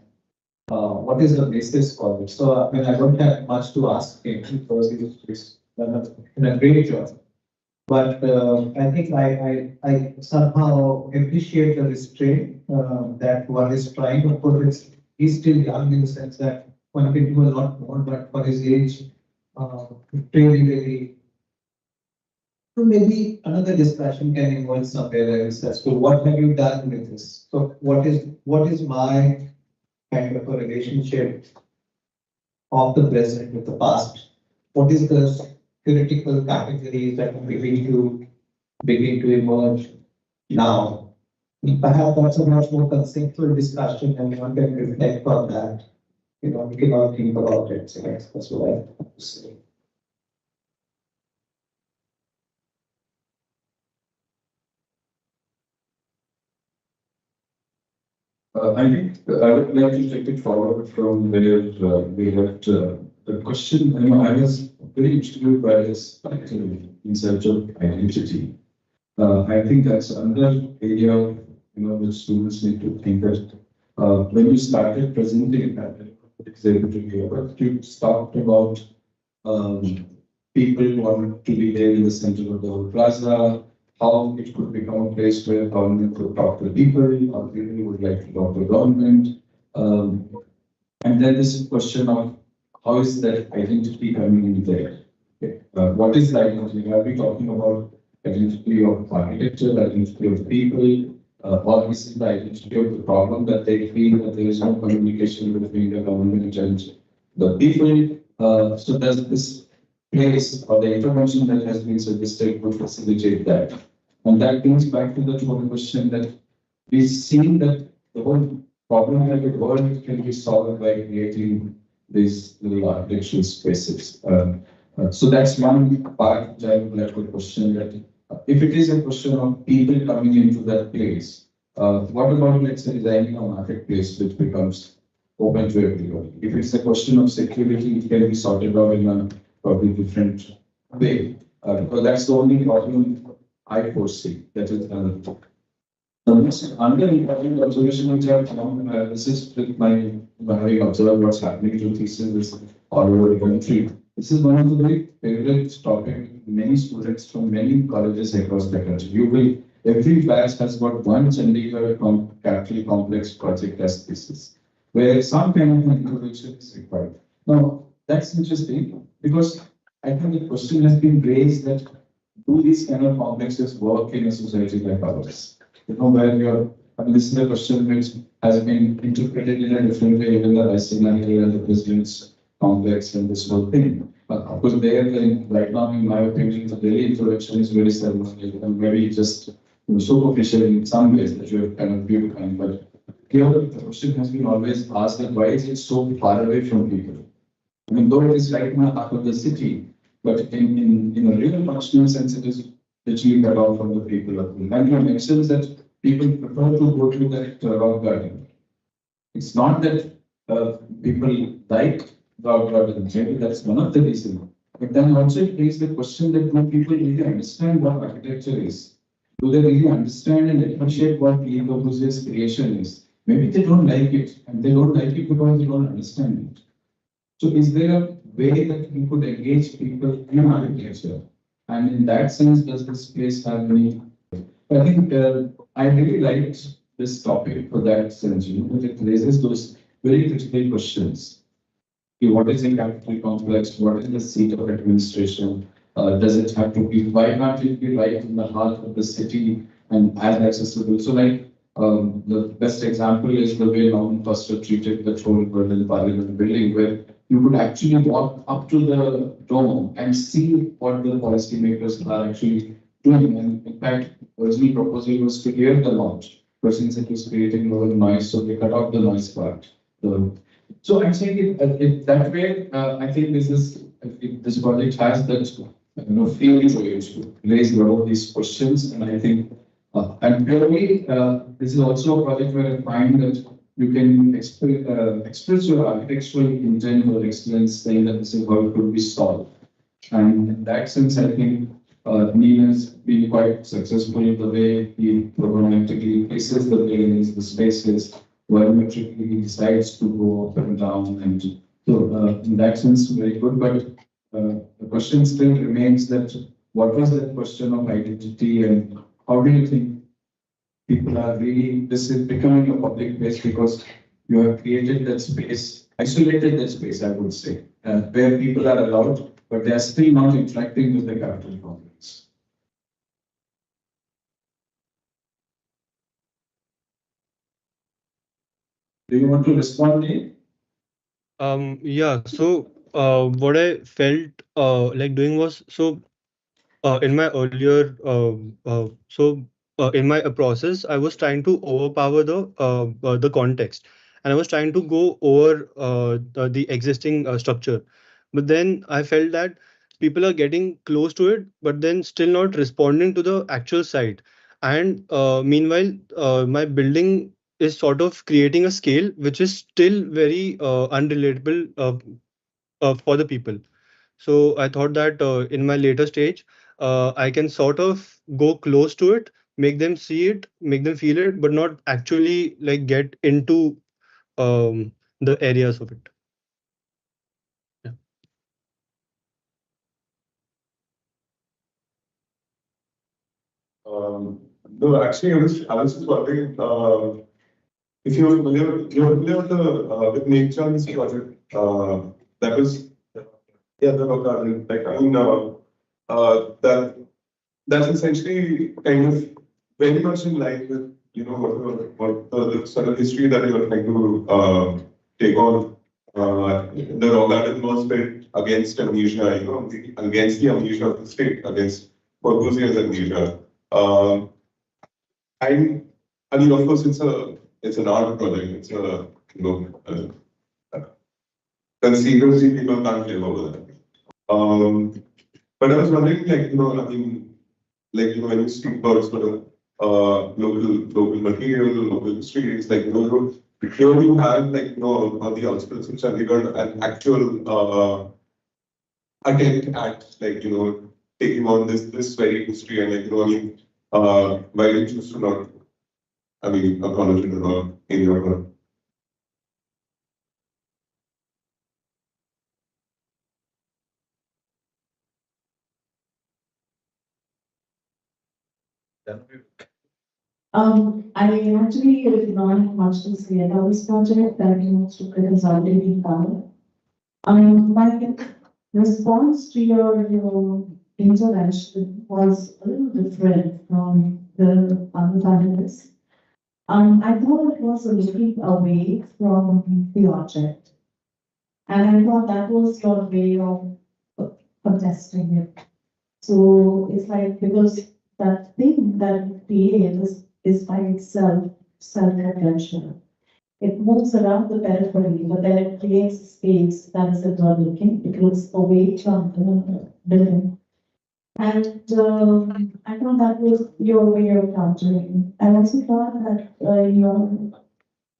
what is the basis for it? So I don't have much to ask him because he's done a great job. But I think I somehow appreciate the restraint that one is trying. Of course, he's still young in the sense that one can do a lot more, but for his age, really, so maybe another discussion can involve somewhere else as to what have you done with this? So what is my kind of a relationship of the present with the past? What is the theoretical categories that begin to emerge now? Perhaps that's a much more conceptual discussion and one can reflect on that. We can all think about it. So that's what I have to say. I think I would like to take it forward from where we left the question. I was very intrigued by this in search of identity. I think that's another area which students need to think that when you started presenting that, it's able to hear, but you talked about people want to be there in the center of the whole plaza. How it could become a place where government could talk to people, or people would like to talk to government. And then this question of how is that identity coming in there? What is the identity? Are we talking about identity of architecture, identity of people, or this is the identity of the problem that they feel that there is no communication between the government and the people. So there's this place or the intervention that has been suggested would facilitate that. And that brings back to the question that we've seen that the whole problem that the world can be solved by creating these little architectural spaces. So that's one part which I would like to question that if it is a question of people coming into that place, what about, let's say, designing a marketplace which becomes open to everybody? If it's a question of security, it can be sorted out in a probably different way. Because that's the only problem I foresee. That is the most under-important observation which I have found, this is with my having observed what's happening to thesis all over the country. This is one of the very favorite topic many students from many colleges across the country. You will, every batch has got one Chandigarh capital complex project as thesis, where some kind of introduction is required. Now, that's interesting because I think the question has been raised that do these kind of complexes work in a society like ours? You know, where this is a question which has been interpreted in a different way, even the ICNI and the president's complex and this whole thing. Of course, right now, in my opinion, the daily introduction is very ceremonial and very just superficial in some ways that you have kind of beautifying. But here, the question has been always asked that why is it so far away from people? I mean, though it is right in the heart of the city, but in a real functional sense, it is literally cut off from the people. And you mentioned that people prefer to go to that rock garden. It's not that people like rock garden. Maybe that's one of the reasons. But then also it raises the question that do people really understand what architecture is? Do they really understand and appreciate what Le Corbusier's creation is? Maybe they don't like it, and they don't like it because they don't understand it. So is there a way that we could engage people in architecture? And in that sense, does this place have any? I think I really liked this topic for that sense, because it raises those very critical questions. What is a capital complex? What is the seat of administration? Does it have to be? Why can't it be right in the heart of the city and as accessible? So, like the best example is the way Norman Foster treated the whole Berlin Parliament building, where you could actually walk up to the dome and see what the policymakers are actually doing. And in fact, original proposal was to hear the launch, but since it was creating a lot of noise, so they cut off the noise part. So I'm saying it that way. I think this project has that feeling to raise a lot of these questions, and I think and purely this is also a project where I find that you can express your architectural intent or excellence, saying that this is how it could be solved. And in that sense, I think Neil has been quite successful in the way he programmatically places the buildings, the spaces, volumetrically he decides to go up and down. And so in that sense, very good. But the question still remains that what was that question of identity and how do you think people are really, this is becoming a public place because you have created that space, isolated that space, I would say, where people are allowed, but they are still not interacting with the capital complex. Do you want to respond, Neil? Yeah, so what I felt like doing was, so in my earlier in my process, I was trying to overpower the context, and I was trying to go over the existing structure. But then I felt that people are getting close to it, but then still not responding to the actual site. And meanwhile, my building is sort of creating a scale which is still very unrelatable for the people. So I thought that in my later stage, I can sort of go close to it, make them see it, make them feel it, but not actually like get into the areas of it. Yeah. No, actually, I was just wondering if you're familiar with Nature's project. That was the garden. Like I mean, that that's essentially kind of very much in line with what the sort of history that you're trying to take on. The raw garden was built against amnesia, against the amnesia of the state, against Corbusier's amnesia. I mean, of course, it's an art project. It's a conspiracy people can't live over that. But I was wondering, I mean, when you speak about sort of local material, local history, it's like, here you have, on the outskirts of Chandigarh, an actual attempt at, taking on this very history and, I mean, why did you choose to not, I mean, acknowledge it at all in your work? I actually did not have much to say about this project that most of it has already been done. My response to your intervention was a little different from the other panelists. I thought it was a looking away from the object. And I thought that was your way of contesting it. So it's like, because that thing that you create is by itself self-referential. It moves around the periphery, but then it creates a space that is inward looking. It looks away from the building. And I thought that was your way of countering. I also thought that your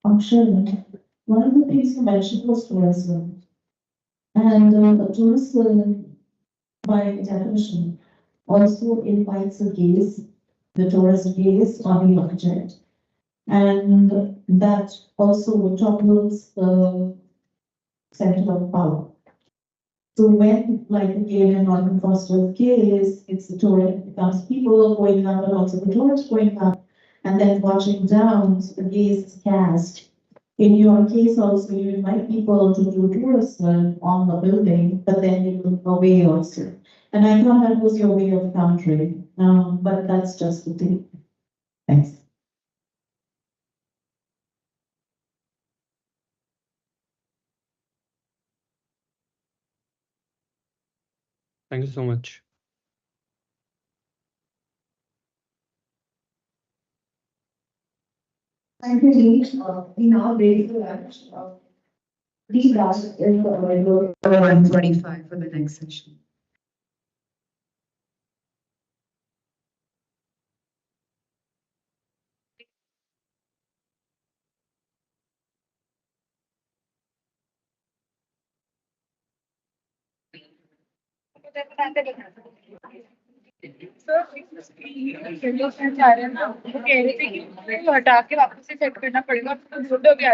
function, one of the things you mentioned was tourism. And tourism, by definition, also invites a gaze, the tourist gaze on the object. And that also topples the center of power. So when, like again in Norman Foster's case, it's the tourist, it becomes people going up, but also the tourists going up, and then watching down, so the gaze is cast. In your case also, you invite people to do tourism on the building, but then you look away also. And I thought that was your way of countering, but that's just the thing. Thanks. Thank you so much. Thank you, Lee. We now raise the lunch. Please ask if available. 1:45 for the next session. हटा के वापस से set करना पड़ेगा photo भी आ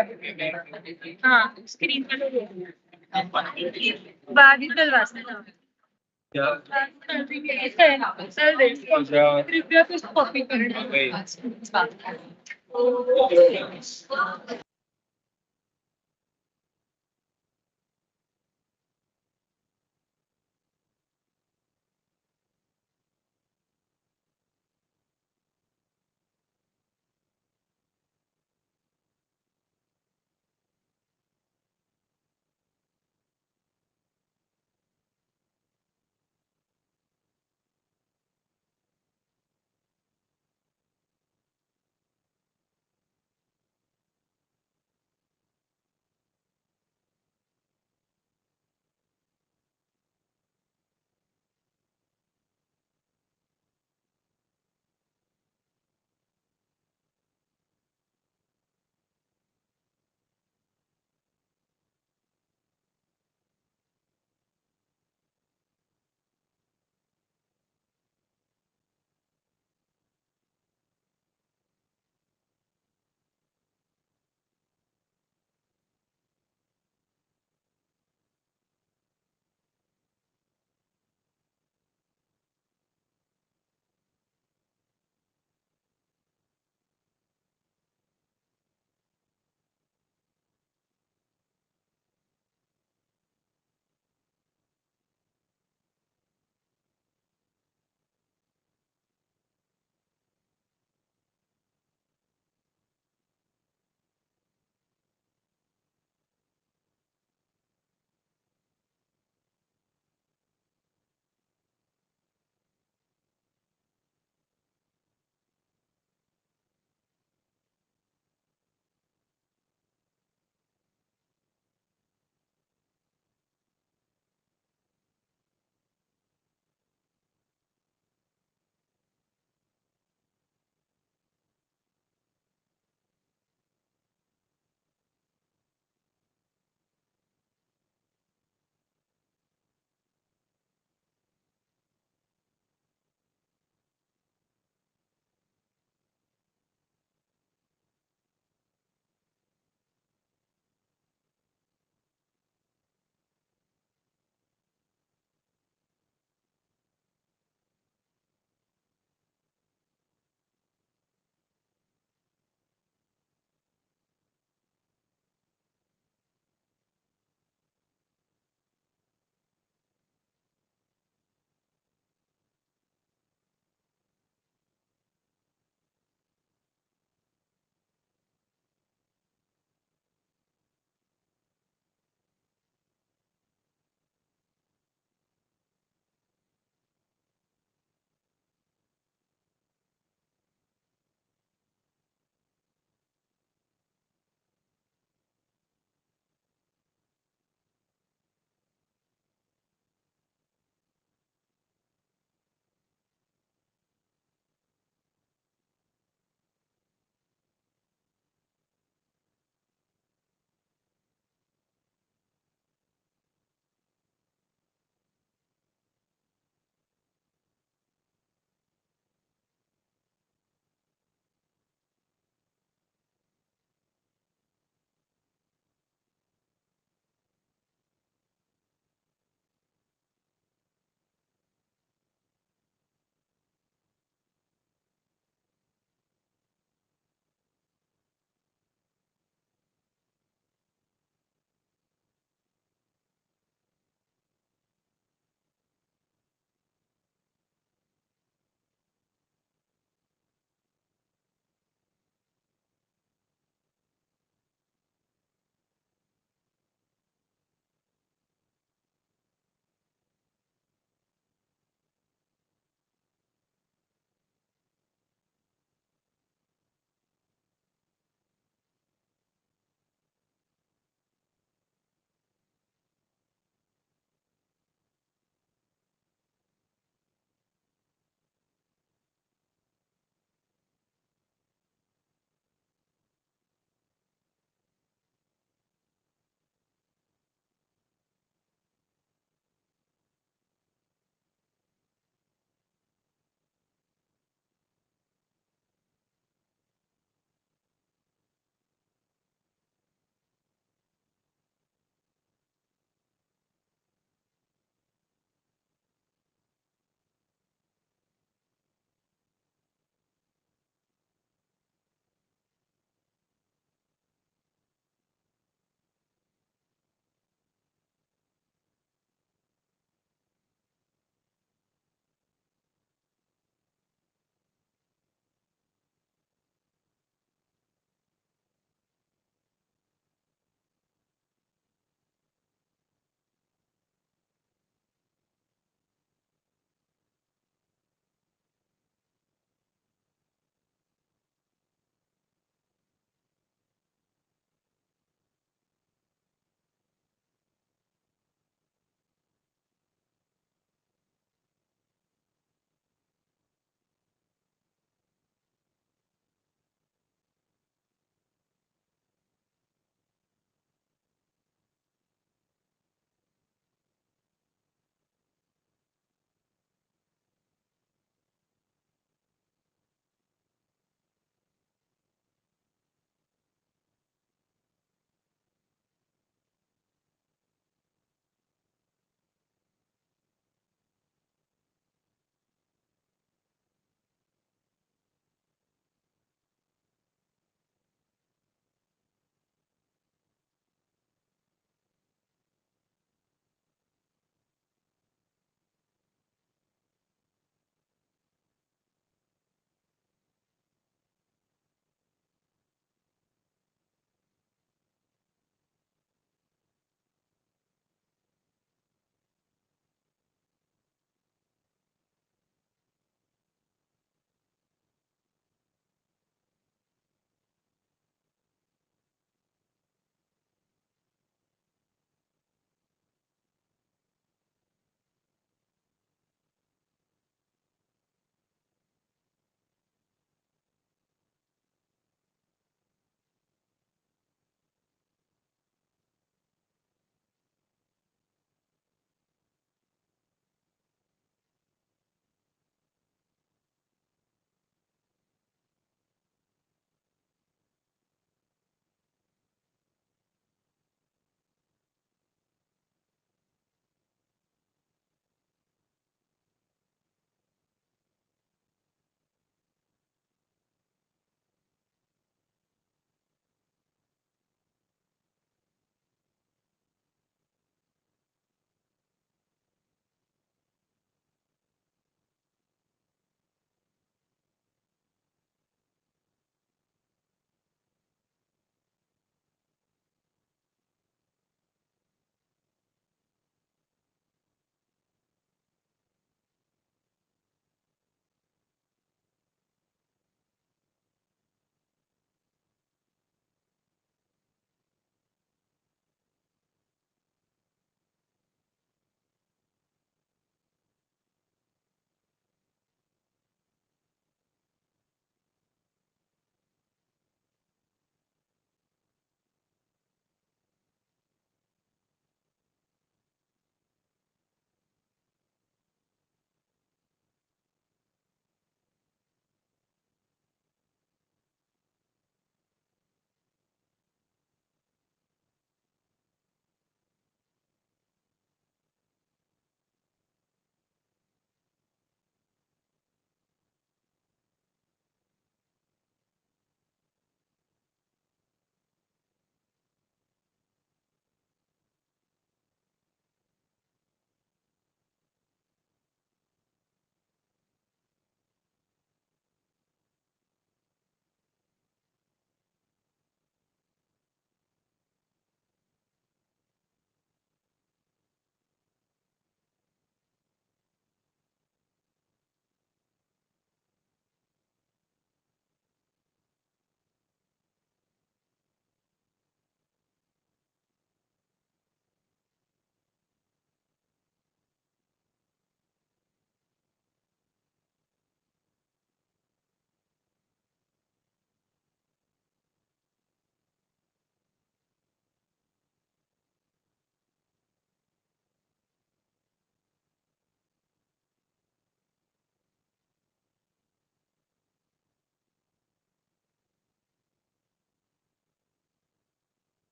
हाँ screen का बाद ही चलवा सकते कृपया कुछ कॉपी करना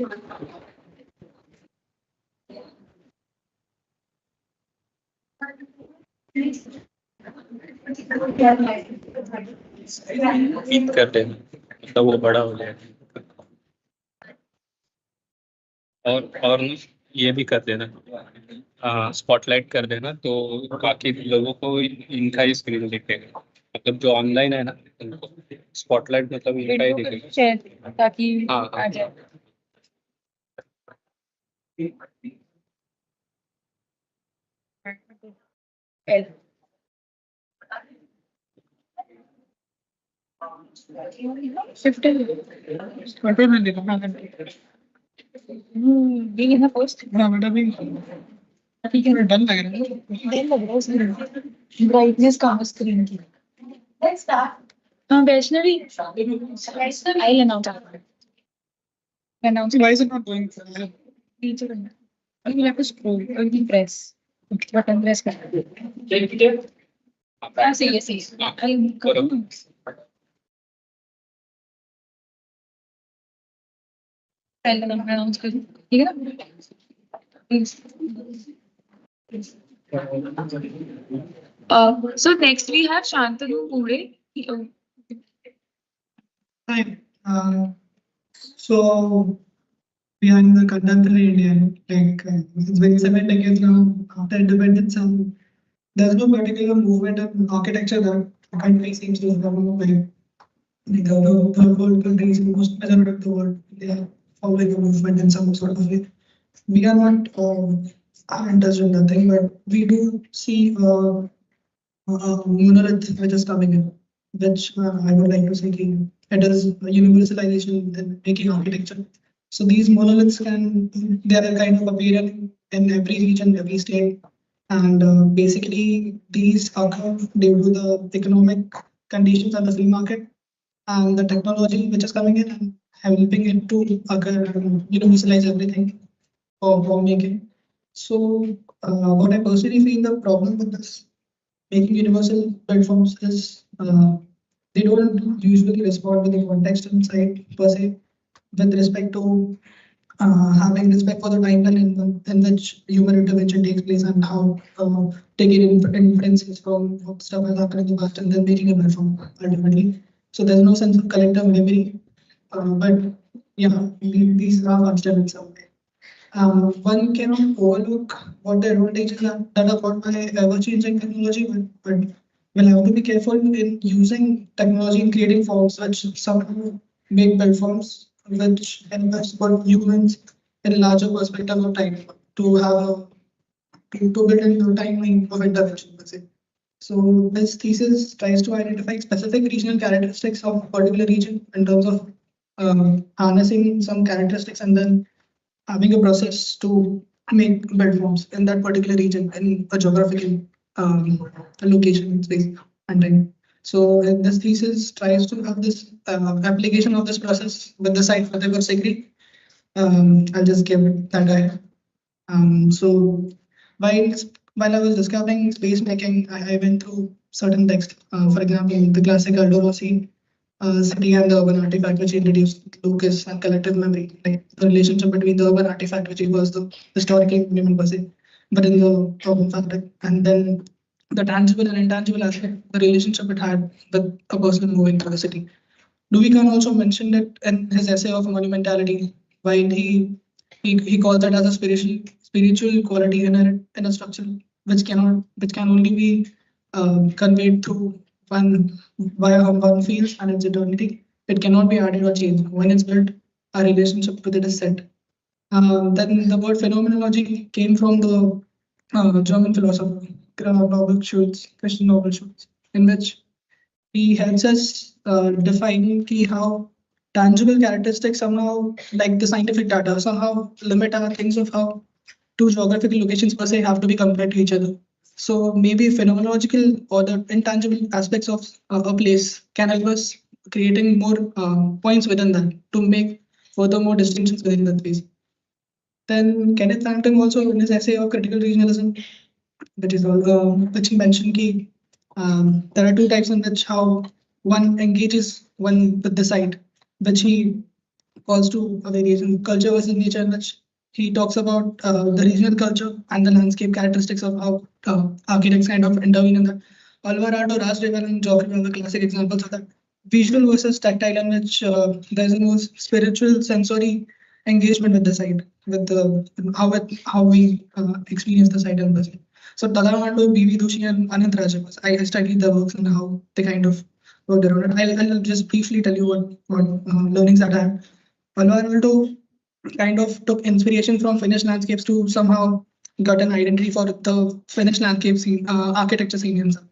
इन कर देना मतलब वो बड़ा हो जाएगा और ना ये भी कर देना स्पॉटलाइट कर देना तो बाकी लोगों को इनका ही स्क्रीन दिखेगा मतलब जो ऑनलाइन है ना उनको स्पॉटलाइट मतलब इनका ही दिखेगा ताकि हाँ आ जाए। Being in the post. ठीक है डन लग रहा है डन लग रहा है उसमें ब्राइटनेस कम है स्क्रीन की लेट्स स्टार्ट हाँ वैष्णवी आई announce why is it not going नीचे करना और you have to scroll or you press button press करना हाँ सही है आई करूँ पहले अनाउंस कर ठीक है ना So next we have Shantanu Pure. Hi. So we are in the contemporary India. Like it's been 7 decades now after independence, and there's no particular movement in architecture that the country seems to have developed. Like the third world countries, in most majority of the world, they are following a movement in some sort of way. We are not interested in nothing, but we do see monolith which is coming in, which I would like to say it is universalization in making architecture. So these monoliths they are kind of appearing in every region, every state, and basically these occur due to the economic conditions and the free market and the technology which is coming in and helping it to occur universalize everything for making. So what I personally feel the problem with this making universal platforms is they don't usually respond to the context inside per se with respect to having respect for the timeline in which human intervention takes place and how taking inferences from stuff has happened in the past and then making a platform ultimately. So there's no sense of collective memory, but yeah, these are functional in some way. One cannot overlook what the advantages are that are brought by ever-changing technology, but we'll have to be careful in using technology in creating forms which somehow make platforms which invest for humans in a larger perspective of time to have to build in the timeline of intervention, per se. So this thesis tries to identify specific regional characteristics of a particular region in terms of harnessing some characteristics and then having a process to make platforms in that particular region in a geographical location, space, and time. So this thesis tries to have this application of this process with the site for the Segri. I'll just give it that guy. So while I was discovering space making, I went through certain text. For example, the classic Aldoro scene, city and the urban artifact, which introduced locus and collective memory, like the relationship between the urban artifact, which was the historical monument per se, but in the urban fabric, and then the tangible and intangible aspect, the relationship it had with a person moving through the city. Dewey can also mention it in his essay of monumentality, while he calls it as a spiritual quality in a structure which can only be conveyed through via how one feels and its eternity. It cannot be added or changed. When it's built, a relationship with it is set. Then the word phenomenology came from the German philosopher Christian Nobel Schultz, in which he helps us define how tangible characteristics somehow, like the scientific data, somehow limit our things of how two geographical locations per se have to be compared to each other. So maybe phenomenological or the intangible aspects of a place can help us creating more points within that to make further more distinctions within that space. Then Kenneth Langton also in his essay of critical regionalism, which he mentioned there are two types in which how one engages one with the site, which he falls to a variation, culture versus nature, in which he talks about the regional culture and the landscape characteristics of how architects kind of intervene in that. Alvarado, Raj Reval, and Joffrey are the classic examples of that. Visual versus tactile, in which there's a more spiritual, sensory engagement with the site, with the how we experience the site and the site. So Talamando, B.V. Doshi, and Anand Rajapas, I studied the works and how they kind of worked around it. I'll just briefly tell you what learnings that I had. Alvarado kind of took inspiration from Finnish landscapes to somehow got an identity for the Finnish landscape scene, architecture scene himself.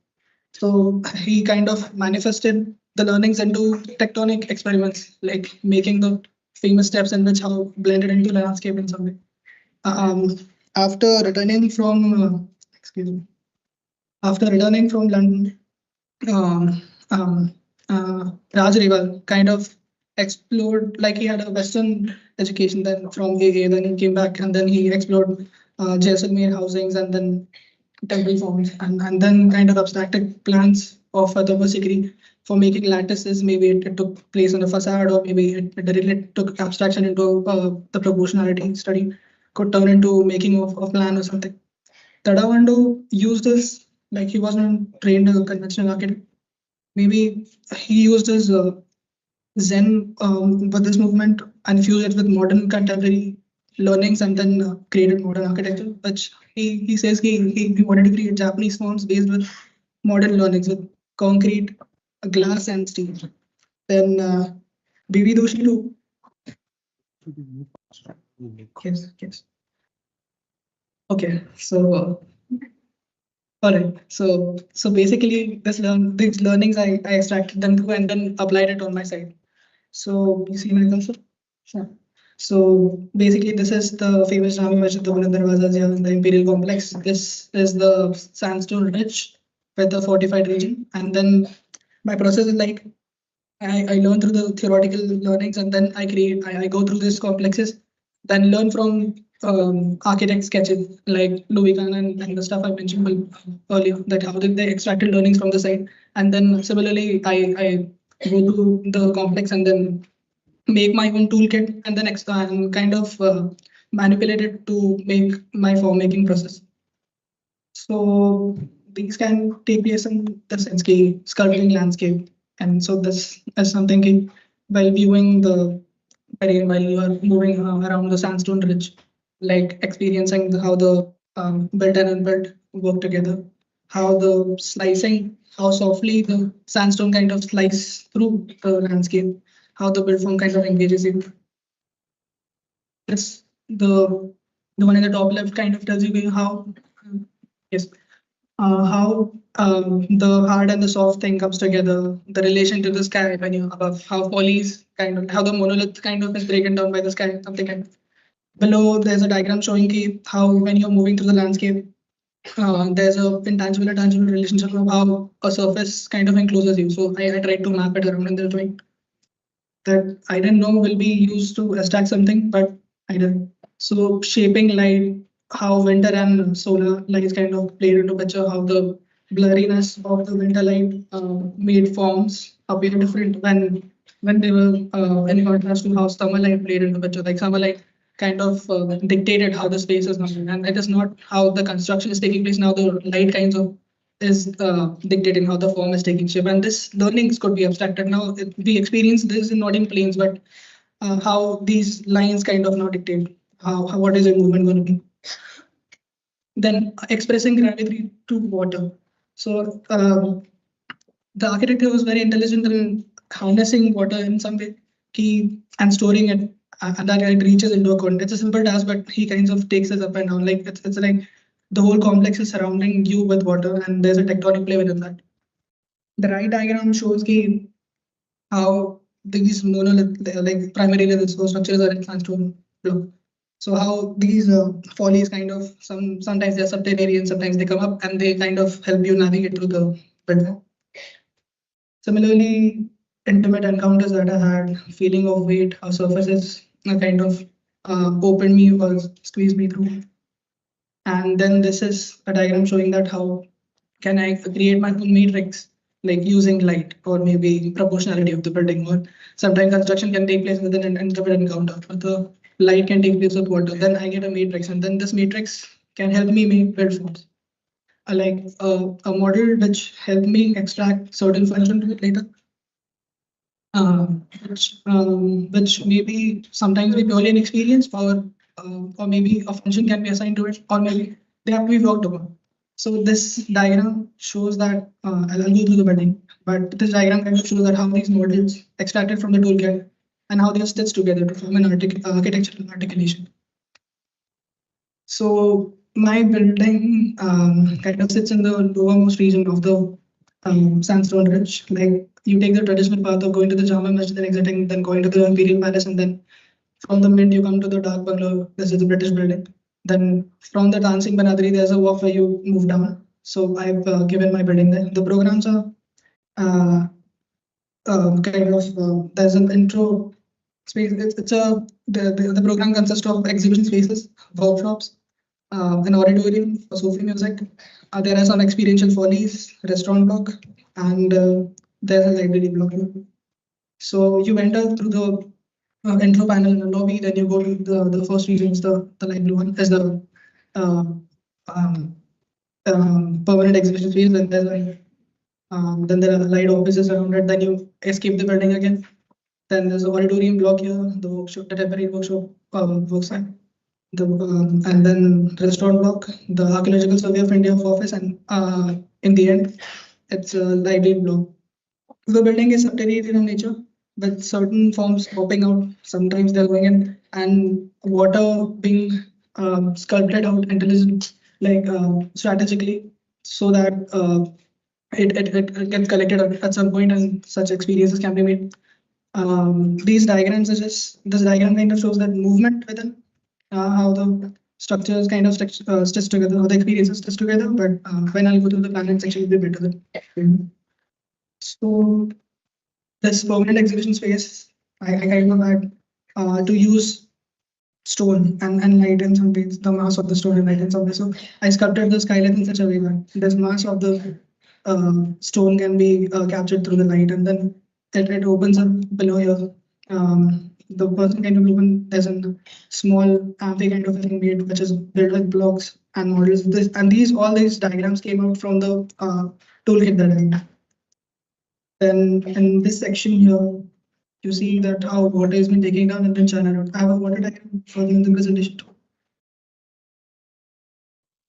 So he kind of manifested the learnings into tectonic experiments, like making the famous steps in which how blended into the landscape in some way. After returning from, London, Raj Reval kind of explored, like he had a Western education then from AA, then he came back and then he explored Jaisalmer housings and then temple forms and then kind of abstracted plans of a thermosikri for making lattices. Maybe it took place on the facade, or maybe it directly took abstraction into the proportionality study, could turn into making of a plan or something. Tadawando used this, like he wasn't trained as a conventional architect. Maybe he used his Zen Buddhist movement and fused it with modern contemporary learnings and then created modern architecture, which he says he wanted to create Japanese forms based with modern learnings with concrete, glass, and steel. Then B.V. Doshi too. Yes. Okay, so all right. So basically, these learnings I extracted them through and then applied it on my side. So you see my cursor? Sure. So basically, this is the famous Jami Masjid, the Buland Darwazas here in the Imperial Complex. This is the sandstone ridge with the fortified region. And then my process is like I learn through the theoretical learnings, and then I go through these complexes, then learn from architect sketches like Louis Kahn and the stuff I mentioned earlier, that how did they extracted learnings from the site. And then similarly, I go to the complex and then make my own toolkit and then kind of manipulate it to make my form making process. So these can take place in the sense sculpting landscape. And so this is something while viewing the terrain, while you are moving around the sandstone ridge, like experiencing how the built and unbuilt work together, how the slicing, how softly the sandstone kind of slice through the landscape, how the built form kind of engages you. This the one in the top left kind of tells you how how the hard and the soft thing comes together, the relation to the sky when you're above, how follies kind of, how the monolith kind of is broken down by the sky, something like that. Below, there's a diagram showing how when you're moving through the landscape, there's a intangible and tangible relationship of how a surface kind of encloses you. So I tried to map it around in the drawing that I didn't know will be used to extract something, but I did. So shaping light, how winter and solar lights kind of played into picture, how the blurriness of the winter light made forms appear different when they were in contrast to how summer light played into picture. Like summer light kind of dictated how the space is moving, and it is not how the construction is taking place. Now the light kinds of is dictating how the form is taking shape, and this learnings could be abstracted. Now we experience this not in planes, but how these lines kind of now dictate how what is the movement going to be. Then expressing gravity to water. So the architect was very intelligent in harnessing water in some way, and storing it, and that it reaches into a cone. It's a simple task, but he kind of takes us up and down. Like it's like the whole complex is surrounding you with water, and there's a tectonic play within that. The right diagram shows how these monolith, like primarily the structures are in sandstone block. So how these follies kind of sometimes they're subterranean, sometimes they come up and they kind of help you navigate through the building. Similarly, intimate encounters that I had, feeling of weight, how surfaces kind of opened me or squeezed me through. And then this is a diagram showing that how can I create my own matrix, like using light or maybe proportionality of the building, or sometimes construction can take place within an intermittent counter, but the light can take place with water. Then I get a matrix, and then this matrix can help me make build forms. Like a model which help me extract certain function to it later. Which maybe sometimes be purely an experience, or maybe a function can be assigned to it, or maybe they have to be worked upon. So this diagram shows that I'll go through the building, but this diagram kind of shows that how these models extracted from the toolkit and how they are stitched together to form an architectural articulation. So my building kind of sits in the lowermost region of the sandstone ridge. Like you take the traditional path of going to the Jama Masjid and exiting, then going to the Imperial Palace, and then from the mid you come to the Dark Bungalow. This is the British building. Then from the Dancing Banadri, there's a walk where you move down. So I've given my building there. The programs are there's an intro space. The program consists of exhibition spaces, workshops, an auditorium for Sufi music. There are some experiential follies, restaurant block, and there's a library block. So you enter through the intro panel in the lobby, then you go to the first region, the light blue one, is the permanent exhibition space, and then there are light offices around it. Then you escape the building again. Then there's an auditorium block here, the workshop, the temporary workshop worksite. And then restaurant block, the Archaeological Survey of India office, and in the end, it's a library block. The building is subterranean in nature, with certain forms popping out. Sometimes they're going in, and water being sculpted out intelligent, like strategically, so that it gets collected at some point, and such experiences can be made. These diagrams this diagram kind of shows that movement within how the structures kind of stitch together, how the experiences stitch together. But when I go through the planning section, it'll be better than. So this permanent exhibition space, I kind of had to use stone and light in some ways, the mass of the stone and light in some ways. So I sculpted the skylight in such a way that this mass of the stone can be captured through the light, and then it opens up below here. The person kind of open, there's a small amphi kind of a thing made, which is built with blocks and models. All these diagrams came out from the toolkit that I made. Then in this section here, you see that how water has been taken down and then channeled out. I have a water diagram for you in the presentation too.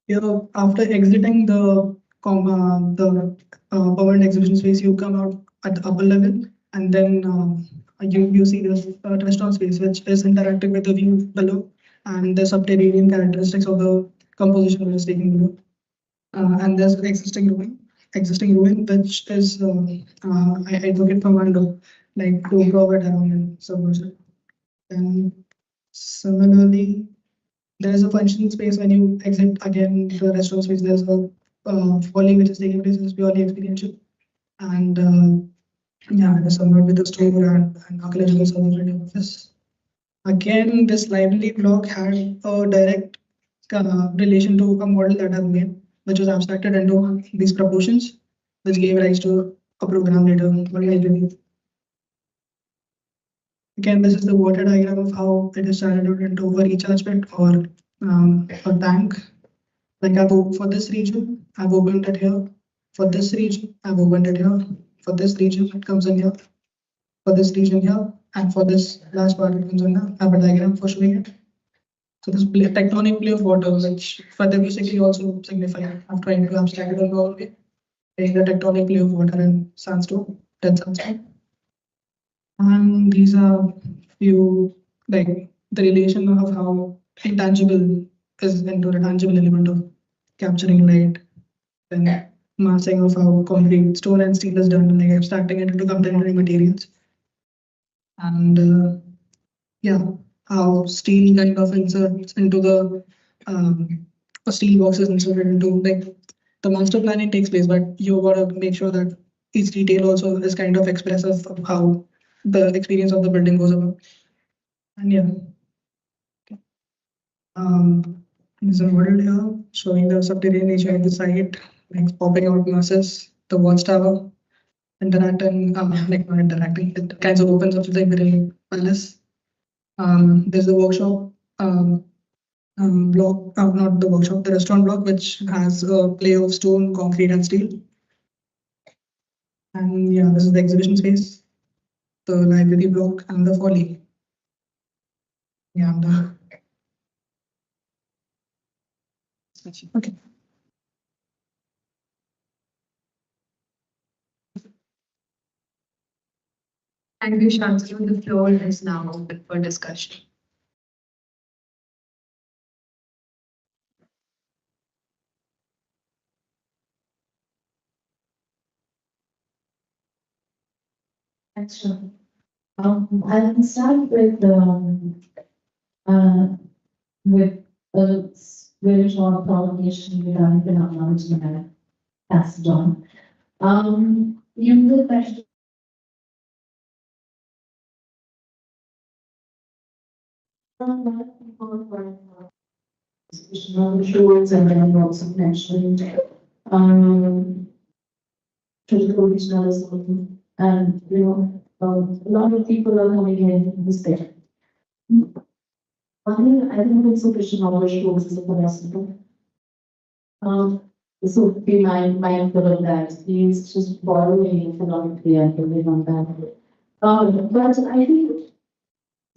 Here, after exiting the permanent exhibition space, you come out at the upper level, and then you see the restaurant space, which is interacting with the view below, and the subterranean characteristics of the composition which is taken below. And there's existing ruin, which is I took it from under, like to cover it around and submerge it. And similarly, there is a function space when you exit again the restaurant space. There's a folly which is taking place, which is purely experiential, and yeah, it is somewhat with the store and archaeological survey office. Again, this library block had a direct relation to a model that I've made, which was abstracted into these proportions, which gave rise to a program later called library. Again, this is the water diagram of how it is channeled into a recharge pit or a tank. Like for this region, I've opened it here. For this region, I've opened it here. For this region, it comes in here. For this region here, and for this last part, it comes in here. I have a diagram for showing it. So this tectonic play of water, which further basically also signify, after trying to abstract it all the way, the tectonic play of water and sandstone, dead sandstone. And these are few, like the relation of how intangible is into the tangible element of capturing light, and massing of how concrete, stone and steel is done, like abstracting it into complementary materials. And yeah, how steel kind of inserts into the steel boxes inserted into, like the master planning takes place, but you gotta make sure that each detail also is kind of expressive of how the experience of the building goes about. And yeah, there's a model here showing the subterranean nature of the site, like popping out masses, the watchtower, interacting, like not interacting, it kind of opens up to the gray palace. There's a workshop block, not the workshop, the restaurant block, which has a play of stone, concrete, and steel. And yeah, this is the exhibition space, the library block, and the folly. Yeah, I'm done. Okay. Thank you, Shantanu. The floor is now open for discussion. Sure. I'll start with a very short provocation regarding phenomenology that I passed on. You the question. Tools and then also mentioned critical regionalism, and a lot of people are coming in this day. I think insufficient knowledge tools is a philosopher. So be mindful of that. He's just borrowing philosophy and building on that. But I think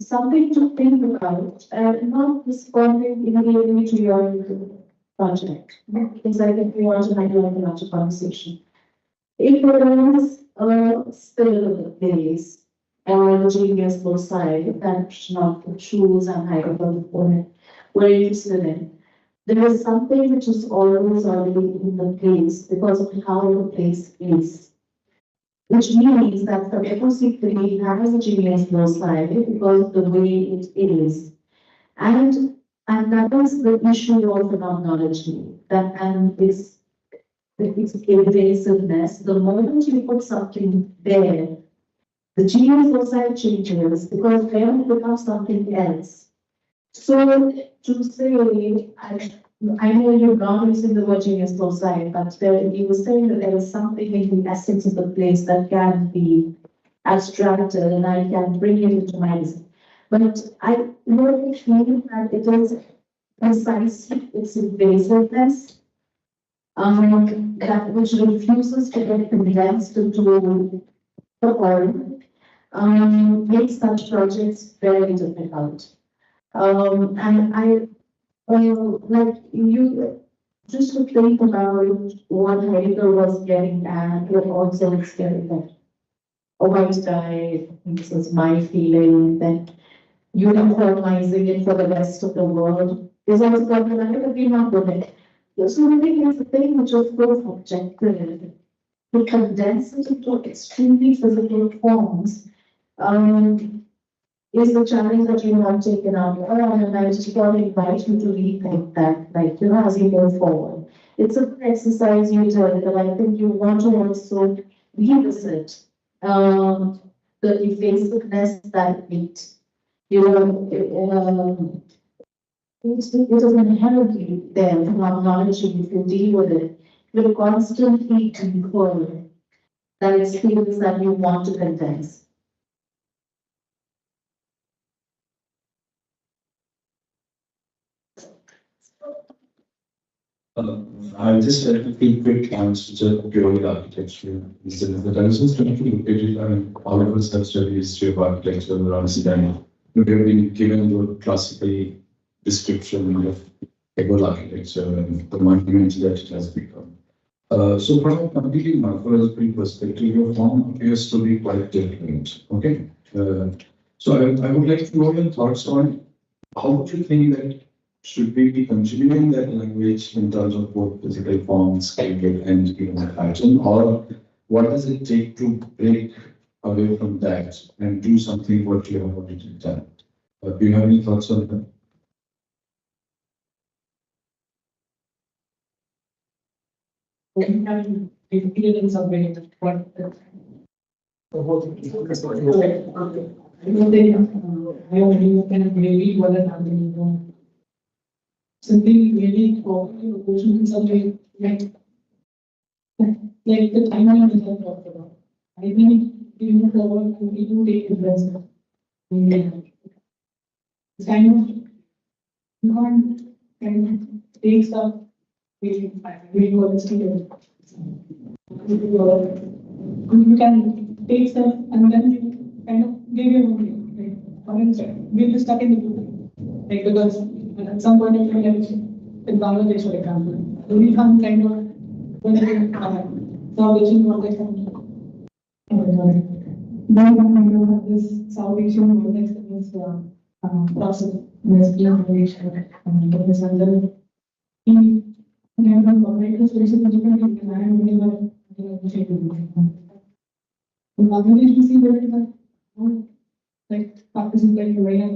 something to think about, and not responding immediately to your project, because I think we want to have a larger conversation. If there is a still place and genius both side that not choose and hyperbole for it, we're interested in. There is something which is always already in the place because of how the place is. Which means that the ecosystem has a genius both side because of the way it is. And that is the issue of phenomenology. That and its invasiveness. The moment you put something there, the genius both side changes because then it becomes something else. So to say, I know you're not using the word genius both side, but you were saying that there is something in the essence of the place that can be abstracted and I can bring it into my design. But I really feel that it is precisely its invasiveness that which refuses to get condensed into the form, makes such projects very difficult. And I like you just to think about what Heidegger was getting at, what also is getting at. A white guy, this is my feeling, that uniformizing it for the rest of the world is also problematic, but we're not good at it. So I think it's the thing which is both objective, to condense it into extremely physical forms, is the challenge that you have taken up on, and I just want to invite you to rethink that, like, as you go forward. It's a good exercise you did, but I think you want to also revisit the evasiveness that it, it is inherently there, phenomenology, if you deal with it, will constantly decode that experience that you want to condense. I just had a few quick answers to purely architecture. The Renaissance country located, I mean, all of us have studied history of architecture around Sudan. We have been given the classical description of Mughal architecture and the monument that it has become. So from a completely morphological perspective, your form appears to be quite different. Okay. So I would like to know your thoughts on how would you think that should we be continuing that language in terms of both physical form, scale, and even pattern, or what does it take to break away from that and do something what you have already done? Do you have any thoughts on that? In some way, what the whole thing. I don't think you can really well and simply really talking in some way, like the timeline that I talked about. I think we move forward and we do take investment. It's kind of, you can't kind of take stuff, we do honesty. You can take stuff and then kind of give your own way. Like, for instance, we'll be stuck in the loop. Like, because at some point of time, in Bangladesh, for example, we come kind of when we South Asian context then kind of have this South Asian context in this process, this generation, and then he kind of like this person differently and I am never in Bangladesh, we see there is like practicing like KRVIA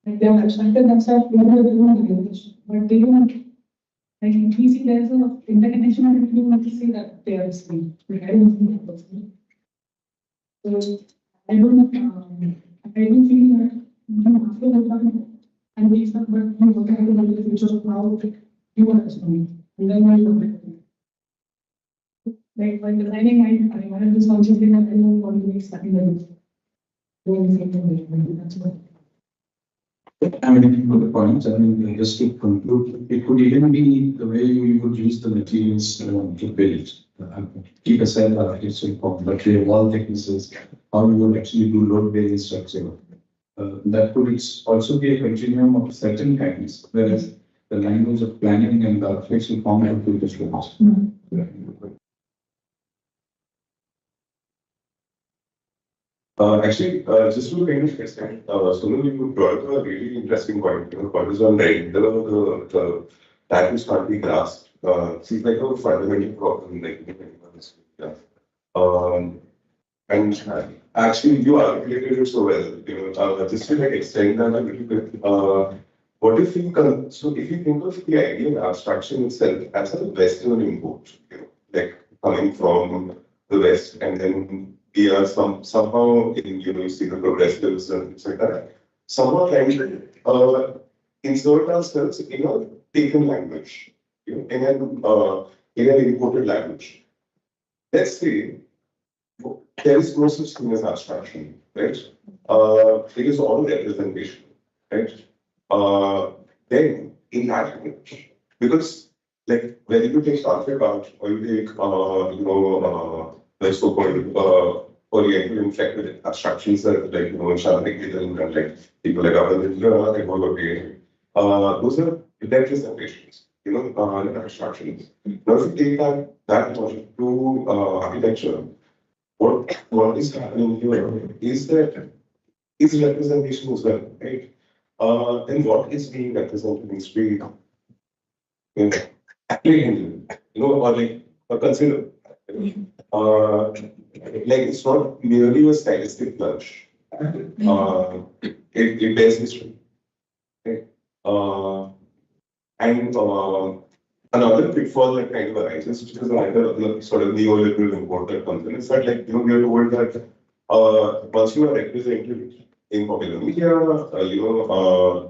like they have abstracted themselves, they are doing language, but they don't like we see there's a interconnection and we don't have to say that they are speaking. Like I don't think that personally. So I don't I do feel that you have to look and we expect but you look at the future of how you understand and then you look at it. Like when designing I wanted this function thing and I don't want to make stuck in the loop. That's what. I mean, for the points, I mean, just to conclude, it could even be the way you would use the materials to build. Keep aside the architectural form, but the wall thicknesses, how you would actually do load-bearing structure. That could also be a continuum of certain kinds, whereas the language of planning and the architectural form are two different. Actually, just to kind of extend, Sunil, you brought up a really interesting point. What is on right? The values can't be grasped. Seems like a fundamental problem, like and actually, you articulated it so well. Just to like extend that a little bit. What if you so if you think of the idea of abstraction itself as a Western import, like coming from the West, and then we are somehow in you see the progressives and things like that. Somehow trying to insert ourselves in a taken language, in an imported language. Let's say there is no such thing as abstraction, right? It is all representation, right? Then in that language, because like when you take concept art or you take the so-called Oriental inflected abstractions that like Shantik and like people like those are representations, abstractions. Now if you take that logic to architecture, what is happening here is that is representation as well, right? And what is being represented in street, apprehended, or like consider. Like it's not merely a stylistic plunge. It bears history. Okay? And another pitfall that kind of arises, which is another sort of neoliberal import that comes in, is that like we are told that once you are represented in popular media,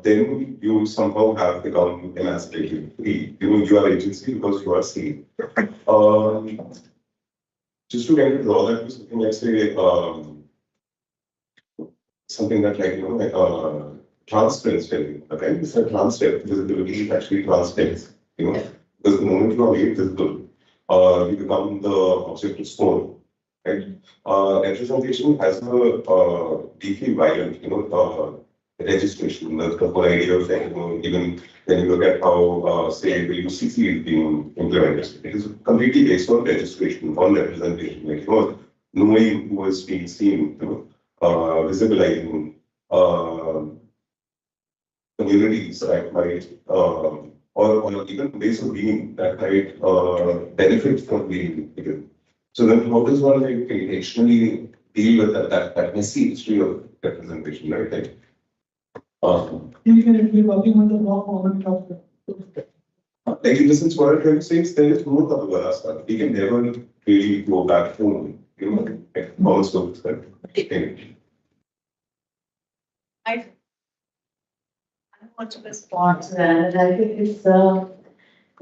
then you somehow have become emancipated, free. You are agency because you are seen. Just to kind of draw that to something like say something that like transparency, okay? It's a transparent visibility is actually transparent, because the moment you are made visible, you become the object of scorn, right? Representation has a deeply violent, registration. The whole idea of like, even when you look at how, say, the UCC is being implemented, it is completely based on registration, on representation, like, knowing who is being seen, visibilizing communities that might, or even ways of being that might benefit from being given. So then how does one like intentionally deal with that messy history of representation, right? Like, We're working on the raw format of like in the sense what I'm trying to say is there is no Tabagarasta. We can never really go back home, like almost so that. I want to respond to that. And I think it's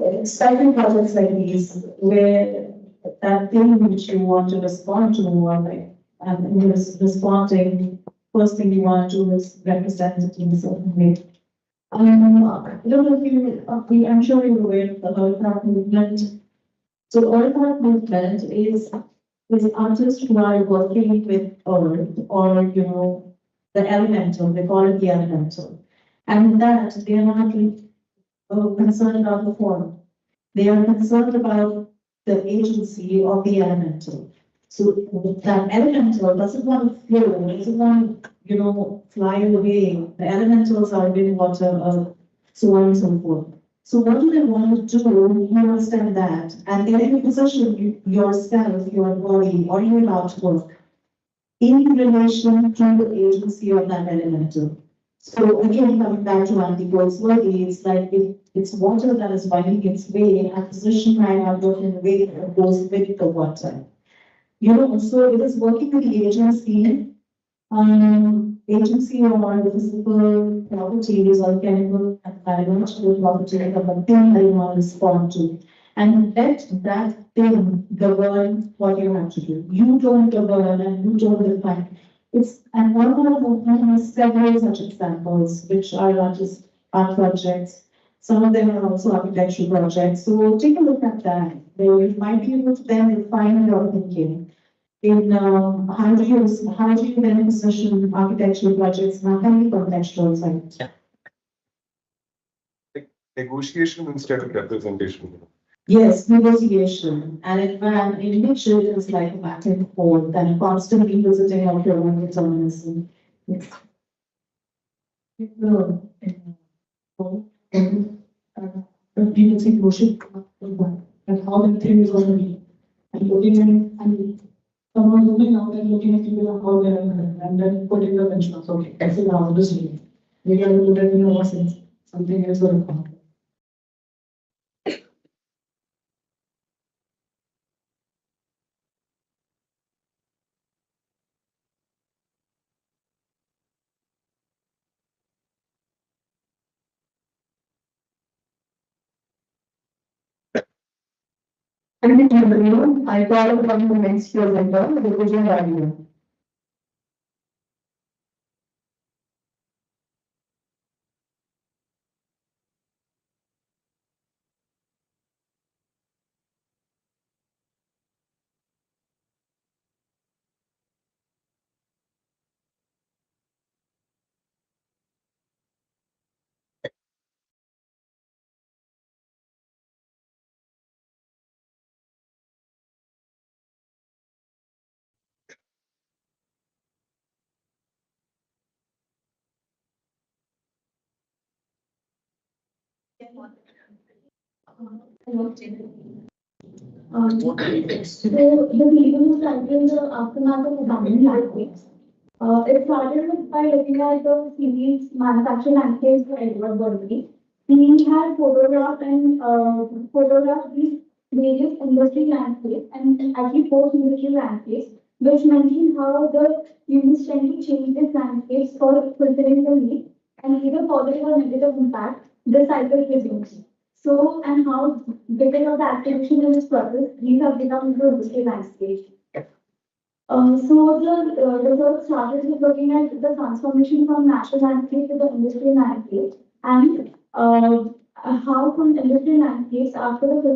exciting projects like these, where that thing which you want to respond to, or like, and you're responding, first thing you want to do is represent it in a certain way. I don't know if you, I'm sure you're aware of the earth art movement. So the earth art movement is artists who are working with earth, or the elemental, they call it the elemental. And that they are not concerned about the form. They are concerned about the agency of the elemental. So that elemental doesn't want to flow, doesn't want to, fly away. The elementals are wind, water, earth, so on and so forth. So what do they want to do? You understand that, and they are position yourself, your body, or your artwork in relation to the agency of that elemental. So again, coming back to Antigo's worthy, it's like if it's water that is finding its way, and position my artwork in a way that goes with the water. So it is working with the agency, agency or the physical properties or chemical and biological properties of the thing that you want to respond to. And let that thing govern what you have to do. You don't govern and you don't define. It's an organic movement has several such examples, which are not just art projects. Some of them are also architectural projects. So take a look at that. You might be able to then refine your thinking in how do you then position architectural projects in a highly contextual site. Negotiation instead of representation. Yes, negotiation, and in which it is like a back and forth and constantly visiting of your own determinism. People think motion and how the thing is going to be, and looking in and someone looking out and looking at people how they are, and then putting the benchmarks. Okay, I feel how this is. Maybe I will put it in a sense. Something else will come. I thought of one the next year later, the division value. So the reason is in the aftermath of abandoned landscapes. It started by looking at the series manufacturing landscapes for Edward Burley. He had photographed these various industry landscapes and actually post-industrial landscapes, which mentioned how the humans tend to change these landscapes for fulfilling the need, and either positive or negative impact the cycle resumes. So, and how because of the activation in this process, these have become the industry landscape. So the research started with looking at the transformation from natural landscape to the industrial landscape, and how from industrial landscapes after the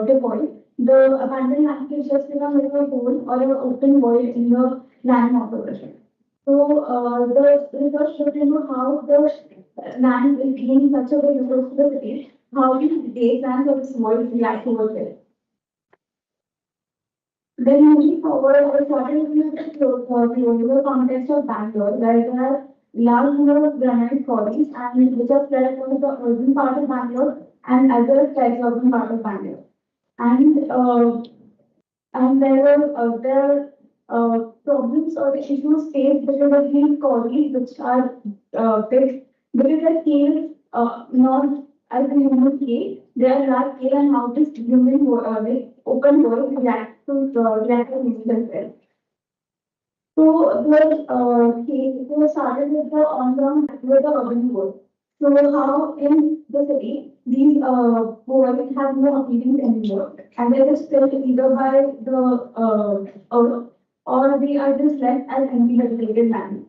deploy, the abandoned landscapes just become like a hole or an open void in the land morphology. So the research looked into how the land is being such a big resource to the city, how do day plans of this void react towards it. Then moving forward, I started looking at the overall context of Bangalore, where there are large number of granite quarries and which are spread across the urban part of Bangalore and as well as urban part of Bangalore. And there are problems or issues faced because of these quarries which are fixed because the scale not as a human scale, they are large scale and how this human like open world reacts to humans as well. So the case started with the on-ground with the urban world. So how in the city, these boys have no appearance anymore, and they're just filled either by the earth or they are just left as empty vegetated land.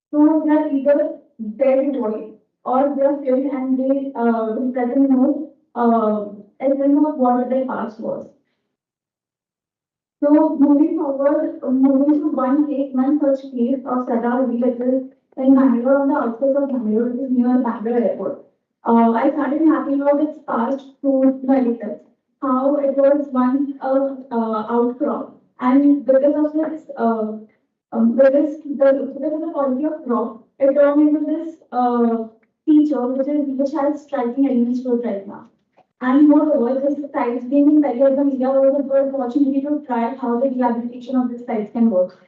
So they are either dead void or they are filled and they doesn't know essence of what their past was. So moving forward, moving to one such case of Sadar, which is in Bangalore, on the outskirts of Bangalore, which is near Bangalore Airport. I started mapping out its past through the ellipse, how it was once a outcrop, and because of this, because of the quality of rock, it turned into this feature which has striking elements to it right now. And moreover, this sites being in very urban area was a good opportunity to try how the rehabilitation of the sites can work.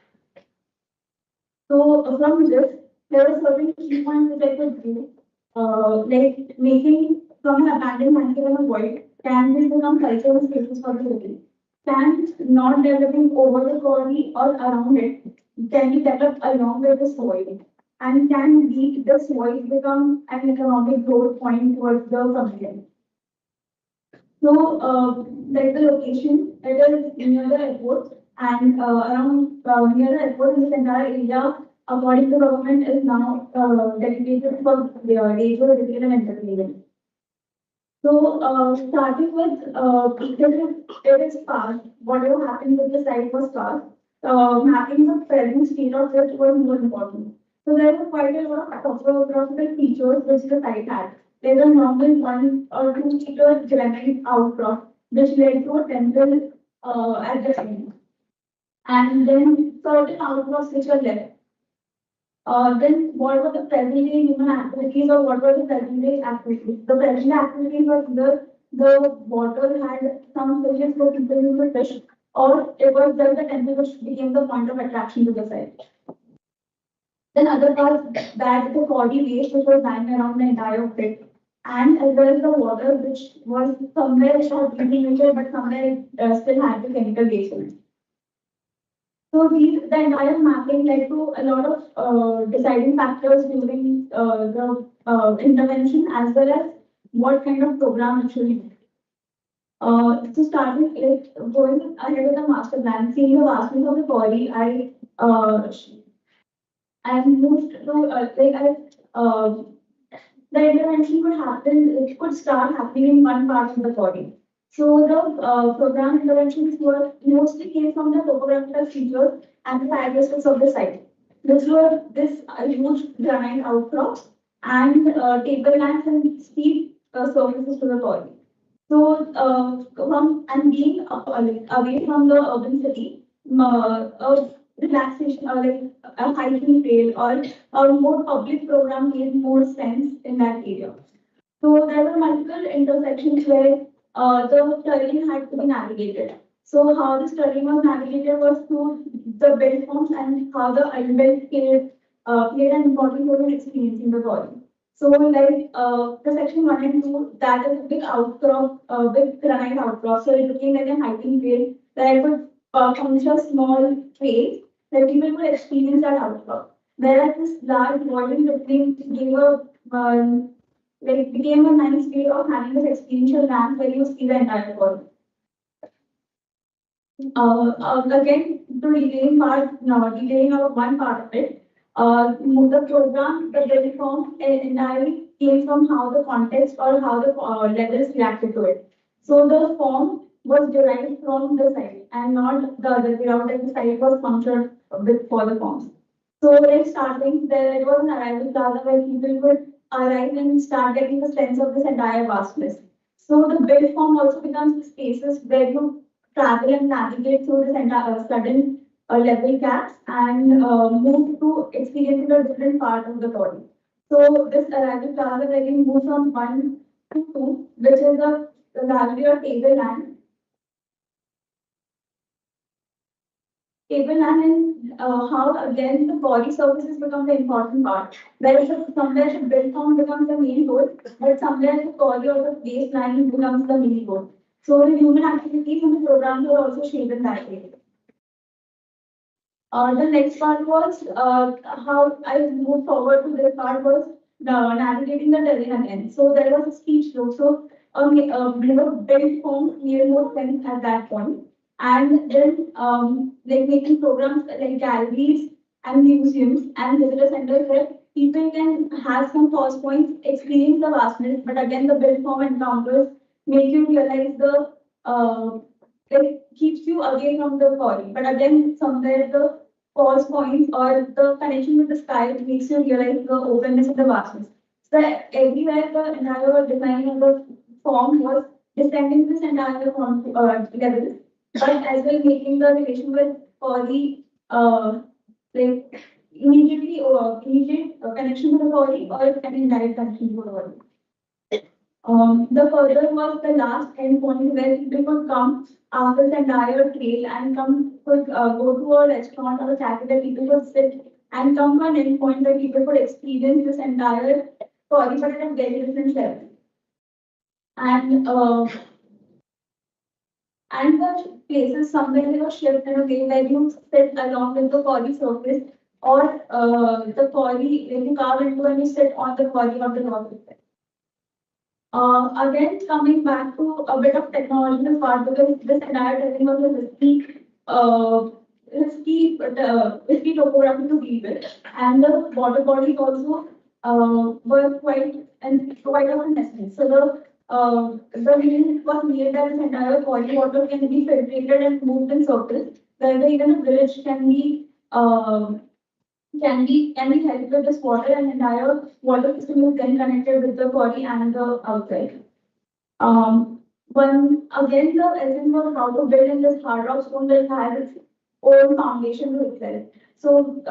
So from this, there are certain key points which I could do, like making from an abandoned landscape and a void can this become cultural spaces for the city. Can not developing over the quarry or around it can be developed along with this void, and can this void become an economic growth point towards the community. So, like the location, it is near the airport and around near the airport in this entire area, according to government, is now dedicated for leisure, retail, and entertainment. So, starting with it is past, whatever happened with the site was past. Mapping the present state of it was more important. So, there were quite a lot of topographical features which the site had. There were normal 1 or 2 meter granite outcrop, which led to a temple at the end. And then certain outcrops which were left. Then what were the present day human activities or what were the present day activities? The present day activities were either the water had some fishes for people who could fish, or it was just the temple which became the point of attraction to the site. Then other parts that the body waste which was lying around the entire pit, and as well as the water which was somewhere not drinking nature but somewhere still had the chemical waste in it. So the entire mapping led to a lot of deciding factors during the intervention as well as what kind of program it should be. So starting like going ahead with the master plan, seeing the vastness of the body, I moved to the intervention could happen, it could start happening in one part of the body. So the program interventions were mostly came from the topographical features and the characteristics of the site. These were this huge granite outcrops and tablelands and steep surfaces to the body. So from and being away from the urban city, relaxation or like a hiking trail or more public program made more sense in that area. So there were multiple intersections where the terrain had to be navigated. So how this terrain was navigated was through the build forms and how the unbuilt played an important role in experiencing the body. So like the section 1 and 2, that is a big outcrop, big granite outcrop. So it became like a hiking trail that could puncture small trails that people could experience that outcrop. Whereas this large void in between gave became a nice way of having this experiential ramp where you see the entire world. Again, to detailing out one part of it, the program, the build form entirely came from how the context or how the levels reacted to it. So the form was derived from the site and not the other way around, that the site was punctured with for the forms. So like starting there was an arrival plaza where people could arrive and start getting the sense of this entire vastness. So the build form also becomes the spaces where you travel and navigate through this entire sudden level gaps and move to experiencing a different part of the body. So this arrival plaza where you move from 1 to 2, which is a gallery or tableland. Tableland and how again the body services become the important part. Whereas somewhere the build form becomes the main goal, but somewhere the body or the baseline becomes the main goal. So the human activities and the programs are also shaped in that way. The next part was how I moved forward to this part was navigating the terrain again. So there was a steep slope. So built home made more sense at that point. And then like making programs like galleries and museums and visitor centers where people can have some pause points, experience the vastness, but again the built form encounters make you realize the it keeps you away from the body. But again, somewhere the pause points or the connection with the sky makes you realize the openness and the vastness. So everywhere the entire design of the form was descending this entire level, but as well making the relation with body like immediate connection to the body or an indirect connection to the body. The further was the last endpoint where people could come after the entire trail and could go to a restaurant or a cafe where people could sit and come to an endpoint where people could experience this entire body but at a very different level. And the places somewhere they were shaped in a way where you sit along with the body surface or the body when you carve into and you sit on the body of the rock itself. Again, coming back to a bit of technological part, because this entire terrain was a risky topography to deal with, and the water bodies also were quite of a necessity. So the mean was made that this entire body water can be filtrated and moved in circles, where even a village can be helped with this water and entire water system is then connected with the body and the outside. When again the essence was how to build in this hard rock stone that has its own foundation to itself. So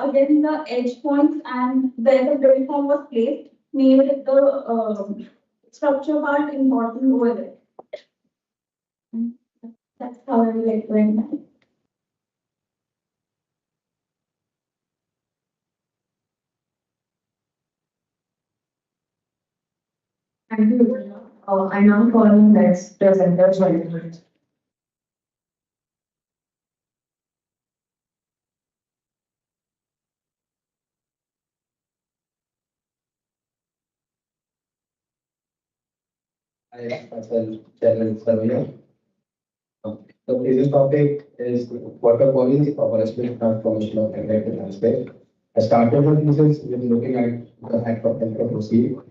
again the edge points and where the build form was placed made the structure part important over there. That's how I would like to end that. Thank you. I now call the next presenter, Shortlisted. I myself challenge KRVIA. The previous topic is water quality for aspect transformation of agricultural landscape. I started the thesis with looking at the act of anthropocene.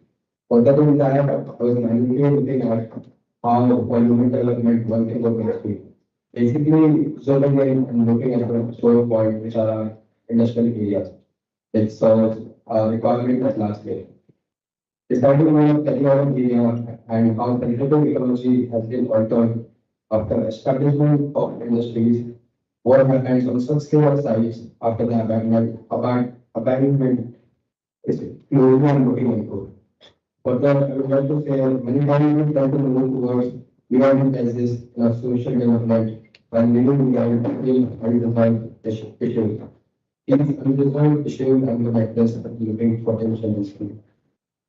Further in that, I was manually looking at how volume development one can go to. Basically, zooming in and looking at the soil point, which are our industrial areas. It serves a requirement of large scale. Deciding on technology and how technical ecology has been altered after establishment of industries, what happens on such scale sites after the abandonment is closely and looking into. Further, I would like to say many times we try to move towards beyond basis in our social development by living behind unresolved issues. These unresolved issues and the factors are looking potential issues.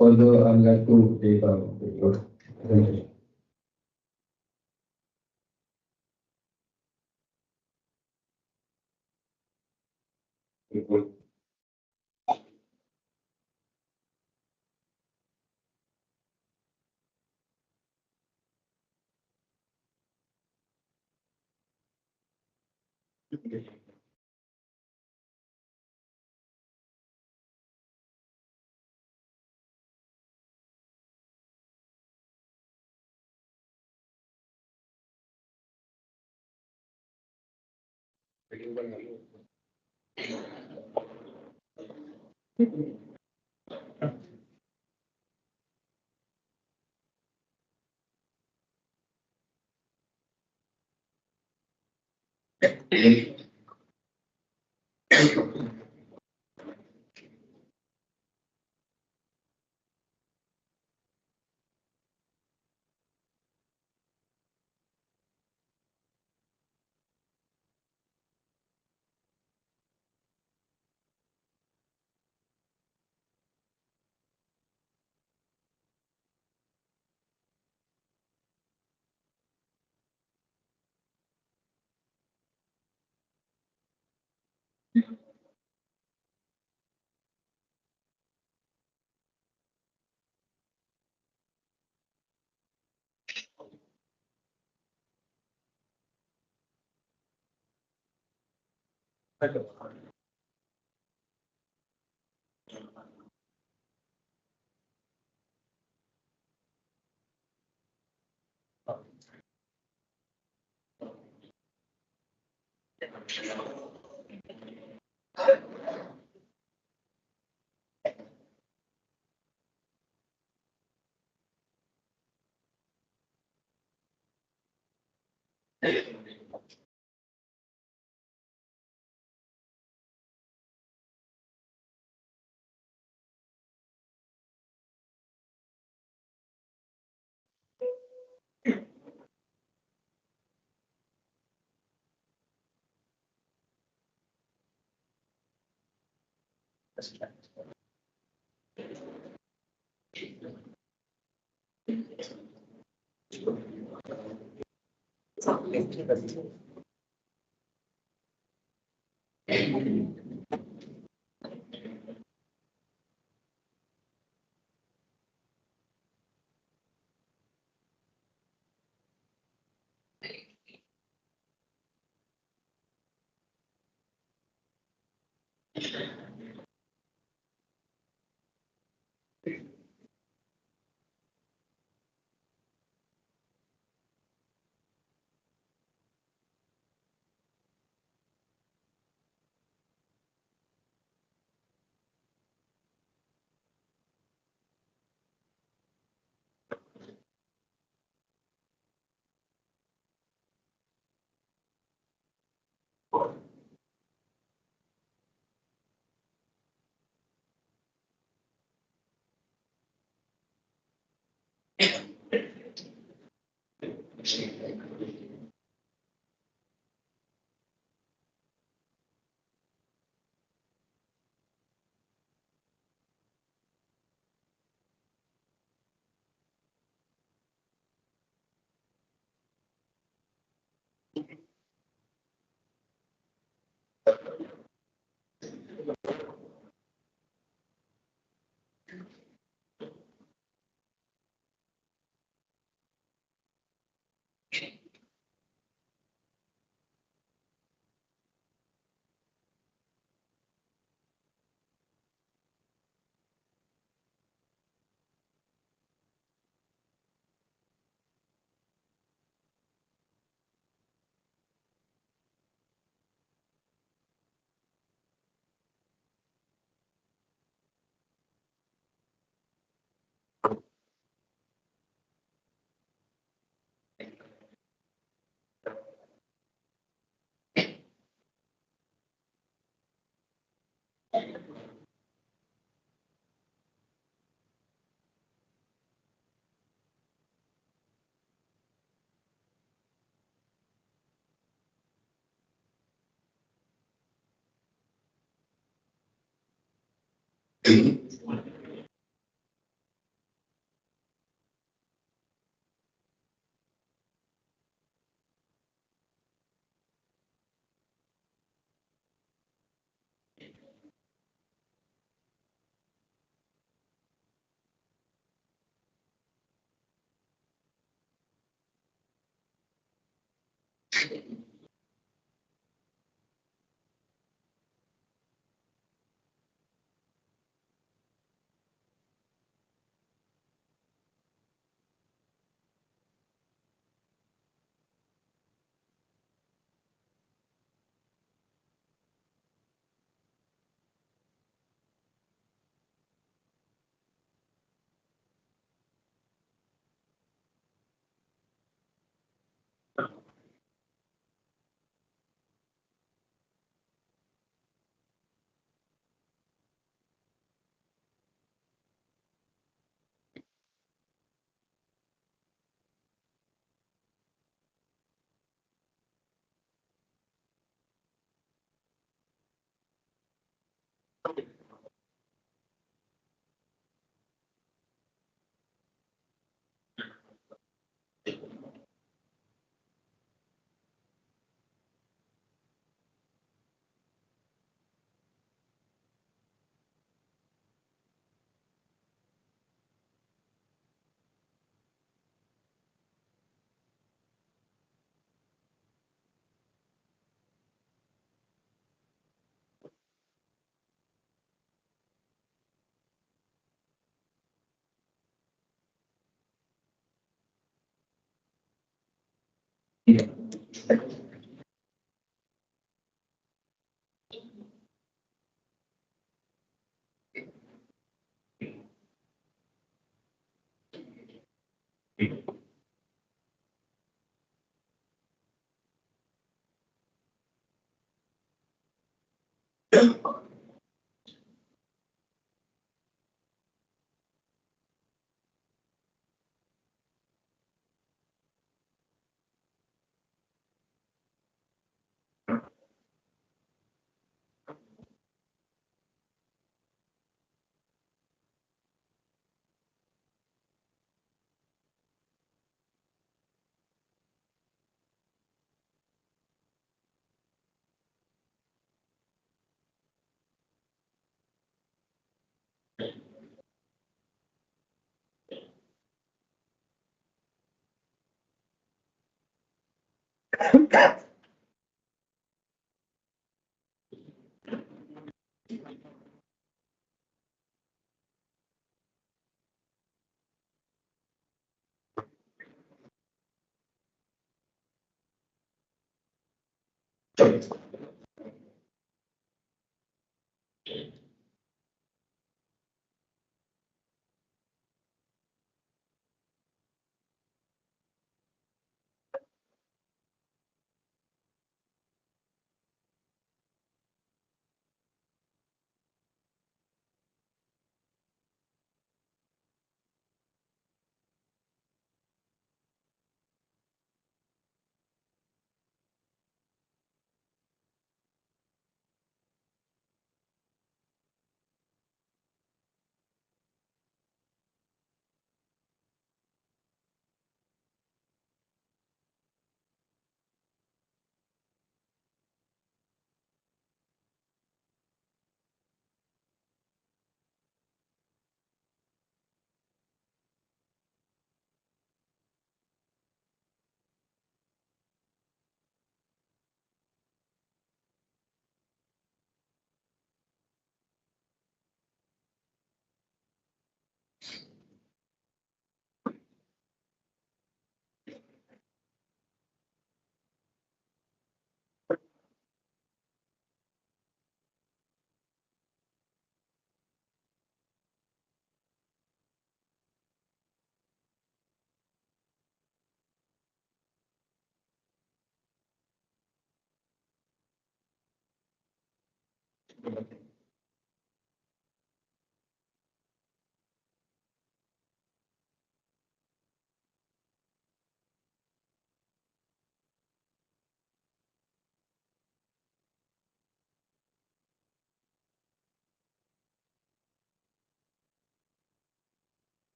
Further, I'd like to take your presentation.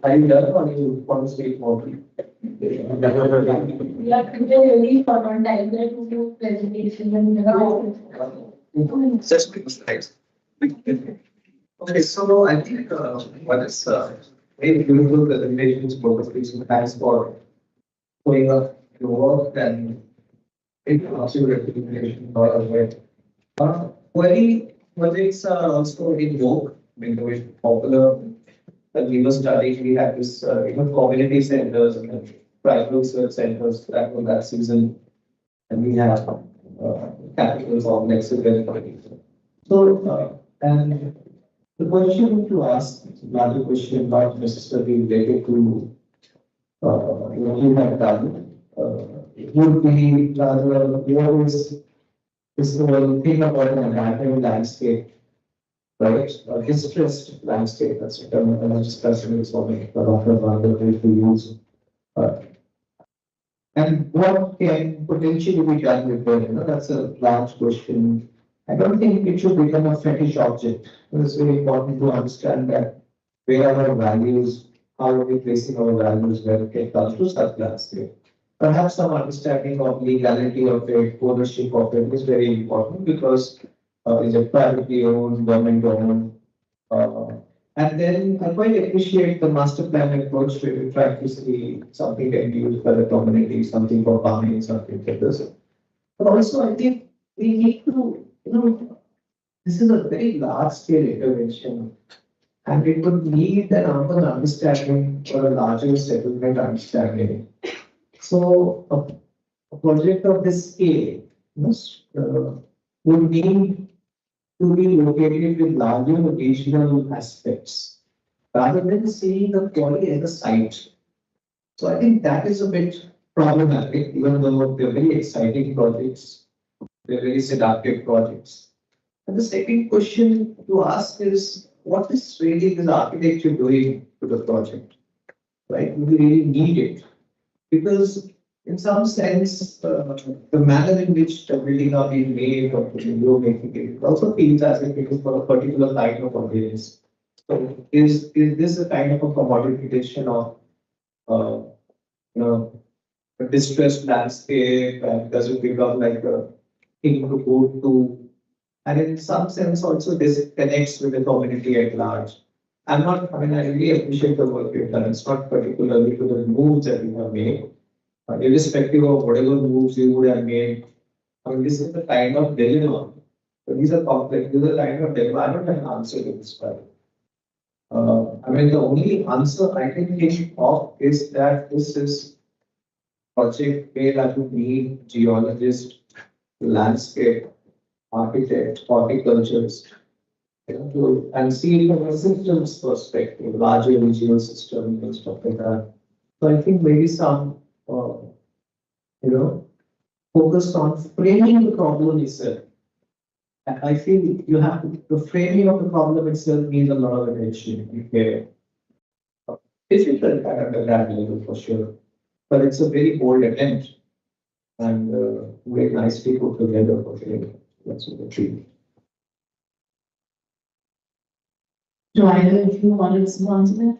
Are you done or you want to speak more? We are really for one time that we do presentation and Just quick slides. Okay, so I think what is very beautiful presentations, focus. Thanks for showing up your work and it also recognition by the way. Query projects are also in vogue, becoming popular. When we were studying, we had this community centers and private research centers that were that season, and we have capital complexes. So and The question to ask, another question not necessarily related to what you have done, would be rather what is the whole thing about an abandoned landscape, right? A distressed landscape, that's a term I'm discussing with so many, a lot of other ways to use. And what can potentially be done with it? You know, that's a large question. I don't think it should become a fetish object. It's very important to understand that where are our values, how are we placing our values when it comes to such landscape. Perhaps some understanding of legality of it, ownership of it is very important because it's a privately owned, government owned. And then I quite appreciate the master plan approach where we try to see something can be used by the community, something for farming, something for this. But also I think we need to, this is a very large scale intervention and it would need an urban understanding or a larger settlement understanding. So a project of this scale would need to be located with larger regional aspects rather than seeing the quality as a site. So I think that is a bit problematic, even though they're very exciting projects, they're very seductive projects. And the second question to ask is, what is really this architecture doing to the project? Right? Do we really need it? Because in some sense, the manner in which the building are being made or the making it also feels as if it is for a particular kind of audience. So is this a kind of a commodification of a distressed landscape, and does it become like a thing to go to? And in some sense also this connects with the community at large. I really appreciate the work you've done. It's not particularly to the moves that you have made. Irrespective of whatever moves you would have made, this is the kind of dilemma. So these are complex. These are the kind of dilemma. I don't have an answer to this one. The only answer I can think of is that this is project where I would need geologists, landscape, architects, horticulturists, and see it from a systems perspective, larger regional system and stuff like that. So I think maybe some focused on framing the problem itself. And I feel you have to, the framing of the problem itself needs a lot of attention. Difficult at undergrad level for sure, but it's a very bold attempt and very nicely put together for sure. That's what I feel. Do either of you want to respond to that?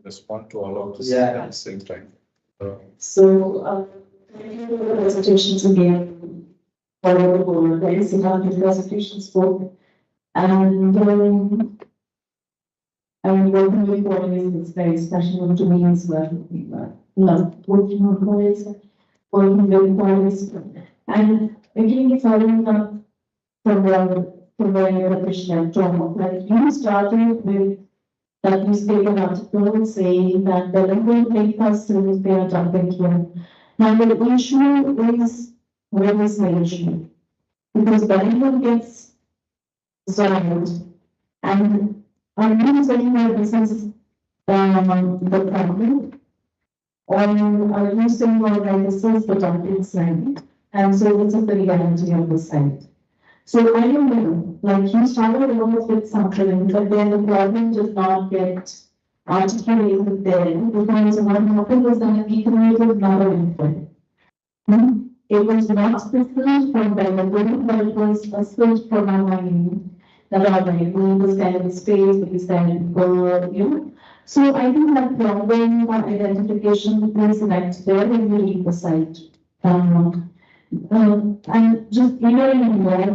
Respond to all of this at the same time. So, presentations again, all over the board, very similar to the presentation spoke. And working with coordinators is very special to me as well. Working with coordinators, and again, following up from where your question from, like you started with that newspaper article saying that the local papers they are dumping here. Now the issue is where is the issue? Because Bellingham gets zoned, and I'm not saying that this is the problem, or are you saying that this is the dumping site, and so this is the reality of the site. So I don't know, like you started almost with something, but then the problem did not get articulated there because what happened was that we created another input. It was not specific from Bellingham, but it was a switch from our mind that all right, we understand space, we understand So I think that problem or identification is right there when we read the site. And just in your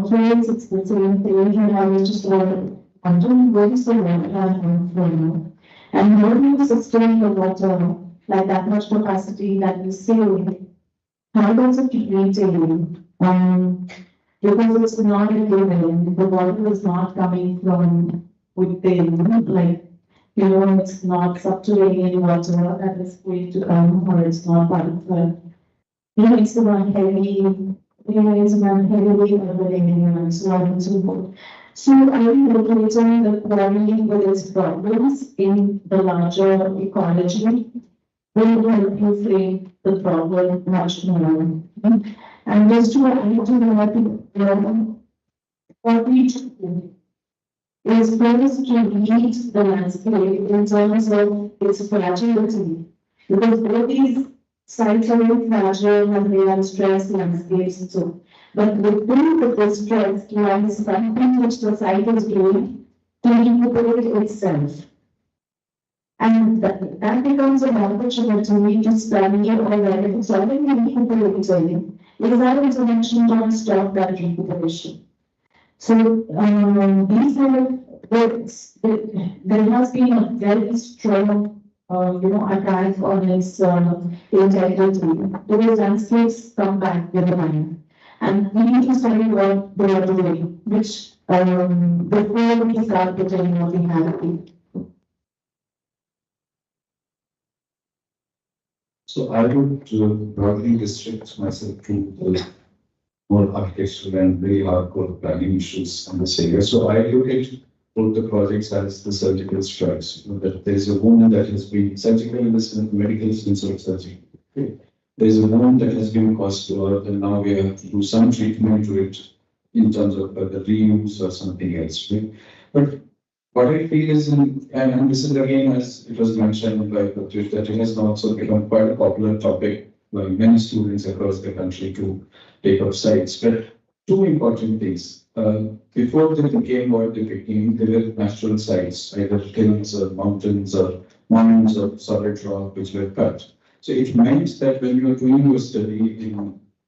place, it's the same thing, and I was just wondering where is the water from? And how do you sustain the water, like that much capacity that you say? How does it retain? Because it's not a given, the water is not coming from within, like, it's not subterranean water that is going to come, or it's not part of the, it's the one heavy areas and heavily urban areas, so on and so forth. So I'm locating the quarry with its problems in the larger ecology will help you frame the problem much more. And just to add to what we do is first to read the landscape in terms of its fragility, because both these sites are very fragile and they are stressed landscapes and so. But within the stress lies something which the site is doing to recuperate itself. And that becomes an opportunity to study or whether it's already recuperating. Because our intervention don't stop that recuperation. So these kind of works, there has been a very strong, attack on its integrity. Those landscapes come back with the mind, and we need to study what they are doing, which before we start putting what we have. So I would broadly restrict myself to the more architectural and very hardcore planning issues in this area. So I look at both the projects as the surgical strikes. That there is a wound that has been surgical in the medical sense of surgery. Okay. There is a wound that has been caused to earth, and now we have to do some treatment to it in terms of the reuse or something else. Right? But what I feel is, and this is again, as it was mentioned by Patrish, that it has also become quite a popular topic by many students across the country to take up sites. But two important things. Before they became what they became, they were natural sites, either hills or mountains or mounds of solid rock which were cut. So it meant that when you are doing your study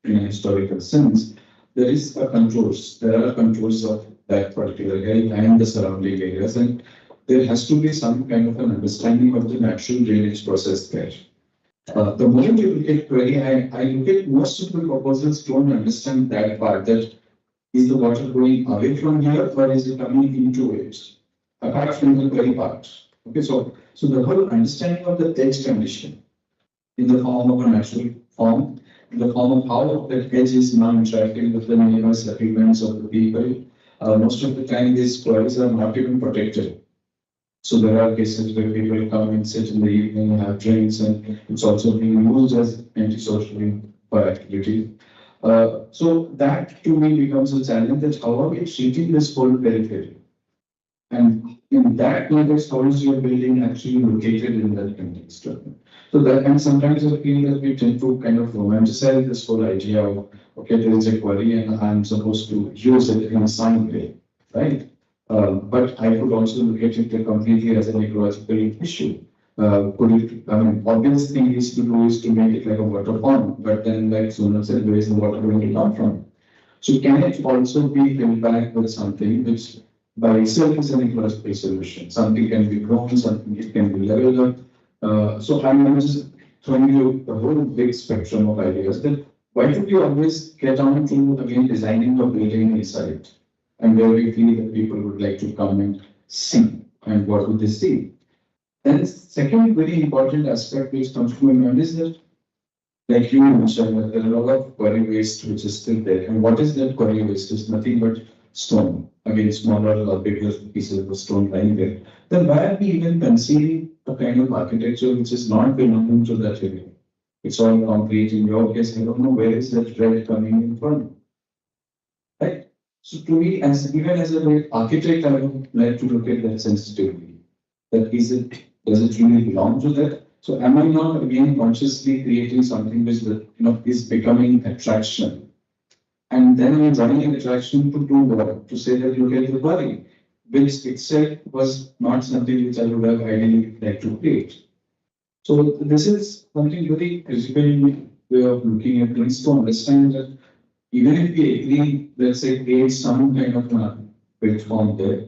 in a historical sense, there is a controls. There are controls of that particular hill and the surrounding areas, and there has to be some kind of an understanding of the natural drainage process there. The moment you look at query, I look at most of the proposals don't understand that part, that is the water going away from here or is it coming into it, apart from the query part. Okay, so the whole understanding of the edge condition in the form of a natural form, in the form of how that edge is now interacting with the neighbor settlements of the people. Most of the time, these quarries are not even protected. So there are cases where people come and sit in the evening and have drinks, and it's also being used as antisocial for activity. So that to me becomes a challenge, that how are we treating this whole periphery? And in that context, how is your building actually located in that context? So that, and sometimes I feel that we tend to kind of romanticize this whole idea of, okay, there is a quarry and I'm supposed to use it in some way, right? But I could also look at it completely as an ecological issue. Obvious thing is to do is to make it like a water pond, but then like Sonal said, where is the water going to come from? So can it also be filled back with something which by itself is an ecological solution? Something can be grown, something it can be leveled up. So I'm just throwing you a whole big spectrum of ideas that why do we always get on to again designing a building inside, and where we feel that people would like to come and see, and what would they see? Then second very important aspect which comes to my mind is that, like you mentioned, that there are a lot of quarry waste which is still there. And what is that quarry waste? It's nothing but stone. Again, smaller or bigger pieces of stone lying there. Then why are we even conceiving a kind of architecture which is not belonging to that area? It's all concrete. In your case, I don't know where is that red coming in from. Right? So to me, even as an architect, I would like to look at that sensitively. That does it really belong to that? So am I not again consciously creating something which is becoming attraction? And then I'm running an attraction to do what? To say that look at the quarry, which itself was not something which I would have ideally liked to create. So this is something very critical way of looking at things, to understand that even if we agree, let's say, create some kind of built form there,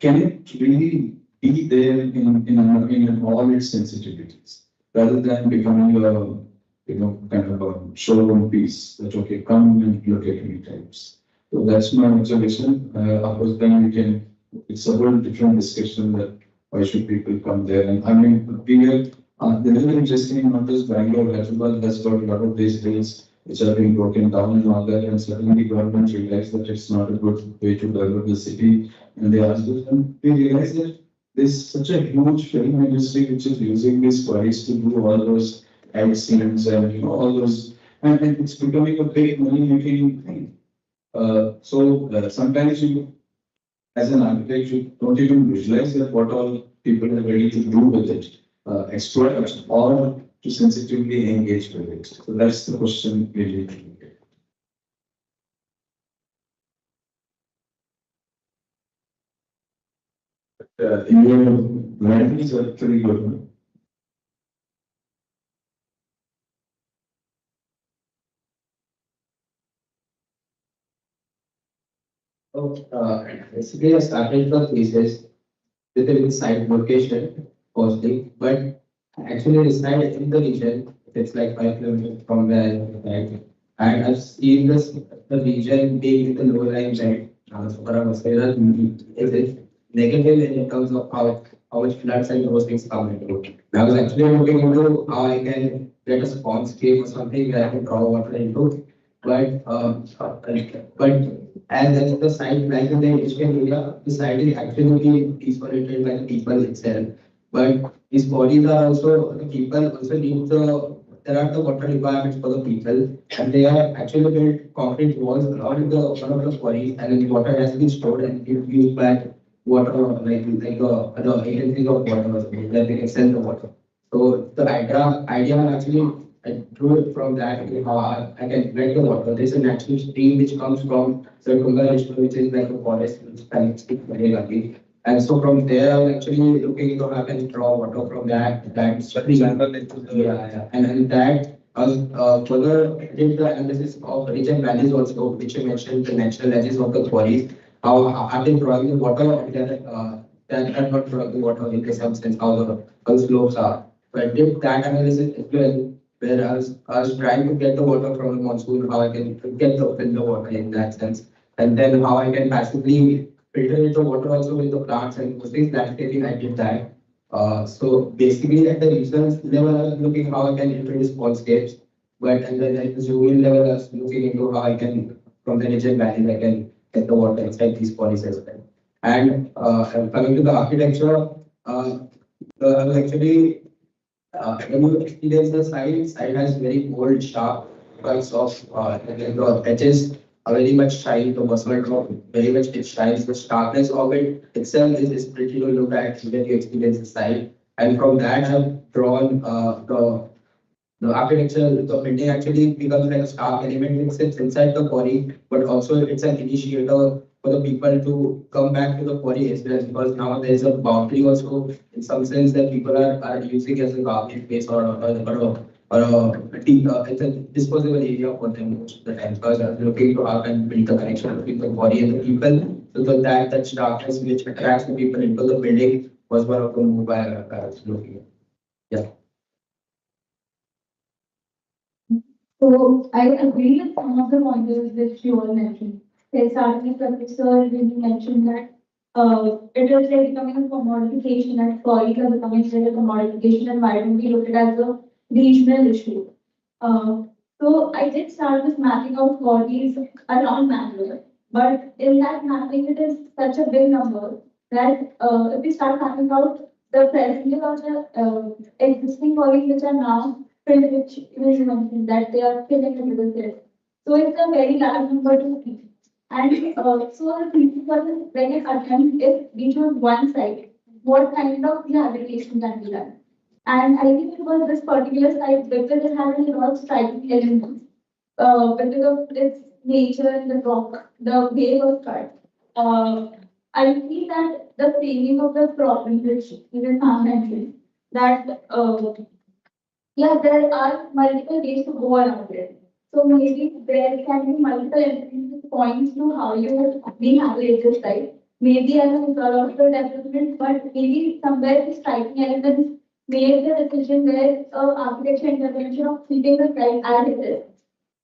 can it really be there in all its sensitivities, rather than becoming a kind of a showroom piece that okay, come and look at me types. So that's my observation. Of course, then it's a whole different discussion that why should people come there? And I mean, the very interesting, not just Bangalore, Hyderabad has got a lot of these hills which are being broken down and all that, and suddenly government realized that it's not a good way to develop the city, and they asked us, and we realized that there's such a huge film industry which is using these quarries to do all those ad scenes and all those, and it's becoming a big money making thing. Sometimes you, as an architect, you don't even visualize that what all people are ready to do with it, exploit or to sensitively engage with it. So that's the question really. Indian varieties are pretty good. Basically, I started the thesis with a site location, mostly, but actually reside in the region. It's like 5 kilometers from where I reside. And I've seen this the region being in the lower line belt. So what I was saying is it negative in terms of how much floods and those things come into. I was actually looking into how I can get a spawn scape or something where I can draw water into. But as the site like in the industrial area, the site is actually exploited by the people itself. But these bodies are also the people also need there are the water requirements for the people, and they are actually built concrete walls around the one of the quarries, and the water has been stored and used by water like the agencies of water that they can sell the water. So the idea actually I drew it from that how I can get the water. There's a natural stream which comes from the Tunga River, which is like a forest which can speak very lucky. And so from there, I was actually looking into how I can draw water from that stream. Yeah. And that I was further did the analysis of ridge and valleys also, which you mentioned the natural edges of the quarries. How I've been drawing the water and that I'm not drawing the water in some sense how the slopes are. So I did that analysis as well, where I was trying to get the water from the monsoon, how I can get the water in that sense, and then how I can passively filter the water also with the plants and those things. Landscaping, I did that. So basically, at the research level, I was looking how I can introduce smallscapes, but and then at the zoom level, I was looking into how I can from the region valley I can get the water inside these bodies as well. And coming to the architecture, I was actually when you experience the site has very bold, sharp cuts of the edges are very much shiny, the muscle drop very much it shines. The sharpness of it itself is pretty to look at when you experience the site. And from that, I've drawn the architecture, the building actually becomes like a stark element which sits inside the quarry, but also it's an initiator for the people to come back to the quarry as well, because now there's a boundary also in some sense that people are using as a garbage space it's a disposable area for them most of the time. Because I'm looking to how can build the connection between the quarry and the people, so that darkness which attracts the people into the building was one of the move I was looking at. Yeah. So I agree with some of the pointers which you all mentioned. Starting with sir, when you mentioned that it is like becoming a commodification and quarries are becoming like a commodification, and why don't we look at it as a regional issue? So I did start with mapping out quarries around Bangalore, but in that mapping it is such a big number that if we start mapping out the percentage of the existing quarries which are now filled, which you mentioned that they are filling the middle there. So it's a very large number to reach. And so the thinking was when it attempt if we choose one site, what kind of rehabilitation can be done? And I think it was this particular site because it had a lot of striking elements. Because of its nature and the rock, the way it was cut. I feel that the framing of the problem, which even Sam mentioned, that yeah, there are multiple ways to go around it. So maybe there can be multiple entry points to how you rehabilitate this site. Maybe as a result of the development, but maybe somewhere the striking elements made the decision where architecture intervention of keeping the site as it is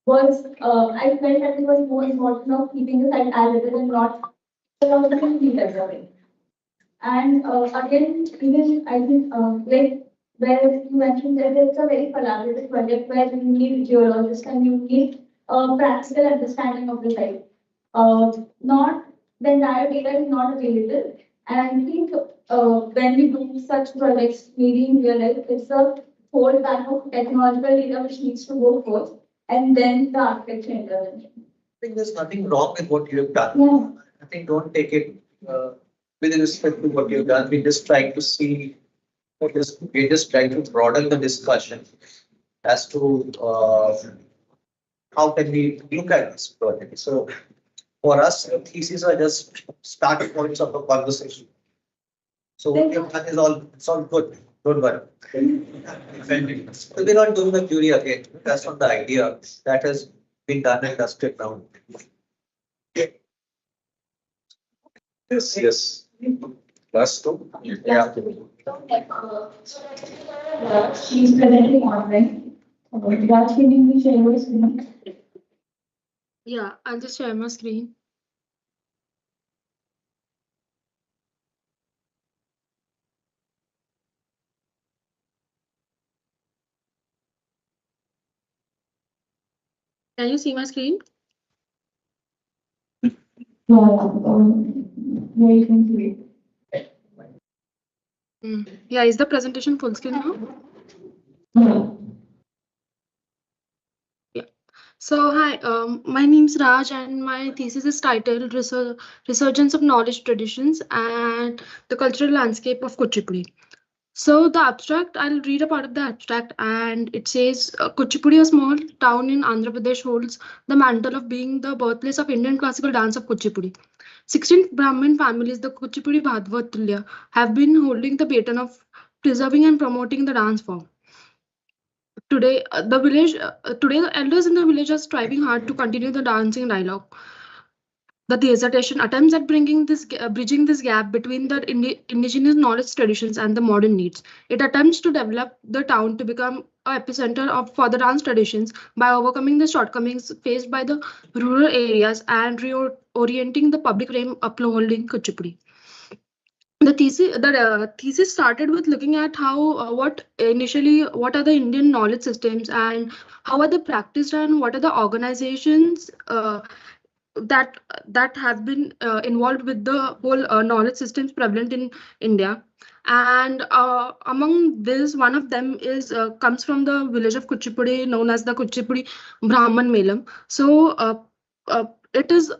was I felt that it was more important of keeping the site as it is and not developing. And again, even I think like where you mentioned that it's a very collaborative project where you need geologists and you need practical understanding of the site. Not the entire data is not available, and I think when we do such projects, maybe in real life, it's a whole type of technological data which needs to go first, and then the architecture intervention. I think there's nothing wrong with what you have done. Yeah. I think don't take it with respect to what you've done. We're just trying to see, we're just trying to broaden the discussion as to how can we look at this project. So for us, the theses are just start points of the conversation. So what you've done is all good. Don't worry. We're not doing the theory again. That's not the idea. That has been done and dusted now. Yes, yes. Last two. Yeah. She's presenting online. Raj, can you share your screen? Yeah, I'll just share my screen. Can you see my screen? Yeah, you can see it. Yeah, is the presentation full screen now? Yeah. So hi, my name is Raj and my thesis is titled Resurgence of Knowledge Traditions and the Cultural Landscape of Kuchipudi. So the abstract, I'll read a part of the abstract, and it says Kuchipudi, a small town in Andhra Pradesh, holds the mantle of being the birthplace of Indian classical dance of Kuchipudi. 16 Brahmin families, the Kuchipudi Bhadvat Tulya, have been holding the baton of preserving and promoting the dance form. Today, the elders in the village are striving hard to continue the dancing dialogue. The dissertation attempts at bringing this, bridging this gap between the indigenous knowledge traditions and the modern needs. It attempts to develop the town to become an epicenter for the dance traditions by overcoming the shortcomings faced by the rural areas and reorienting the public realm upholding Kuchipudi. The thesis started with looking at how what are the Indian knowledge systems and how are they practiced and what are the organizations that have been involved with the whole knowledge systems prevalent in India. And among this, one of them is comes from the village of Kuchipudi, known as the Kuchipudi Brahman Melam. So it is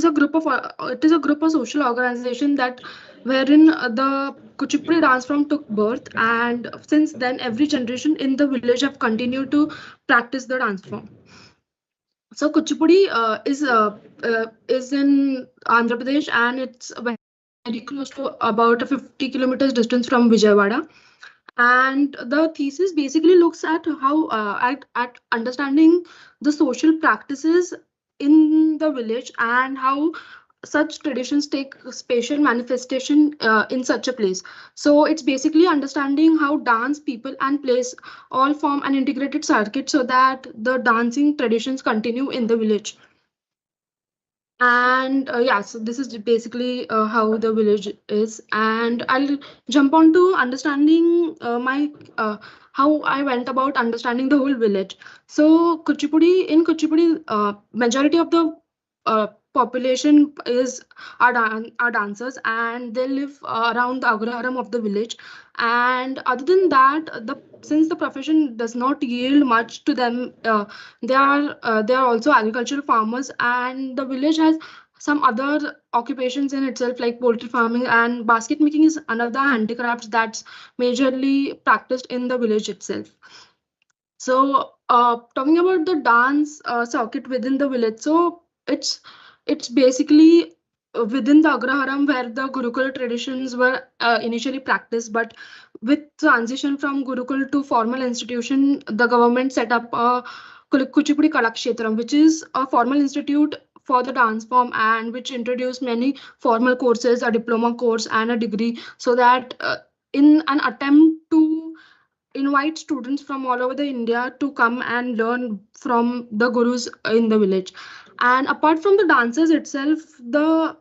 a group of social organization that wherein the Kuchipudi dance form took birth, and since then every generation in the village have continued to practice the dance form. So Kuchipudi is in Andhra Pradesh, and it's very close to about a 50 kilometers distance from Vijayawada. And the thesis basically looks at how at understanding the social practices in the village and how such traditions take spatial manifestation in such a place. So it's basically understanding how dance, people, and place all form an integrated circuit so that the dancing traditions continue in the village. And yeah, so this is basically how the village is, and I'll jump on to understanding how I went about understanding the whole village. So in Kuchipudi, majority of the population are dancers, and they live around the Agraharam of the village. And other than that, since the profession does not yield much to them, they are also agricultural farmers, and the village has some other occupations in itself, like poultry farming, and basket making is another handicraft that's majorly practiced in the village itself. So talking about the dance circuit within the village, so it's basically within the Agraharam where the Gurukul traditions were initially practiced, but with transition from Gurukul to formal institution, the government set up Kuchipudi Kalakshetram, which is a formal institute for the dance form, and which introduced many formal courses, a diploma course and a degree, so that in an attempt to invite students from all over the India to come and learn from the gurus in the village. And apart from the dances itself, the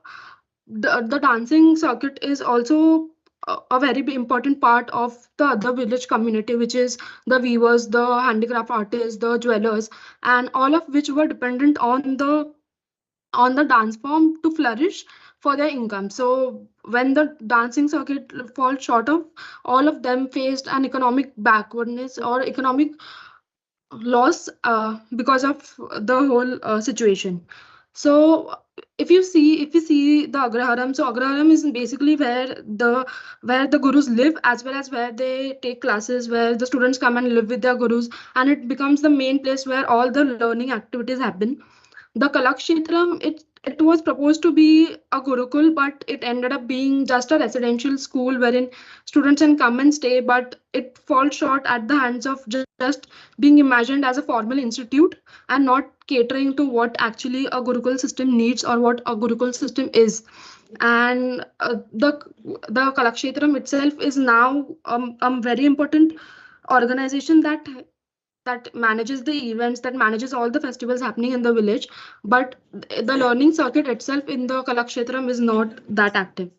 dancing circuit is also a very important part of the other village community, which is the weavers, the handicraft artists, the jewelers, and all of which were dependent on the dance form to flourish for their income. So when the dancing circuit falls short of, all of them faced an economic backwardness or economic loss because of the whole situation. So if you see the agraharam, so agraharam is basically where the gurus live, as well as where they take classes, where the students come and live with their gurus, and it becomes the main place where all the learning activities happen. The Kalakshetram, it was proposed to be a Gurukul, but it ended up being just a residential school wherein students can come and stay, but it falls short at the hands of just being imagined as a formal institute and not catering to what actually a Gurukul system needs or what a Gurukul system is. And the Kalakshetram itself is now a very important organization that manages the events, that manages all the festivals happening in the village, but the learning circuit itself in the Kalakshetram is not that active.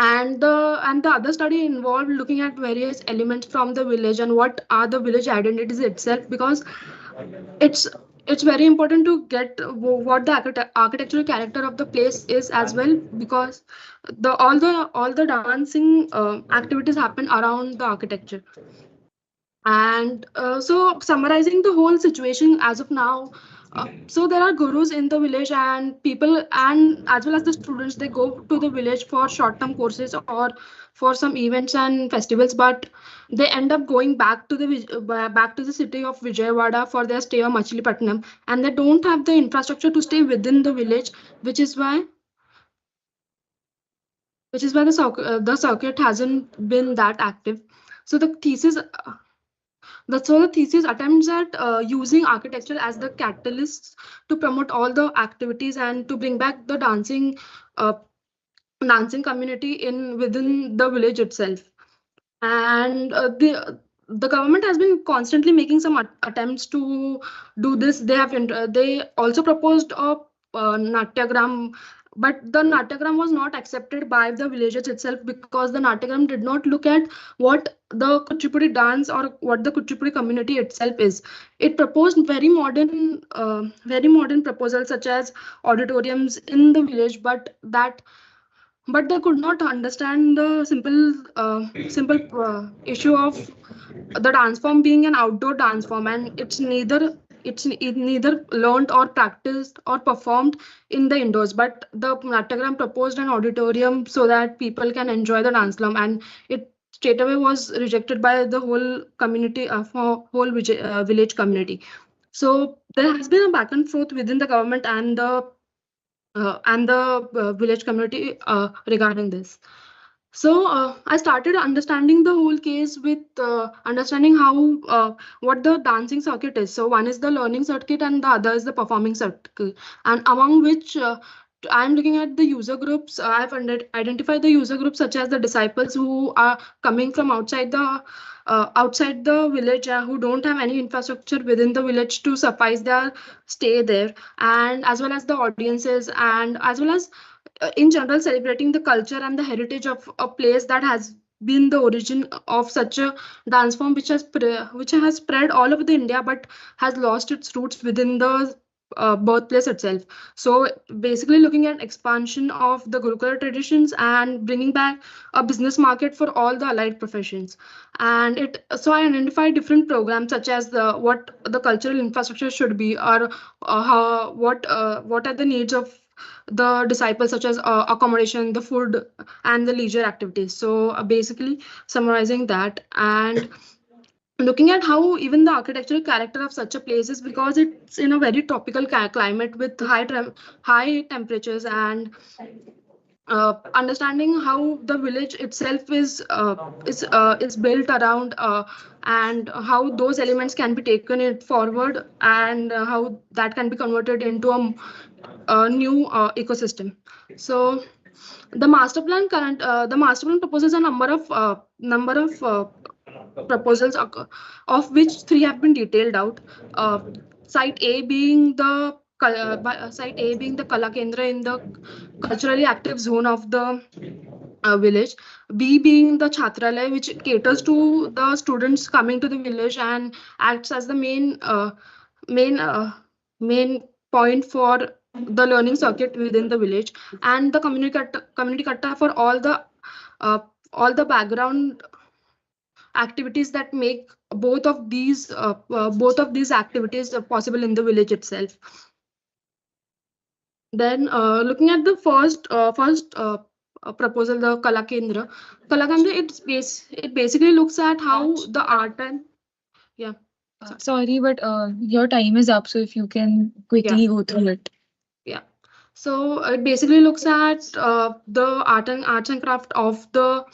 And the other study involved looking at various elements from the village and what are the village identities itself, because it's very important to get what the architectural character of the place is as well, because all the dancing activities happen around the architecture. And so summarizing the whole situation as of now, so there are gurus in the village, and people, and as well as the students, they go to the village for short-term courses or for some events and festivals, but they end up going back to the city of Vijayawada for their stay or Machilipatnam, and they don't have the infrastructure to stay within the village, which is why the circuit hasn't been that active. So the thesis attempts at using architecture as the catalyst to promote all the activities and to bring back the dancing community within the village itself. And the government has been constantly making some attempts to do this. They also proposed a Natyagram, but the Natyagram was not accepted by the villagers itself, because the Natyagram did not look at what the Kuchipudi dance or what the Kuchipudi community itself is. It proposed very modern proposals such as auditoriums in the village, but they could not understand the simple issue of the dance form being an outdoor dance form, and it's neither learned or practiced or performed in the indoors. But the Natyagram proposed an auditorium so that people can enjoy the dance form, and it straight away was rejected by the whole community, village community. So there has been a back and forth within the government and the village community regarding this. So I started understanding the whole case with understanding how what the dancing circuit is. So one is the learning circuit and the other is the performing circuit, and among which I'm looking at the user groups. I've identified the user groups such as the disciples who are coming from outside the village, who don't have any infrastructure within the village to suffice their stay there, and as well as the audiences, and as well as in general celebrating the culture and the heritage of a place that has been the origin of such a dance form, which has spread all over the India but has lost its roots within the birthplace itself. So basically looking at expansion of the Gurukula traditions and bringing back a business market for all the allied professions. And so I identified different programs such as what the cultural infrastructure should be, or what are the needs of the disciples, such as accommodation, the food, and the leisure activities. So basically summarizing that and looking at how even the architectural character of such a place is, because it's in a very tropical climate with high temperatures, and understanding how the village itself is built around, and how those elements can be taken it forward, and how that can be converted into a new ecosystem. So the master plan proposes a number of proposals, of which 3 have been detailed out. Site A being the Kala Kendra in the culturally active zone of the village. B being the Chhatralaya, which caters to the students coming to the village and acts as the main main point for the learning circuit within the village, and the community katta for all the background activities that make both of these activities possible in the village itself. Then looking at the first proposal, the Kala Kendra. It basically looks at how the art and yeah. Sorry, but your time is up, so if you can quickly go through it. Yeah. So it basically looks at the arts and craft of the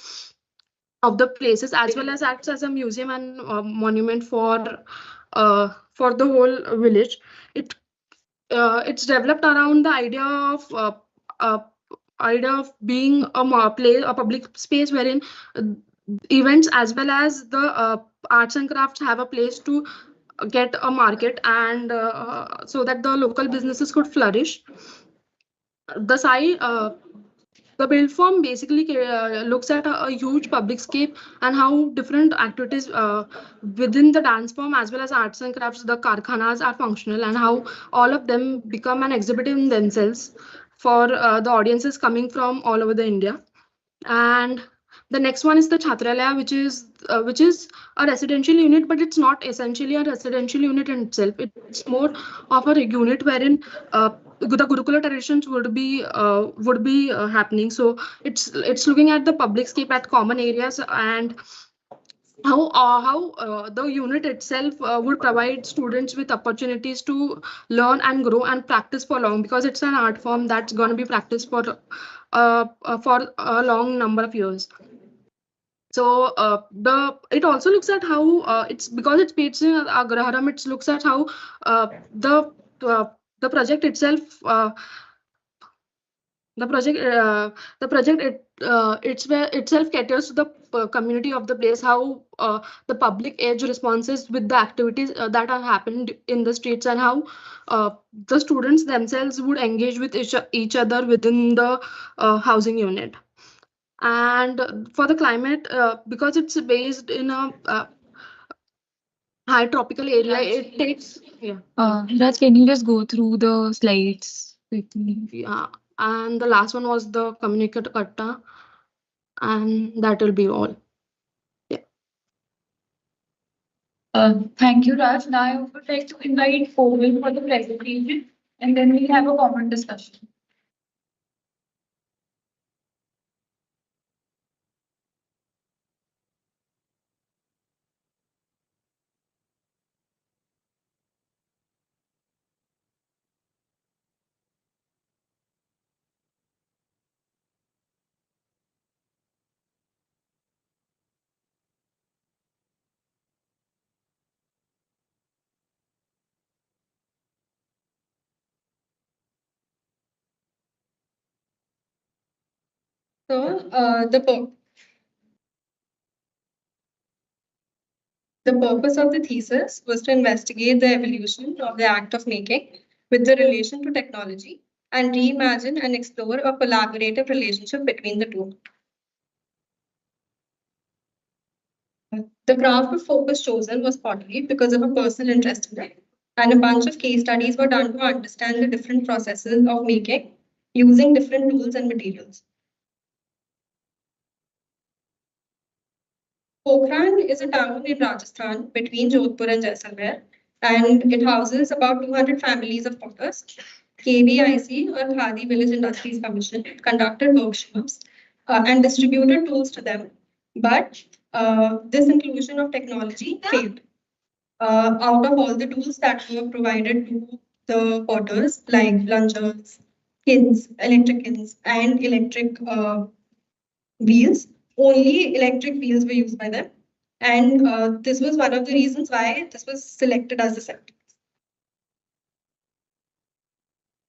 places, as well as acts as a museum and monument for the whole village. It's developed around the idea of being a public space wherein events as well as the arts and crafts have a place to get a market, and so that the local businesses could flourish. The build form basically looks at a huge public scape and how different activities within the dance form as well as arts and crafts, the karkhanas, are functional, and how all of them become an exhibit in themselves for the audiences coming from all over the India. And the next one is the Chhatralaya, which is a residential unit, but it's not essentially a residential unit in itself. It's more of a unit wherein the Gurukula traditions would be happening. So it's looking at the public scape at common areas, and how the unit itself would provide students with opportunities to learn and grow and practice for long, because it's an art form that's going to be practiced for a long number of years. So it also looks at how it's because it's based in Agraharam. It looks at how the project itself itself caters to the community of the place, how the public edge responses with the activities that are happened in the streets, and how the students themselves would engage with each other within the housing unit. And for the climate, because it's based in a high tropical area, it takes Raj, can you just go through the slides quickly? Yeah, and the last one was the communicator katta, and that will be all. Thank you, Raj. Now I would like to invite Povil for the presentation, and then we'll have a common discussion. So the purpose of the thesis was to investigate the evolution of the act of making with the relation to technology and reimagine and explore a collaborative relationship between the two. The craft of focus chosen was pottery because of a personal interest in it, and a bunch of case studies were done to understand the different processes of making using different tools and materials. Pokhran is a town in Rajasthan between Jodhpur and Jaisalmer, and it houses about 200 families of potters. KVIC, or Khadi Village Industries Commission, conducted workshops and distributed tools to them, but this inclusion of technology failed. Out of all the tools that were provided to the potters, like plungers, kilns, electric kilns, and electric wheels, only electric wheels were used by them. And this was one of the reasons why this was selected as the sector.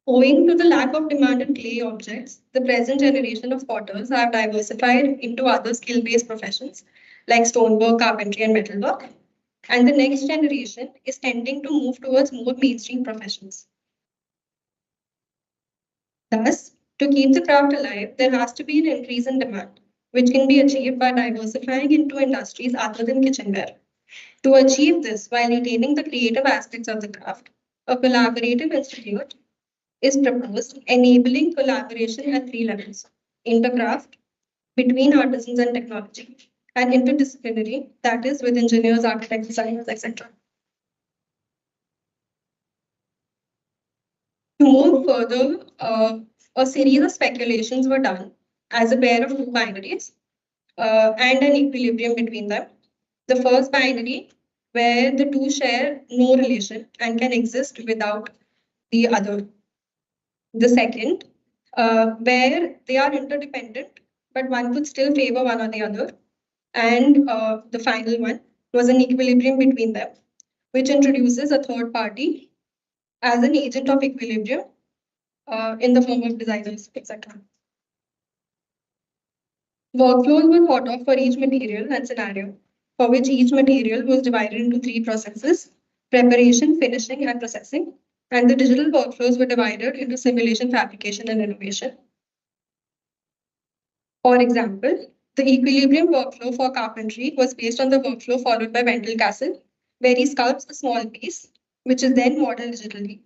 Owing to the lack of demand in clay objects, the present generation of potters have diversified into other skill-based professions like stonework, carpentry, and metalwork. And the next generation is tending to move towards more mainstream professions. Thus, to keep the craft alive, there has to be an increase in demand. which can be achieved by diversifying into industries other than kitchenware. To achieve this while retaining the creative aspects of the craft, a collaborative institute is proposed, enabling collaboration at 3 levels: intercraft, between artisans and technology, and interdisciplinary, that is with engineers, architects, designers, etc. To move further, a series of speculations were done as a pair of two binaries and an equilibrium between them. The first binary, where the two share no relation and can exist without the other. The second, where they are interdependent, but one could still favor one or the other. And the final one was an equilibrium between them, which introduces a third party as an agent of equilibrium in the form of designers, etc. Workflows were thought of for each material and scenario, for which each material was divided into 3 processes: preparation, finishing, and processing. And the digital workflows were divided into simulation, fabrication, and innovation. For example, the equilibrium workflow for carpentry was based on the workflow followed by Wendell Castle, where he sculpts a small piece, which is then modeled digitally.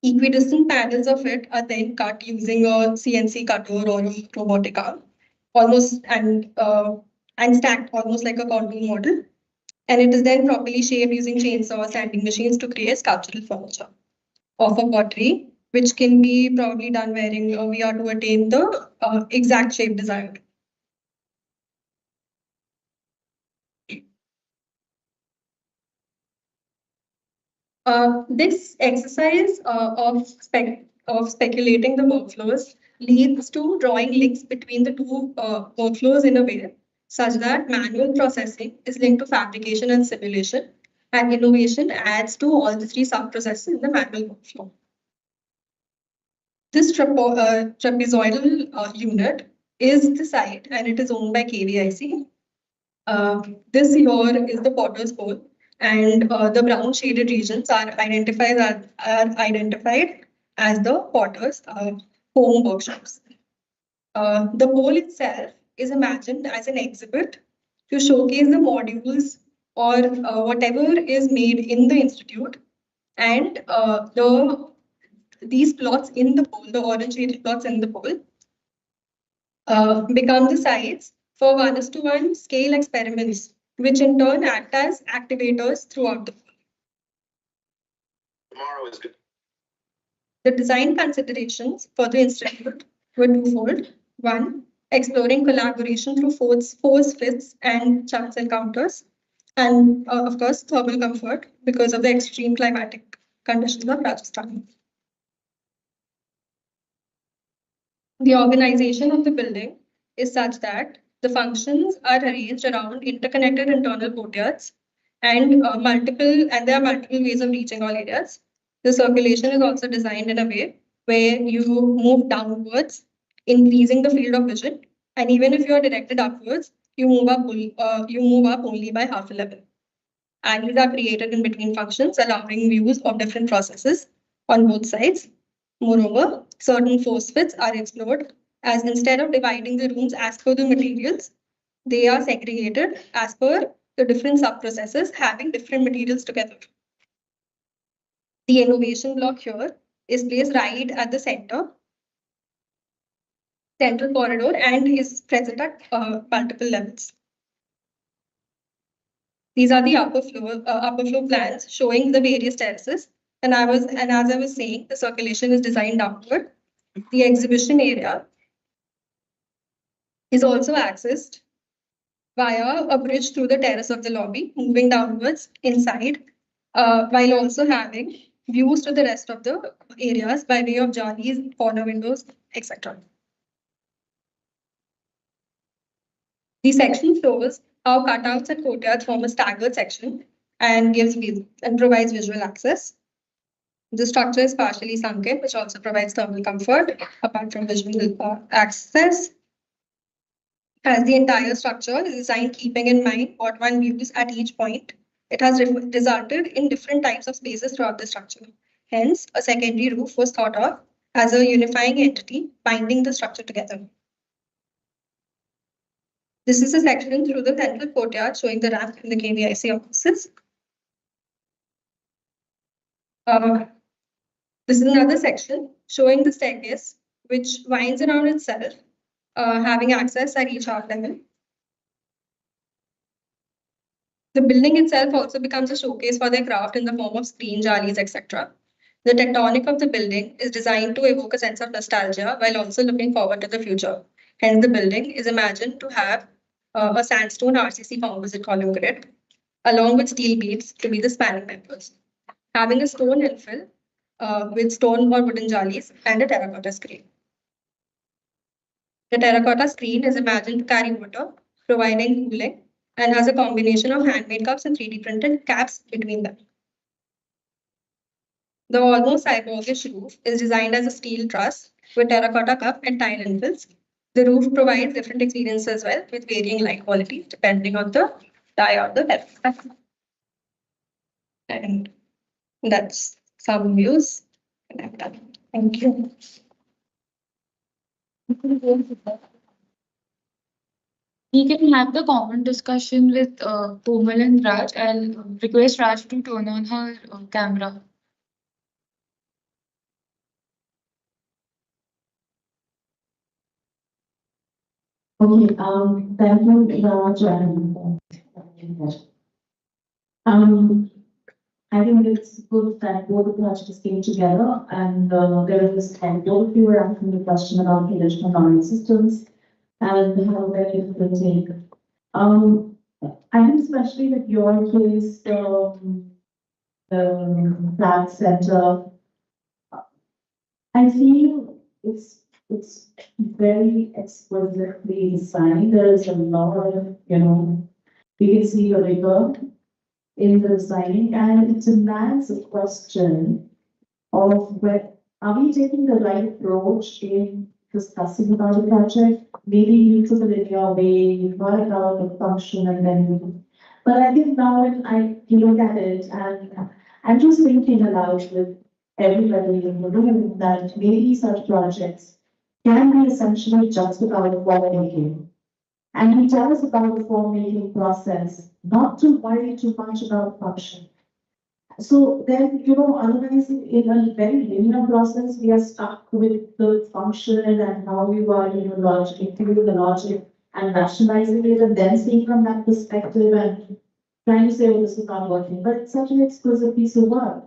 Equidistant panels of it are then cut using a CNC cutter or a robotic arm, almost and stacked almost like a contour model. And it is then properly shaped using chainsaw sanding machines to create sculptural furniture of a pottery, which can be probably done wearing a VR to attain the exact shape desired. This exercise of speculating the workflows leads to drawing links between the two workflows in a way such that manual processing is linked to fabrication and simulation, and innovation adds to all the 3 sub-processes in the manual workflow. This trapezoidal unit is the site, and it is owned by KVIC. This here is the potter's pole, and the brown shaded regions are identified as the potter's home workshops. The pole itself is imagined as an exhibit to showcase the modules or whatever is made in the institute, and these plots in the pole, the orange shaded plots in the pole, become the sites for 1:1 scale experiments, which in turn act as activators throughout the pole. Tomorrow is good. The design considerations for the institute were twofold. One, exploring collaboration through force fits and chance encounters, and of course, thermal comfort because of the extreme climatic conditions of Rajasthan. The organization of the building is such that the functions are arranged around interconnected internal courtyards, and there are multiple ways of reaching all areas. The circulation is also designed in a way where you move downwards, increasing the field of vision, and even if you are directed upwards, you move up only by half a level. Angles are created in between functions, allowing views of different processes on both sides. Moreover, certain force fits are explored, as instead of dividing the rooms as per the materials, they are segregated as per the different sub-processes having different materials together. The innovation block here is placed right at the central corridor and is present at multiple levels. These are the upper floor plans showing the various terraces. And as I was saying, the circulation is designed downward. The exhibition area is also accessed via a bridge through the terrace of the lobby, moving downwards inside, while also having views to the rest of the areas by way of jalis, corner windows, etc. The section shows how cutouts and courtyards form a staggered section and provides visual access. The structure is partially sunken, which also provides thermal comfort apart from visual access. As the entire structure is designed keeping in mind what one views at each point, it has resulted in different types of spaces throughout the structure. Hence, a secondary roof was thought of as a unifying entity binding the structure together. This is a section through the central courtyard showing the ramp in the KVIC offices. This is another section showing the staircase, which winds around itself, having access at each half level. The building itself also becomes a showcase for their craft in the form of screen, jalis, etc. The tectonic of the building is designed to evoke a sense of nostalgia while also looking forward to the future. Hence, the building is imagined to have a sandstone RCC composite column grid, along with steel beams to be the spanning members, having a stone infill with stone or wooden jalis and a terracotta screen. The terracotta screen is imagined to carry water, providing cooling, and has a combination of handmade cups and 3D printed caps between them. The almost cyborgish roof is designed as a steel truss with terracotta cup and tile infills. The roof provides different experiences as well, with varying light qualities depending on the die or the depth. And that's some views. And I'm done. Thank you. We can have the common discussion with Komal and Raj. I'll request Raj to turn on her camera. Okay, thank you, Raj, I think it's good that both the projects came together and there is and both of you were asking the question about traditional learning systems and have a very different take. I think especially with your case, the Prague Center, I feel it's very exquisitely designed. There is a lot of, we can see a rigor in the designing, and it demands a question of where are we taking the right approach in discussing about the project? Maybe you took it in your way, you thought about the function, and then. But I think now when you look at it, and I'm just thinking aloud with everybody in the room that maybe such projects can be essentially just about form making. And he tells us about the form making process, not to worry too much about function. So then, otherwise in a very linear process, we are stuck with the function and how we are, including the logic and rationalizing it and then seeing from that perspective and trying to say, oh, this is not working. But it's such an exquisite piece of work.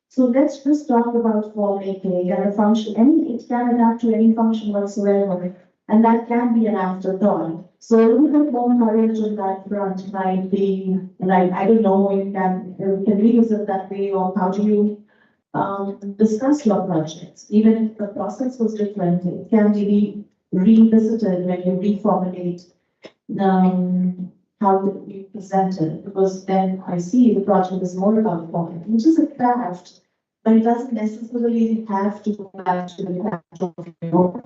So let's just talk about form making and a function. It can adapt to any function whatsoever, and that can be an afterthought. So a little bit more courage on that front might be like, I don't know, we can revisit that way, or how do you discuss your projects? Even if the process was different, it can be revisited when you reformulate how you present it, because then I see the project is more about form, which is a craft, but it doesn't necessarily have to go back to the craft of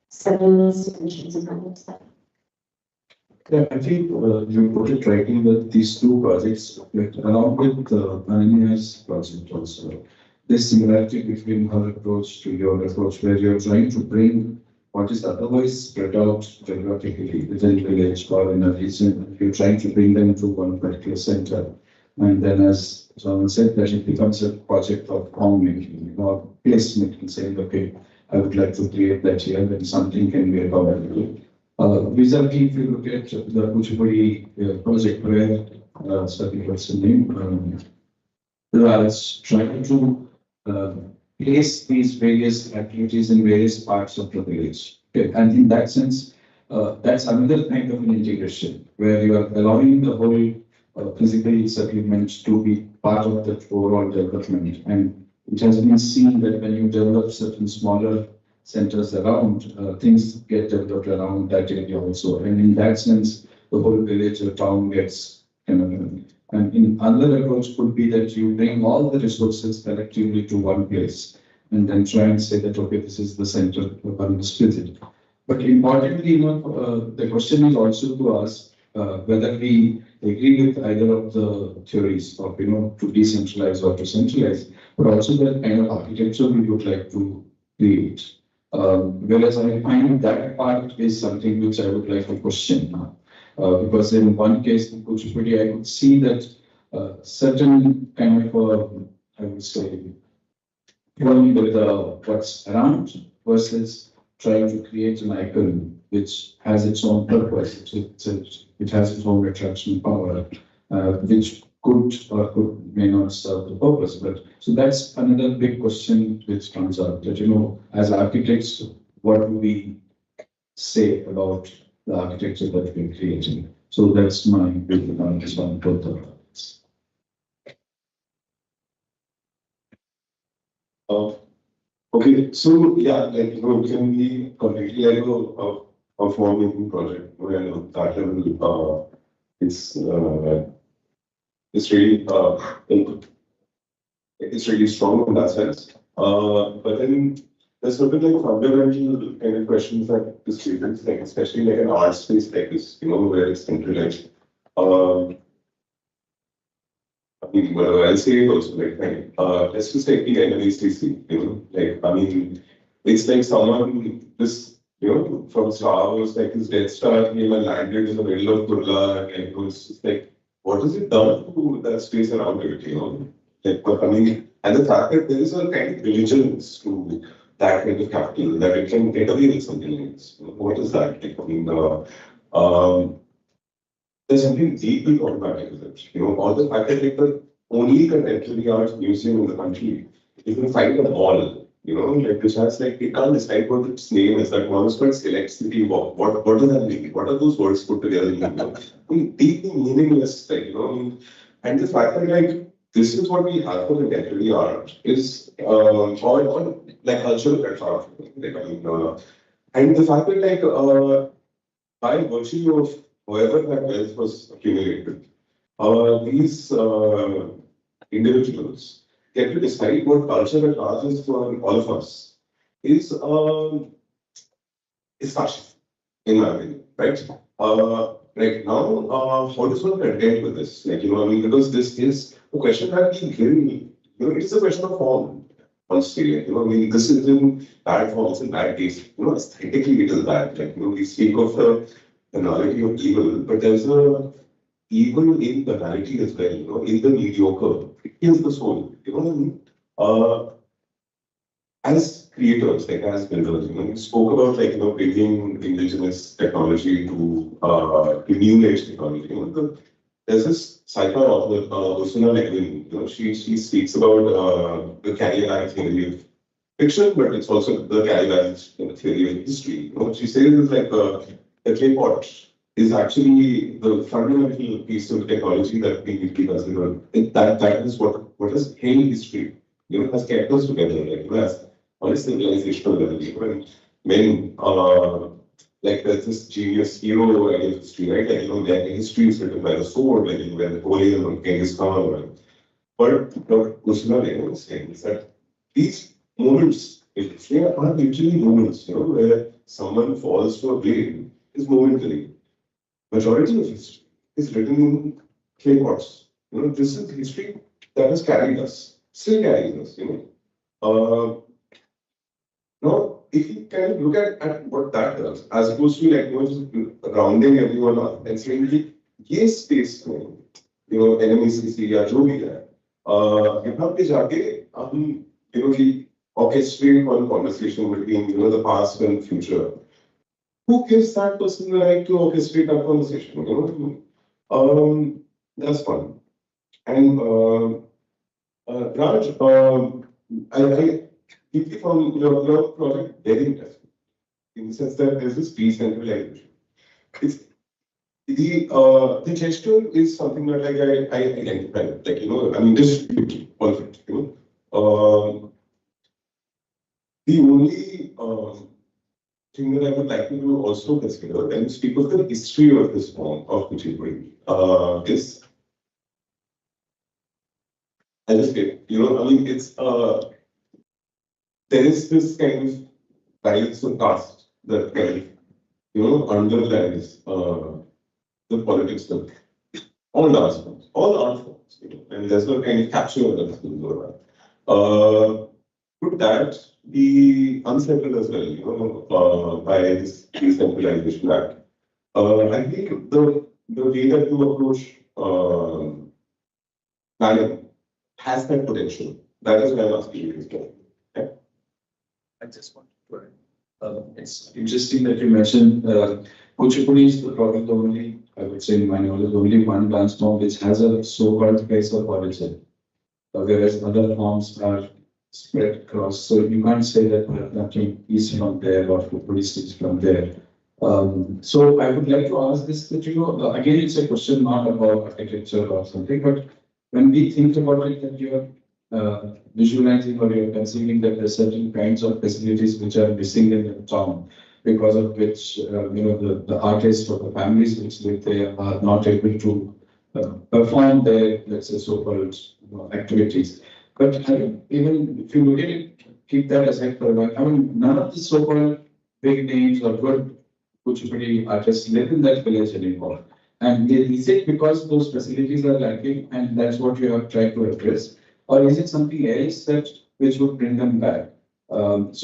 several institutions and stuff. Yeah, I think you put it rightly that these two projects, along with Ananya's project also, there's similarity between her approach to your approach, where you're trying to bring what is otherwise spread out geographically within the village or in a region. You're trying to bring them to one particular center. And then, as John said, that it becomes a project of form making or placemaking, saying, okay, I would like to create that here, then something can be accommodated. Vis-a-vis, if you look at the Kuchipudi project where, sorry, what's the name? Raj trying to place these various activities in various parts of the village. Okay. And in that sense, that's another kind of an integration where you are allowing the whole physical settlement to be part of the overall development. And it has been seen that when you develop certain smaller centers around, things get developed around that area also. And in that sense, the whole village or town gets and in another approach could be that you bring all the resources collectively to one place and then try and say that, okay, this is the center of understood. But importantly, the question is also to ask whether we agree with either of the theories of, to decentralize or to centralize, but also the kind of architecture we would like to create. Whereas I find that part is something which I would like to question now. Because in one case in Kuchipudi, I could see that certain kind of, I would say, going with what's around versus trying to create an icon which has its own purpose, it has its own attraction power, which could or may not serve the purpose. But so that's another big question which comes up, that, as architects, what do we say about the architecture that we're creating? So that's my view on this one, both of us. Okay, so yeah, it can be completely like a form-making project where that level it's really it's really strong in that sense. But then there's certain like fundamental kind of questions that the students like, especially like an art space like this, where it's centralized. I mean, whatever I'll say also, like, let's just take the NLECC, I mean, it's like someone, from Star Wars, like this Death Star came and landed in the middle of Kurla, and it was just like, what has it done to that space around it, Like, I mean, and the fact that there is a kind of diligence to that kind of capital, that it can get away with something like this. What is that? Like, I mean, there's something deeply problematic with it. All the fact that like the only contemporary art museum in the country, you can find a mall, like which has like, you can't decide what its name is. That one is called Select City Walk. What does that mean? What are those words put together? I mean, deeply meaningless, like, and the fact that like, this is what we have for contemporary art is, or like cultural art, like, I mean, and the fact that like, by virtue of whoever that wealth was accumulated, these individuals get to decide what culture and art is for all of us is fashion, in my opinion, right? Right now, how does one contend with this? Like, I mean, because this is a question that we really, it's a question of form. Honestly, I mean, this is in bad form, it's in bad taste. Aesthetically, it is bad. Like, we speak of the banality of evil, but there's a evil in banality as well, in the mediocre. It kills the soul, what I mean? As creators, like as builders, we spoke about like, bringing indigenous technology to new age technology. There's this sci-fi author, Ursula Le Guin, she speaks about the KRVIA theory of fiction, but it's also the KRVIA theory of history. She says it's like the clay pot is actually the fundamental piece of technology that we need to consider. That is what has held history, has kept us together, like, as on a civilizational level, when men, like there's this genius hero idea of history, right? Like, their history is written by the sword, like, when Napoleon or Genghis Khan, but what Ursula Le Guin is saying is that these moments, they are usually moments, where someone falls to a blade is momentary. Majority of history is written in clay pots. This is history that has carried us, still carrying us, Now, if you kind of look at what that does, as opposed to like, just rounding everyone up and saying, yes, space में, NMECC या जो भी है, यहाँ पे जाके हम, we orchestrate one conversation between, the past and future. Who gives that person the right to orchestrate that conversation? That's fun. And Raj, I deeply found your project very interesting in the sense that there's this decentralization. It's the gesture is something that like I identify with, like, I mean, just all of it, the only thing that I would like to also consider when we speak of the history of this form of Kuchipudi is, I just get, I mean, it's there is this kind of bias of caste that kind of, underlies the politics of all art forms, and there's no kind of capture that is going on. Could that be unsettled as well, by this Decentralization Act? I think the way that you approach planning has that potential. That is why I'm asking you this question. Yeah. I just want to add. It's interesting that you mentioned Kuchipudi is probably the only, I would say in my knowledge, only one dance form which has a so-called place of origin, whereas other forms are spread across. So you can't say that Bharatanatyam is from there or Kuchipudi is from there. So I would like to ask this that again, it's a question not about architecture or something, but when we think about it, that you're visualizing or you're conceiving that there are certain kinds of facilities which are missing in the town, because of which the artists or the families which live there are not able to perform their, let's say, so-called activities. But even if you look at it, keep that aside for a while. I mean, none of the so-called big names or good Kuchipudi artists live in that village anymore. And is it because those facilities are lacking and that's what you have tried to address? Or is it something else that which would bring them back? How does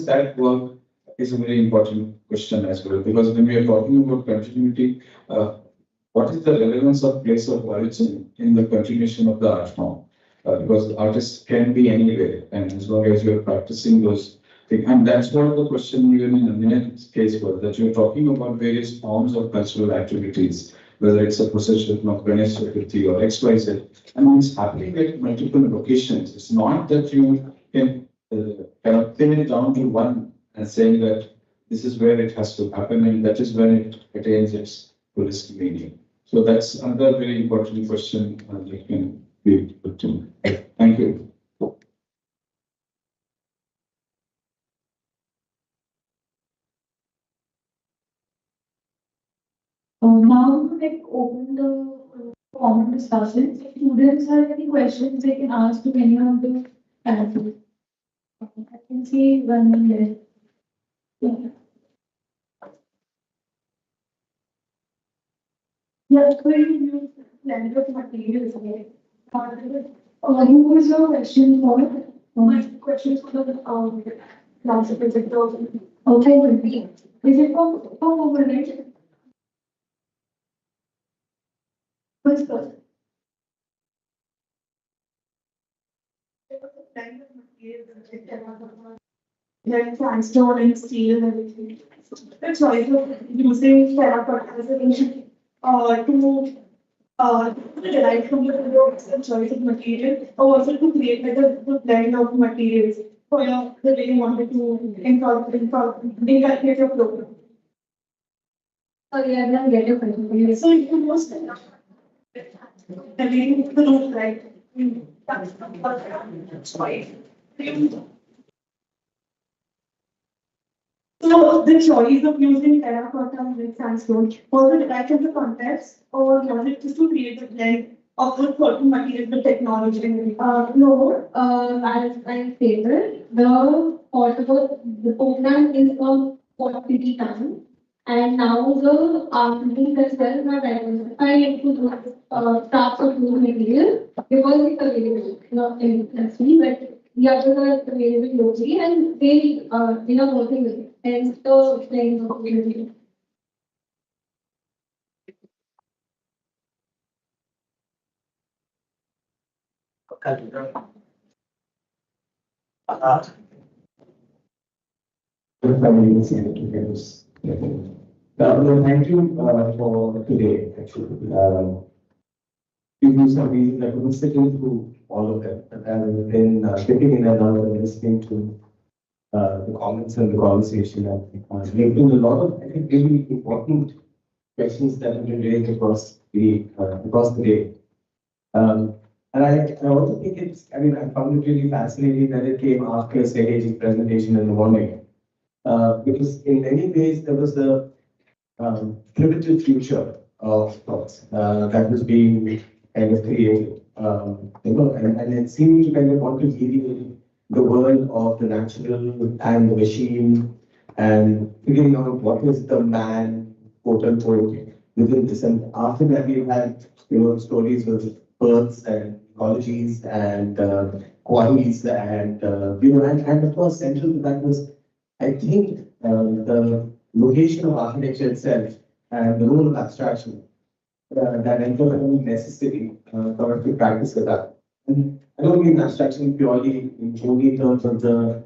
that work is a very important question as well. Because when we are talking about continuity, what is the relevance of place of origin in the continuation of the art form? Because the artists can be anywhere, and as long as you are practicing those things, and that's one of the question even in Aminat's case was that you're talking about various forms of cultural activities, whether it's a procession of Ganesh Chaturthi or XYZ. I mean, it's happening at multiple locations. It's not that you can kind of pin it down to one and saying that this is where it has to happen and that is when it attains its fullest meaning. So that's another very important question that can be put to me. Thank you. Now to open the common discussion. If students have any questions, they can ask to any of the panelists. I can see one there. Yeah, so you use blend of materials here. Who was your question for? My question for the class project. Okay, will be. Is it for overnight? First person. Like sandstone and steel and everything. The choice of using terracotta as an to derive from the choice of material, or also to create the blend of materials for the way you wanted to inculcate your program. Sorry, I didn't get your question. So you must the leading the room, right? That's why. So the choice of using terracotta with sandstone, was it right in the context, or was it just to create a blend of the certain materials with technology? No, as I stated, the program is a quantity time, and now the architects as well are diversified into the types of new material because it's available, not in industry, but the others are available locally and they are working with it. And the playing of music. Thank you for today, actually. Give me some reason I couldn't sit through all of them, and then sitting in and out and listening to the comments and the conversation, and making a lot of, I think, really important questions that have been raised across the day. And I also think it's, I mean, I found it really fascinating that it came after Sage's presentation in the morning, because in many ways there was the pivotal future of thoughts that was being kind of created. And it seemed to kind of want to deviate the world of the natural and the machine and figuring out what is the man, quote unquote, within this. And after that, we had, stories of births and ecologies and quarries and, and of course, central to that was, I think, the location of architecture itself and the role of abstraction that enter necessary for us to practice with that. And I don't mean abstraction purely in only terms of the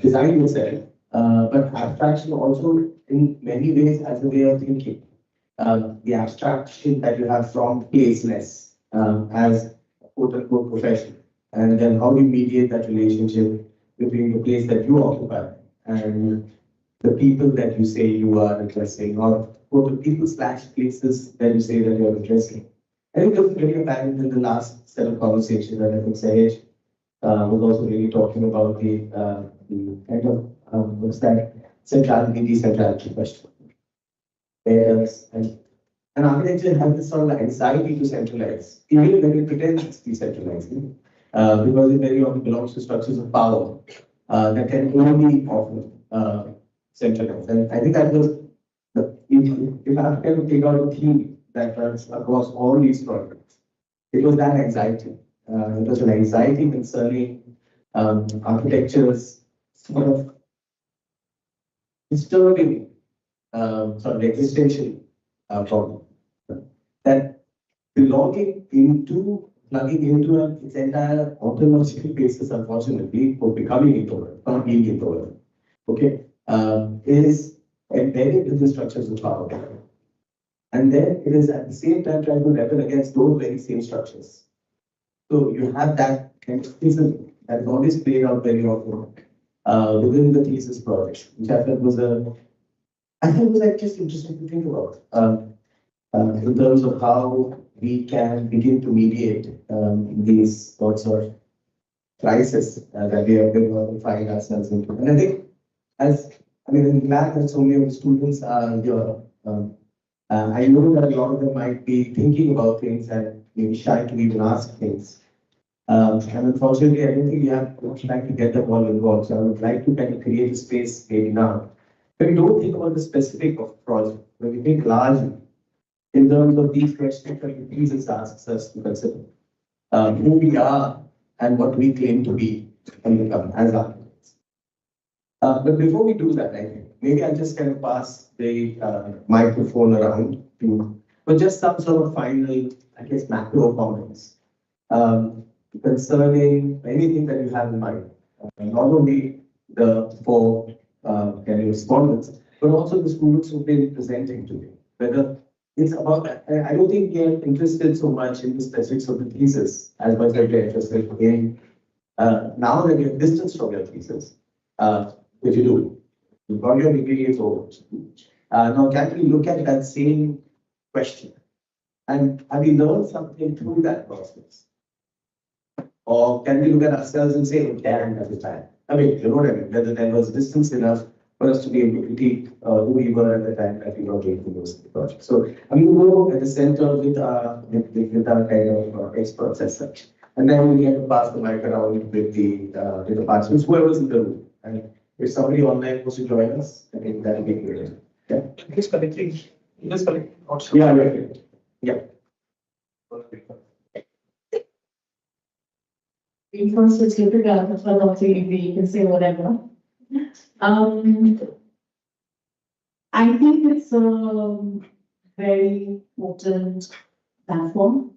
design itself, but abstraction also in many ways as a way of thinking. The abstraction that you have from placeless as a quote-unquote profession, and then how do you mediate that relationship between the place that you occupy and the people that you say you are addressing, or the people / places that you say that you are addressing. I think it was very apparent in the last set of conversations that I think Sahej was also really talking about the kind of what's that centrality, decentrality question. And architecture has this sort of anxiety to centralize, even when it pretends it's decentralizing, because it very often belongs to structures of power that can only often centralize. And I think that was, if I have to take out a theme that runs across all these projects, it was that anxiety. It was an anxiety concerning architecture's sort of disturbing sort of existential problem. That plugging into its entire ontological basis, unfortunately, for becoming intolerant, not being intolerant, okay, is embedded in the structures of power. And then it is at the same time trying to rebel against those very same structures. So you have that kind of schism that is always played out very often within the thesis project, which I thought was like just interesting to think about in terms of how we can begin to mediate these sorts of crises that we have been finding ourselves into. And I think, I'm glad that so many of the students are here. I know that a lot of them might be thinking about things and maybe shy to even ask things. And unfortunately, I don't think we have much time to get them all involved. So I would like to kind of create a space maybe now. But we don't think about the specific of project, but we think largely in terms of these questions that the thesis asks us to consider. Who we are and what we claim to be and become as architects. But before we do that, I think maybe I'll just kind of pass the microphone around to, but just some sort of final, I guess, macro comments concerning anything that you have in mind. Not only the four respondents, but also the students who've been presenting today. Whether it's about, I don't think they're interested so much in the specifics of the thesis as much as they're interested in now that you're distanced from your thesis. If you do, you've got your degree, it's over. Now, can we look at that same question? And have we learned something through that process? Or can we look at ourselves and say, oh, damn, at the time? I mean, you know what I mean? Whether there was distance enough for us to be able to critique who we were at the time that we were doing the project. So I'm going to go at the center with our kind of experts as such. And then we can pass the mic around with the participants, whoever's in the room. And if somebody online wants to join us, I think that would be great. Yeah. This collecting. Yeah, right. Yeah. First, it's good to go for the opportunity, you can say whatever. I think it's a very important platform.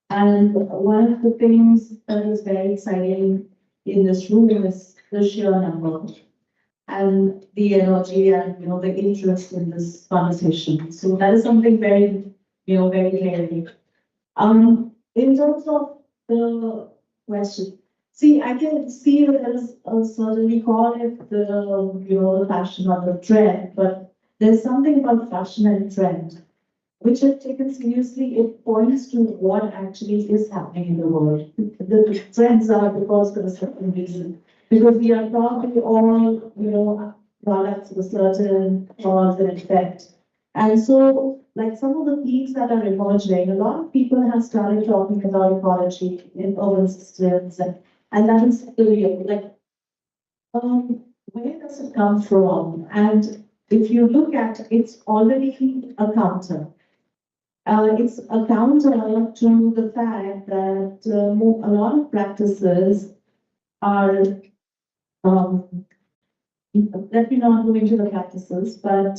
And one of the things that is very exciting in this room is the sheer number and the energy and the interest in this conversation. So that is something very, very clearly. In terms of the question, see, I can see that there's a certain, we call it the fashion or the trend, but there's something about fashion and trend, which if taken seriously, it points to what actually is happening in the world. The trends are because for a certain reason, because we are probably all, products of a certain cause and effect. And so, like some of the themes that are emerging, a lot of people have started talking about ecology in urban systems, and that is really like, where does it come from? And if you look at it, it's already a counter. It's a counter to the fact that a lot of practices are let me not go into the practices, but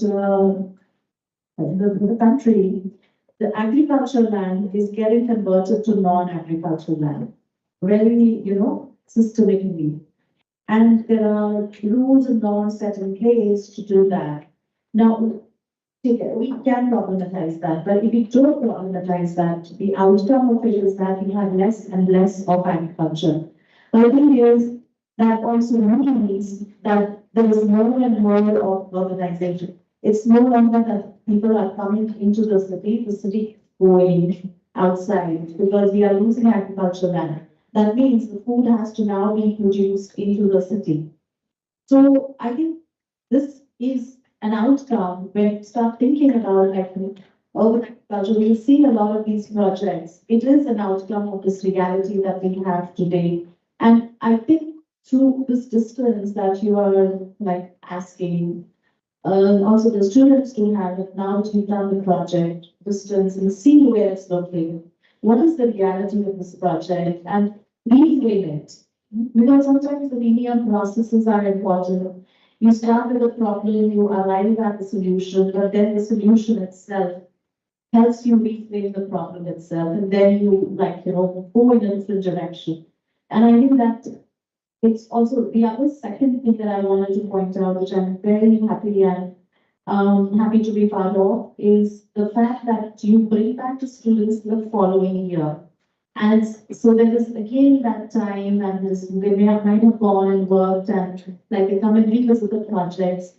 the country, the agricultural land is getting converted to non-agricultural land very, systematically. And there are rules and norms set in place to do that. Now, we can problematize that, but if we don't problematize that, the outcome of it is that we have less and less of agriculture. But the thing is, that also means that there is more and more of urbanization. It's no longer that people are coming into the city is going outside because we are losing agricultural land. That means the food has to now be produced into the city. So I think this is an outcome when you start thinking about urban agriculture. We see a lot of these projects. It is an outcome of this reality that we have today. And I think through this distance that you are like asking, also the students do have it now that you've done the project, distance, and see where it's located. What is the reality of this project? And reframe it. Because sometimes the linear processes are important. You start with a problem, you arrive at the solution, but then the solution itself helps you reframe the problem itself, and then you go in a different direction. And I think that it's also the other second thing that I wanted to point out, which I'm very happy and happy to be part of, is the fact that you bring back to students the following year. And so there is again that time, and they might have gone and worked and they come and revisit the projects.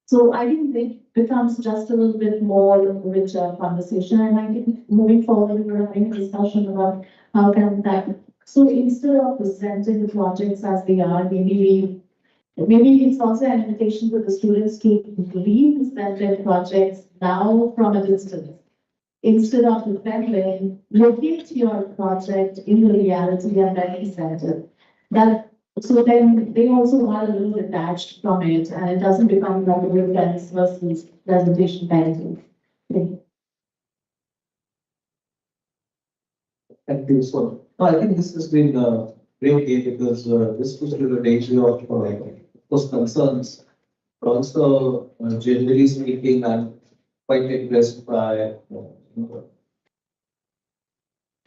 So I think it becomes just a little bit more richer conversation. And I think moving forward, we're having a discussion about how can that. So instead of presenting the projects as they are, maybe it's also an invitation for the students to represent their projects now from a distance. Instead of defending, locate your project in the reality and represent it. So then they also are a little detached from it, and it doesn't become like a reference versus presentation painting. Thank you. So, no, I think this has been a great day because this was the nature of those concerns, but also generally speaking, I'm quite impressed by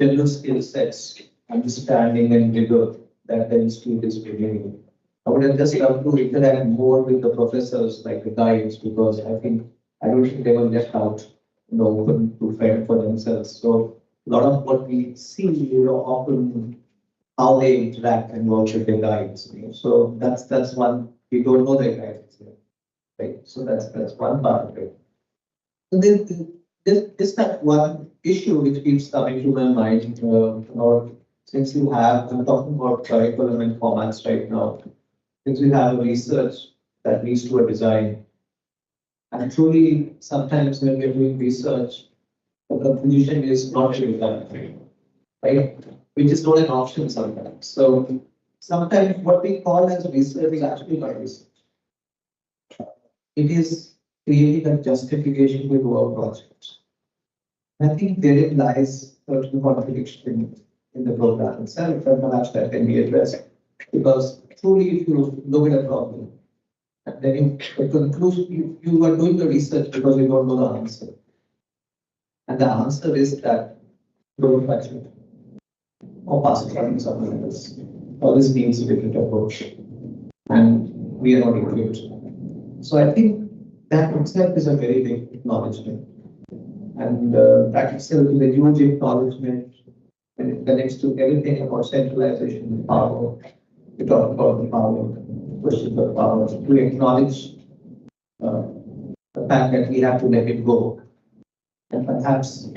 general skill sets, understanding and rigor that the institute is bringing. I would have just loved to interact more with the professors, like the guides, because I don't think they were left out, open to fend for themselves. So a lot of what we see, often how they interact and work with their guides. So that's one, we don't know their guides, right? So that's one part of it. So there's that one issue which keeps coming to my mind, since you have, I'm talking about curriculum and formats right now, since we have a research that leads to a design. And truly, sometimes when we're doing research, the conclusion is not really done, right? We just don't have an option sometimes. So sometimes what we call as research is actually not research. It is creating a justification to do our projects. I think therein lies certain contradiction in the program itself, and perhaps that can be addressed. Because truly, if you look at a problem, and then the conclusion, you are doing the research because you don't know the answer. And the answer is that don't touch it, or pass it on to someone else. All this means a different approach, and we are not equipped. So I think that itself is a very big acknowledgement. And that itself is a huge acknowledgement when it connects to everything about centralization of power. We talk about the power, question of power, to acknowledge the fact that we have to let it go. And perhaps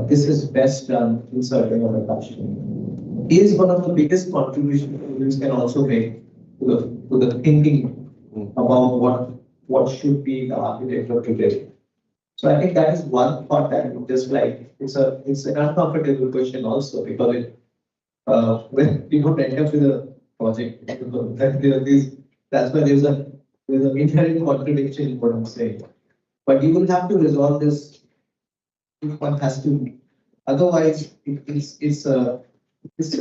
this is best done in certain other fashion. Is one of the biggest contributions students can also make to the thinking about what should be the architecture today. So I think that is one part that just it's an uncomfortable question also, because when you don't end up with a project, that's why there's an inherent contradiction in what I'm saying. But you will have to resolve this if one has to. Otherwise, it's a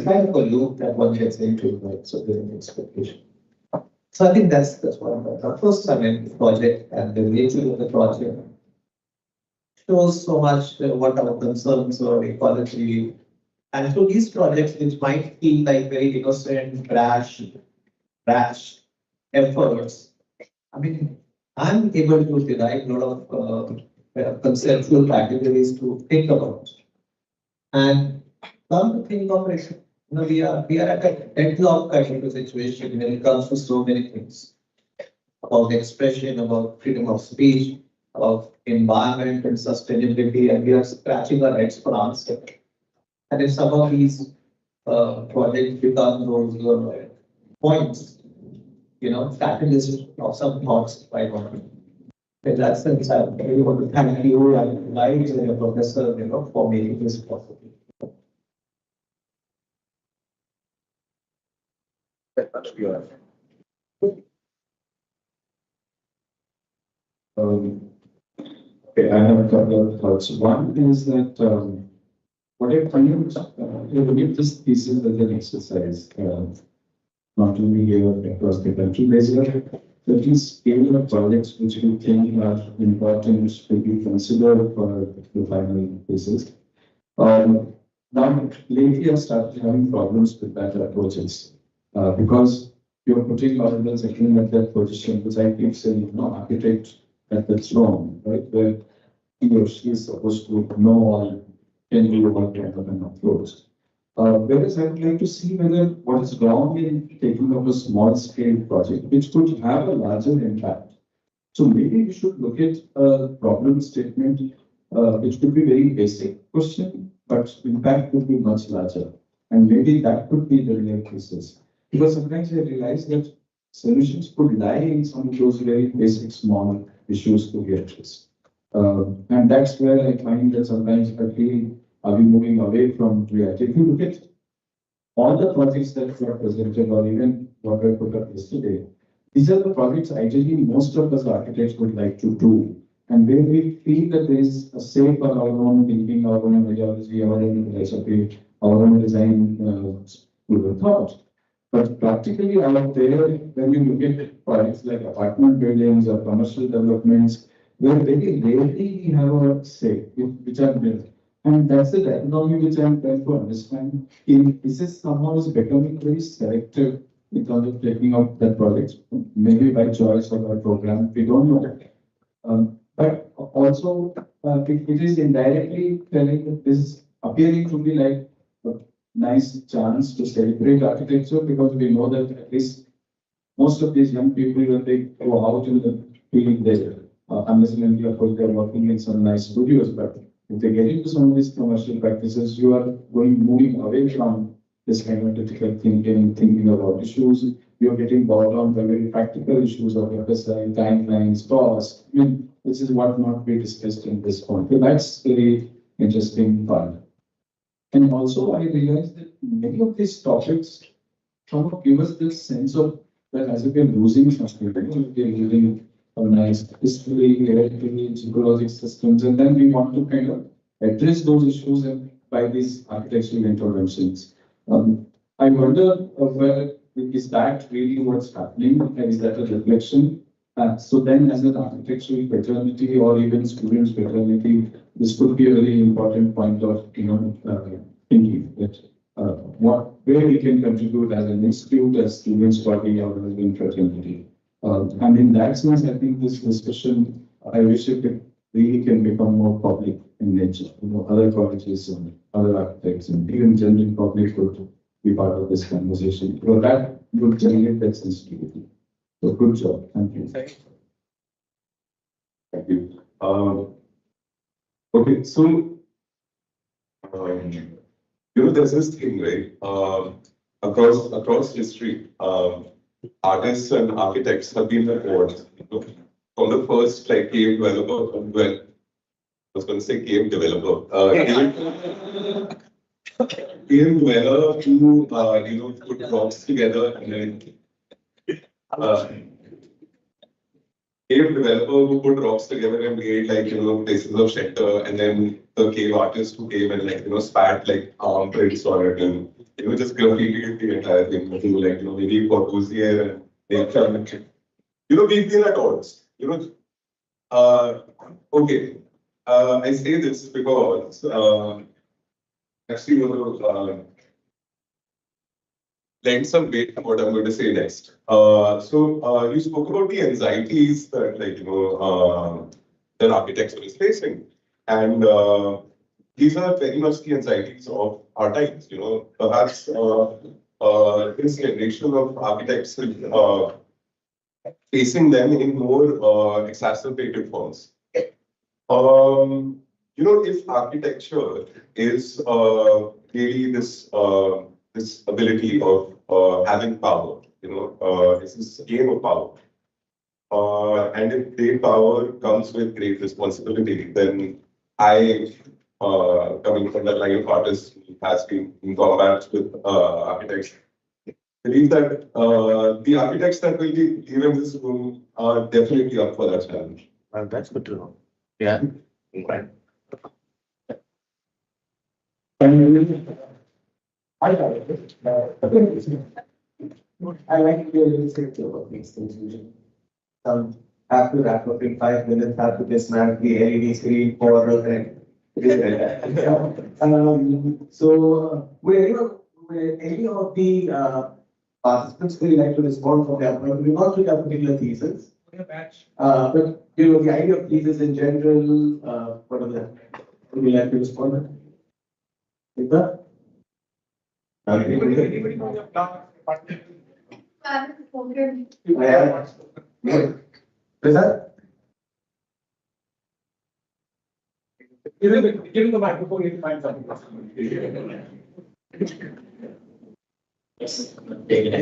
kind of a loop that one gets into, right? So there's an expectation. So I think that's one of the first project and the nature of the project shows so much what our concerns are, equality. And so these projects, which might feel like very innocent, rash efforts, I mean, I'm able to derive a lot of conceptual categories to think about. And come to think of it, we are at a deadlock kind of a situation when it comes to so many things about expression, about freedom of speech, of environment and sustainability, and we are scratching our heads for answer. And if some of these projects become those points, catalyst of some thoughts by one. In that sense, I really want to thank you and Lives and your professor, for making this possible. Okay, I have a couple of thoughts. One is that what I find look at this thesis as an exercise, not only here across the country, there's a certain scale of projects which we think are important to be considered for the final thesis. Now, lately I've started having problems with that approaches because you're putting ourselves again at that position, which I keep saying, architect, that's wrong, right? Where he or she is supposed to know all, can do all kind of an approach. Whereas I would like to see whether what is wrong in taking up a small scale project, which could have a larger impact. So maybe we should look at a problem statement, which could be very basic question, but impact could be much larger. And maybe that could be the real thesis. Because sometimes I realize that solutions could lie in some of those very basic small issues to be addressed. And that's where I find that sometimes I feel, are we moving away from reality? If you look at all the projects that were presented or even what I put up yesterday, these are the projects ideally most of us architects would like to do. And where we feel that there is a say for our own thinking, our own ideology, our own philosophy, our own design school of thought. But practically out there, when you look at projects like apartment buildings or commercial developments, where very rarely we have a say, which are built. And that's the dichotomy which I'm trying to understand. Is this somehow is becoming very selective in terms of taking up that project, maybe by choice or by program, we don't know. But also, it is indirectly telling that this is appearing to be like a nice chance to celebrate architecture, because we know that at least most of these young people, when they go out in the field, they unless and until, of course, they're working in some nice studios, but if they get into some of these commercial practices, you are moving away from this kind of critical thinking about issues. You're getting bogged down by very practical issues of FSI, timelines, cost. I mean, this is what not be discussed in this point. So that's very interesting part. And also, I realized that many of these topics kind of give us this sense of that as if we're losing something, we're losing a nice history, hereditary, ecological systems, and then we want to kind of address those issues by these architectural interventions. I wonder whether is that really what's happening, and is that a reflection? So then, as an architectural fraternity or even students' fraternity, this could be a very important point of thinking that where we can contribute as an institute, as students' body, or as a fraternity. And in that sense, I think this discussion, I wish it really can become more public in nature. Other colleges and other architects and even general public could be part of this conversation. So that would generate that sensitivity. So good job. Thank you. Thank you. Okay, so there's this thing, right? Across history, artists and architects have been at war. From the first cave developer, well, I was going to say cave developer, cave dweller who put rocks together and then cave developer who put rocks together and made places of shelter, and then the cave artist who came and spat prints on it and just graffitied the entire thing to maybe Corbusier nature. We've been at odds. Okay. I say this because actually want to lend some weight to what I'm going to say next. So you spoke about the anxieties that that architecture is facing, and these are very much the anxieties of our times. Perhaps this generation of architects is facing them in more exacerbated forms. If architecture is really this ability of having power, it's this game of power. And if great power comes with great responsibility, then I, coming from that line of artists who has been in combat with architects, believe that the architects that will be given this room are definitely up for that challenge. Well, that's good to know. Yeah. Okay. I like to be a little scripture about these things usually. Have to wrap up in 5 minutes, have to dismantle the LED screen for so where any of the participants would like to respond from their point of view, not with a particular thesis. But the idea of thesis in general, what are the would you like to respond? Give the microphone if you find something. Yes. Take it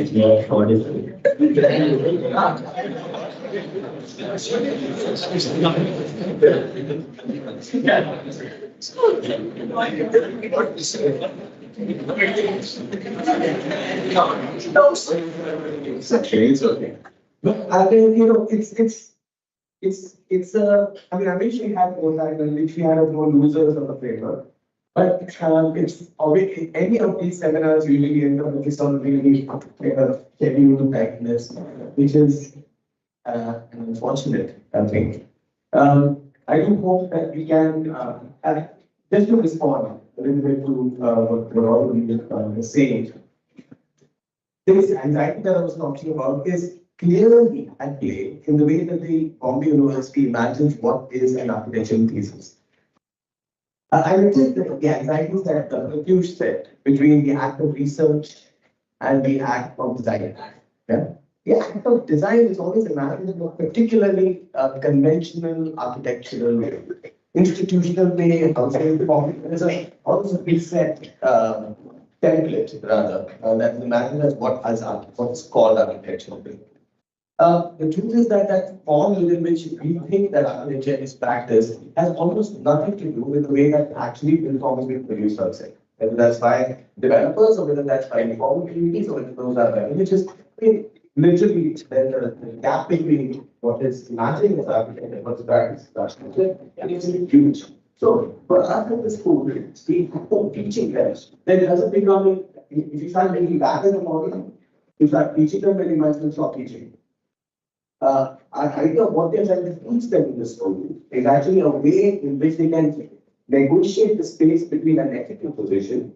But I think it's I mean, I wish we had more time, I wish we had more losers of the paper. But it's always any of these seminars usually end up with some really schedule tightness, which is unfortunate, I think. I do hope that we can just to respond a little bit to what all of you are saying. This anxiety that I was talking about is clearly at play in the way that the Bombay University imagines what is an architectural thesis. I noticed that the anxieties that Pratyush said between the act of research and the act of design. Yeah? The act of design is always imagined in a particularly conventional architectural way, institutional way. There's always a preset template rather that is imagined as what's called architectural. The truth is that form within which we think that architecture is practiced has almost nothing to do with the way that actually platforms will produce outside. Whether that's by developers or whether that's by informal communities or whether those are which is literally the gap between what is imagining as architecture and what's practiced as architecture is huge. So for us in the school, the teaching them, then it doesn't become if you start making that as a model, you start teaching them very much and stop teaching. Our idea of what they're trying to teach them in the school is actually a way in which they can negotiate the space between an ethical position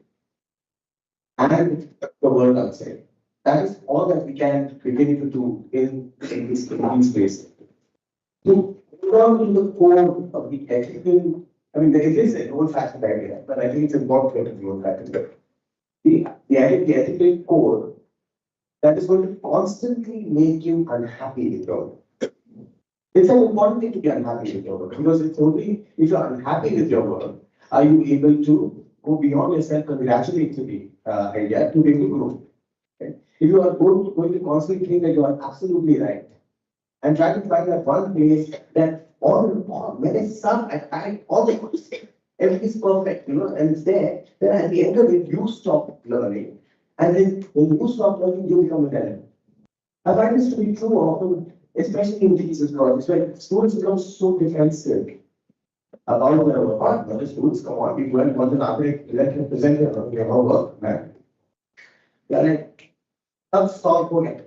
and the world outside. That is all that we can begin to do in these spaces. To go down to the core of the ethical, I mean, there is an old-fashioned idea, but I think it's important to be old-fashioned. The ethical core that is going to constantly make you unhappy with your work. It's an important thing to be unhappy with your work because it's only if you're unhappy with your work are you able to go beyond yourself and actually to the idea to be able to grow. Okay? If you are going to constantly think that you are absolutely right and try to find that one place that all when it's up at night, all the everything is perfect, and it's there, then at the end of it, you stop learning. And then when you stop learning, you become a talent. I find this to be true often, especially in thesis projects, where students become so defensive about their work. The students come on, people want an architect, let him present their work, man. They're like, stop going.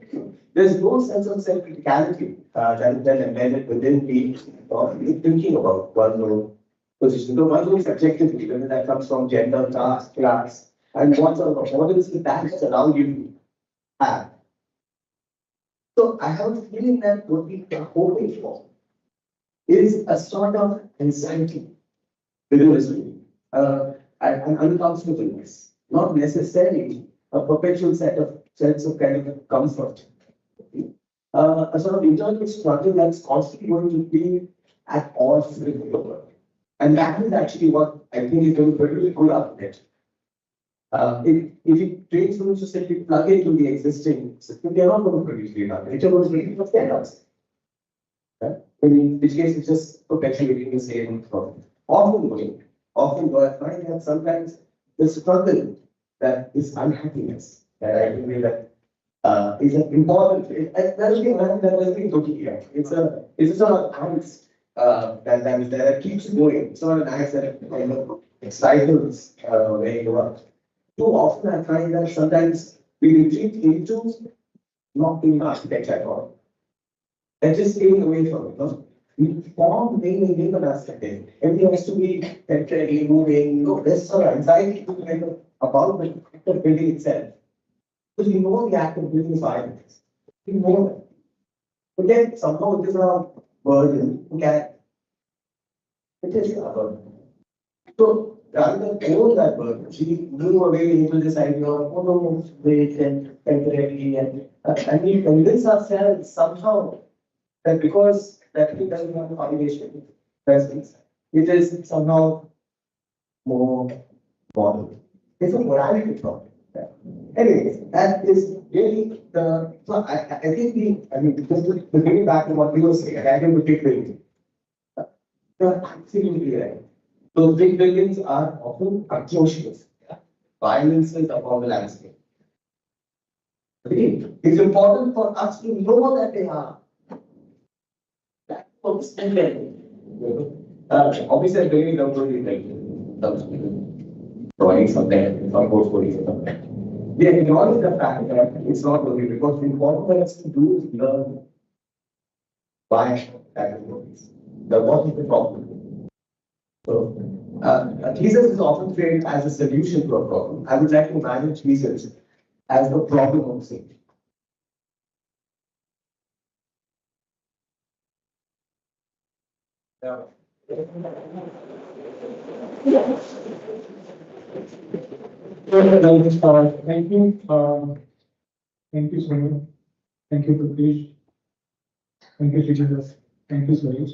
there's no sense of self-criticality that is then embedded within the thinking about one's own position. So one's own subjectivity, whether that comes from gender, caste, class, and what sort of affordance the that around you to have. So I have a feeling that what we are hoping for is a sort of anxiety within us, an uncomfortableness, not necessarily a perpetual sense of kind of comfort. A sort of internal struggle that's constantly going to be at odds with the world. And that is actually what I think is going to produce good outlet. If you train students to simply plug into the existing system, they are not going to produce data. They're going to produce what's there outside. In which case, it's just perpetuating the same problem. Often, I find that sometimes the struggle that is unhappiness, that I believe that is an important. That's the thing totally here. It's a sort of angst that keeps going. It's not an angst that kind of cycles where you go up. Too often, I find that sometimes we retreat into not being architects at all. And just staying away from it. No? We form being an aspect. Everything has to be temporarily moving. There's sort of anxiety kind of about the act of building itself. Because we know the act of building is violence. We know that. But then somehow it is a burden. It is a burden. So rather than own that burden, we move away into this idea of wait and temporarily and we convince ourselves somehow that because that it doesn't have a foundation presence, it is somehow more moral. It's a morality problem. Anyways, that is really the. So I think just bringing back to what we were saying, I think the big buildings. You're absolutely right. Those big buildings are often atrocious. Violences upon the landscape. It's important for us to know that they are. Obviously, I'm really not going to be drawing something, some portfolio something. We acknowledge the fact that it's not only because the important for us to do is learn why categories. What is the problem? So, a thesis is often framed as a solution to a problem. I would like to manage thesis as the problem of safety. Thank you. Thank you, Sonia. Thank you, Pritesh. Thank you, Shishir. Thank you, Suresh.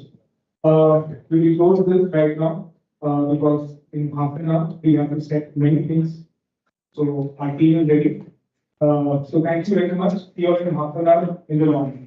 We will go to this right now because in half an hour we have to set many things. So our team is ready. So thank you very much. See you in half an hour in the morning.